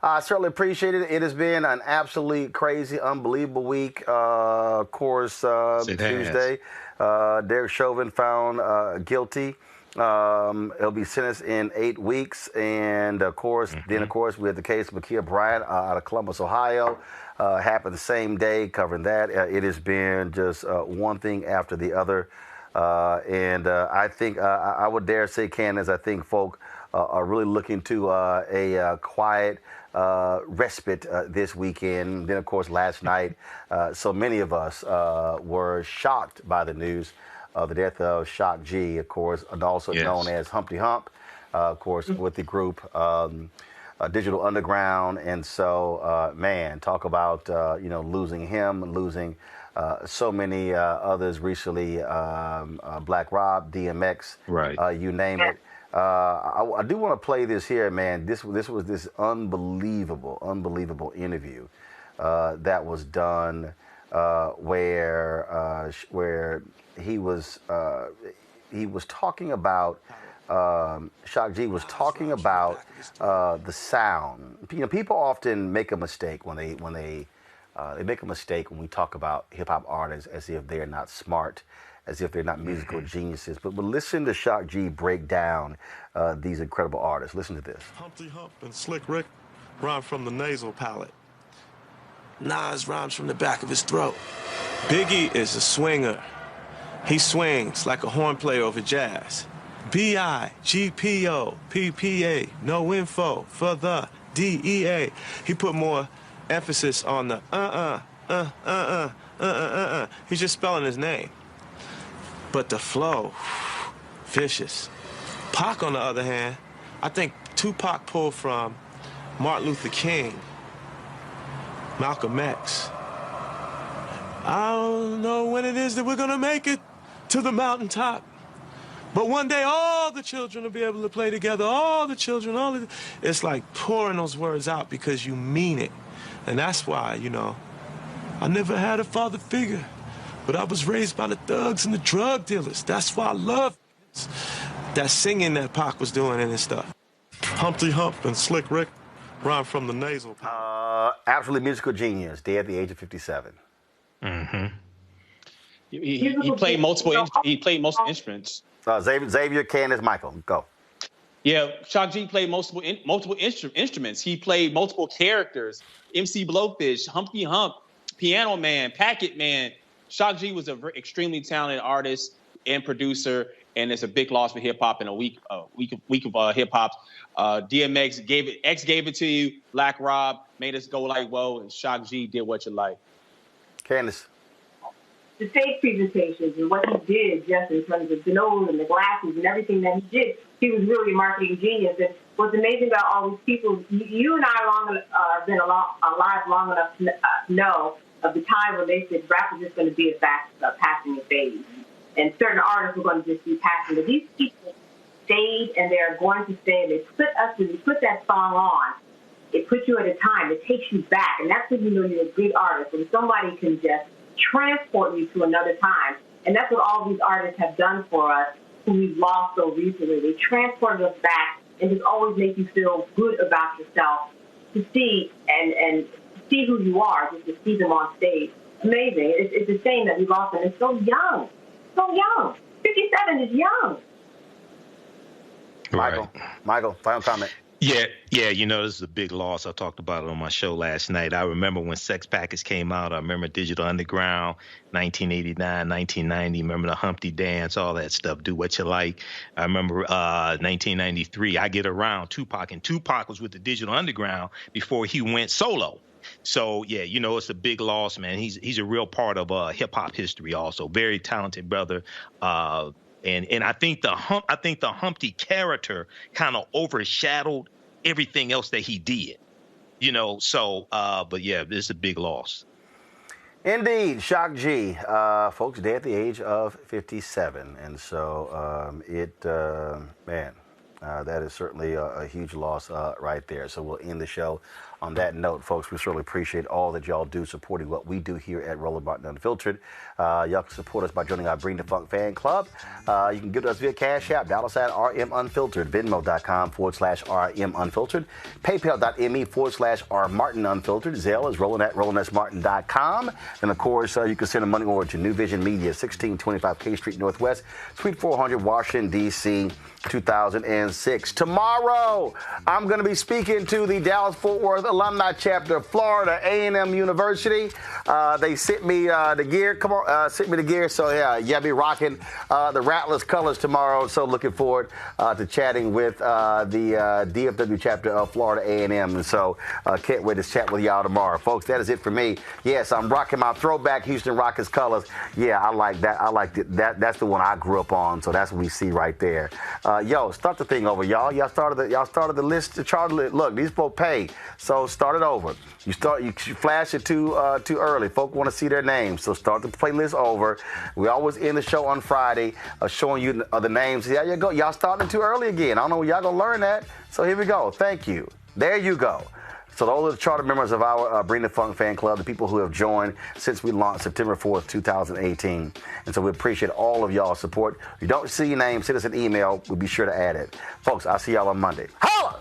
[SPEAKER 1] I certainly appreciate it. It has been an absolutely crazy, unbelievable week. Of course, Tuesday, Derek Chauvin found guilty. He'll be sentenced in 8 weeks. And, of course, then, of course, we had the case of Ma'Khia Bryant out of Columbus, Ohio. Happened the same day, covering that. It has been just one thing after the other. I think I would dare say, Candace, I think folk are really looking to a quiet respite this weekend. Then, of course, last night, so many of us were shocked by the news of the death of Shock G, of course, and also known as Humpty Hump, of course, with the group Digital Underground. And so, man, talk about, losing him, losing so many others recently, Black Rob, DMX, right? You name it. I do want to play this here, man. This was this unbelievable interview that was done where he was talking about Shock G was talking about the sound. People often make a mistake when they make a mistake when we talk about hip-hop artists as if they're not smart, as if they're not musical geniuses. But listen to Shock G break down these incredible artists. Listen to this.
[SPEAKER 7] Humpty Hump and Slick Rick rhyme from the nasal palate. Nas rhymes from the back of his throat. Biggie is a swinger. He swings like a horn player over jazz. B-I-G-P-O, P-P-A, no info for the D-E-A. He put more emphasis on the He's just spelling his name. But the flow, vicious. Pac, on the other hand, I think Tupac pulled from Martin Luther King, Malcolm X. I don't know when it is that we're gonna make it to the mountaintop. But one day all the children will be able to play together, all the children, It's like pouring those words out because you mean it. And that's why, I never had a father figure, but I was raised by the thugs and the drug dealers. That's why I love that singing that Pac was doing and his stuff. Humpty Hump and Slick Rick rhyme from the nasal.
[SPEAKER 1] Absolutely musical genius, dead at the age of 57.
[SPEAKER 4] Mm-hmm. He played multiple instruments.
[SPEAKER 1] Xavier, Candace, Michael, go.
[SPEAKER 4] Yeah, Shock G played multiple instruments. He played multiple characters. MC Blowfish, Humpty Hump, Piano Man, Packet Man. Shock G was an extremely talented artist and producer, and it's a big loss for hip hop in a week of hip hop. DMX gave it to you. Black Rob made us go like whoa, and Shock G did what you like.
[SPEAKER 1] Candace.
[SPEAKER 5] The stage presentations and what he did, just in terms of the nose and the glasses and everything that he did, She was really a marketing genius. And what's amazing about all these people, you and I have been alive long enough to know of the time when they said rap is just going to be a passing phase. And certain artists were going to just be passing. But these people stayed, and they are going to stay. When you put that song on, it puts you at a time. It takes you back. And that's when you know you're a great artist, when somebody can just transport you to another time. And that's what all these artists have done for us who we've lost so recently. They transport us back and just always make you feel good about yourself, to see and see who you are, just to see them on stage. Amazing. It's a shame that we lost them. It's so young. So young. 57 is young.
[SPEAKER 1] Michael, final comment.
[SPEAKER 6] Yeah, this is a big loss. I talked about it on my show last night. I remember when Sex Package came out. I remember Digital Underground, 1989, 1990. Remember the Humpty Dance, all that stuff, Do What You Like. I remember 1993, I Get Around, Tupac. And Tupac was with the Digital Underground before he went solo. So, it's a big loss, man. He's a real part of hip-hop history also. Very talented brother. And I think the Humpty character kind of overshadowed everything else that he did, but it's a big loss.
[SPEAKER 1] Indeed, Shock G, folks, dead at the age of 57. And so that is certainly a huge loss right there. So we'll end the show on that note, folks. We certainly appreciate all that y'all do supporting what we do here at Roland Martin Unfiltered. Y'all can support us by joining our Bring the Funk fan club. You can give to us via Cash App, $RM Unfiltered, Venmo.com/RM Unfiltered, PayPal.me/R Martin Unfiltered. Zelle is Roland at RolandSMartin.com. And of course, you can send the money over to New Vision Media, 1625 K Street Northwest, Suite 400, Washington, D.C., 2006. Tomorrow, I'm going to be speaking to the Dallas-Fort Worth alumni chapter of Florida A&M University. They sent me the gear. Sent me the gear. So, I'll be rocking the Rattlers colors tomorrow. So, looking forward to chatting with the DFW chapter of Florida A&M. And so, can't wait to chat with y'all tomorrow. Folks, that is it for me. Yes, I'm rocking my throwback Houston Rockets colors. Yeah, I like that. I like that. That's the one I grew up on. So, that's what we see right there. Start the thing over, y'all. Y'all started the list, the chart list. Look, these folks pay, so start it over. You flash it too early. Folk want to see their names, so start the playlist over. We always end the show on Friday, showing you the names. There you go. Y'all starting too early again. I don't know where y'all gonna learn that. So here we go. Thank you. There you go. So those are the charter members of our Bring the Funk fan club, the people who have joined since we launched September 4th, 2018. And so we appreciate all of y'all's support. If you don't see your name, send us an email. We'll be sure to add it. Folks, I'll see y'all on Monday. Holla!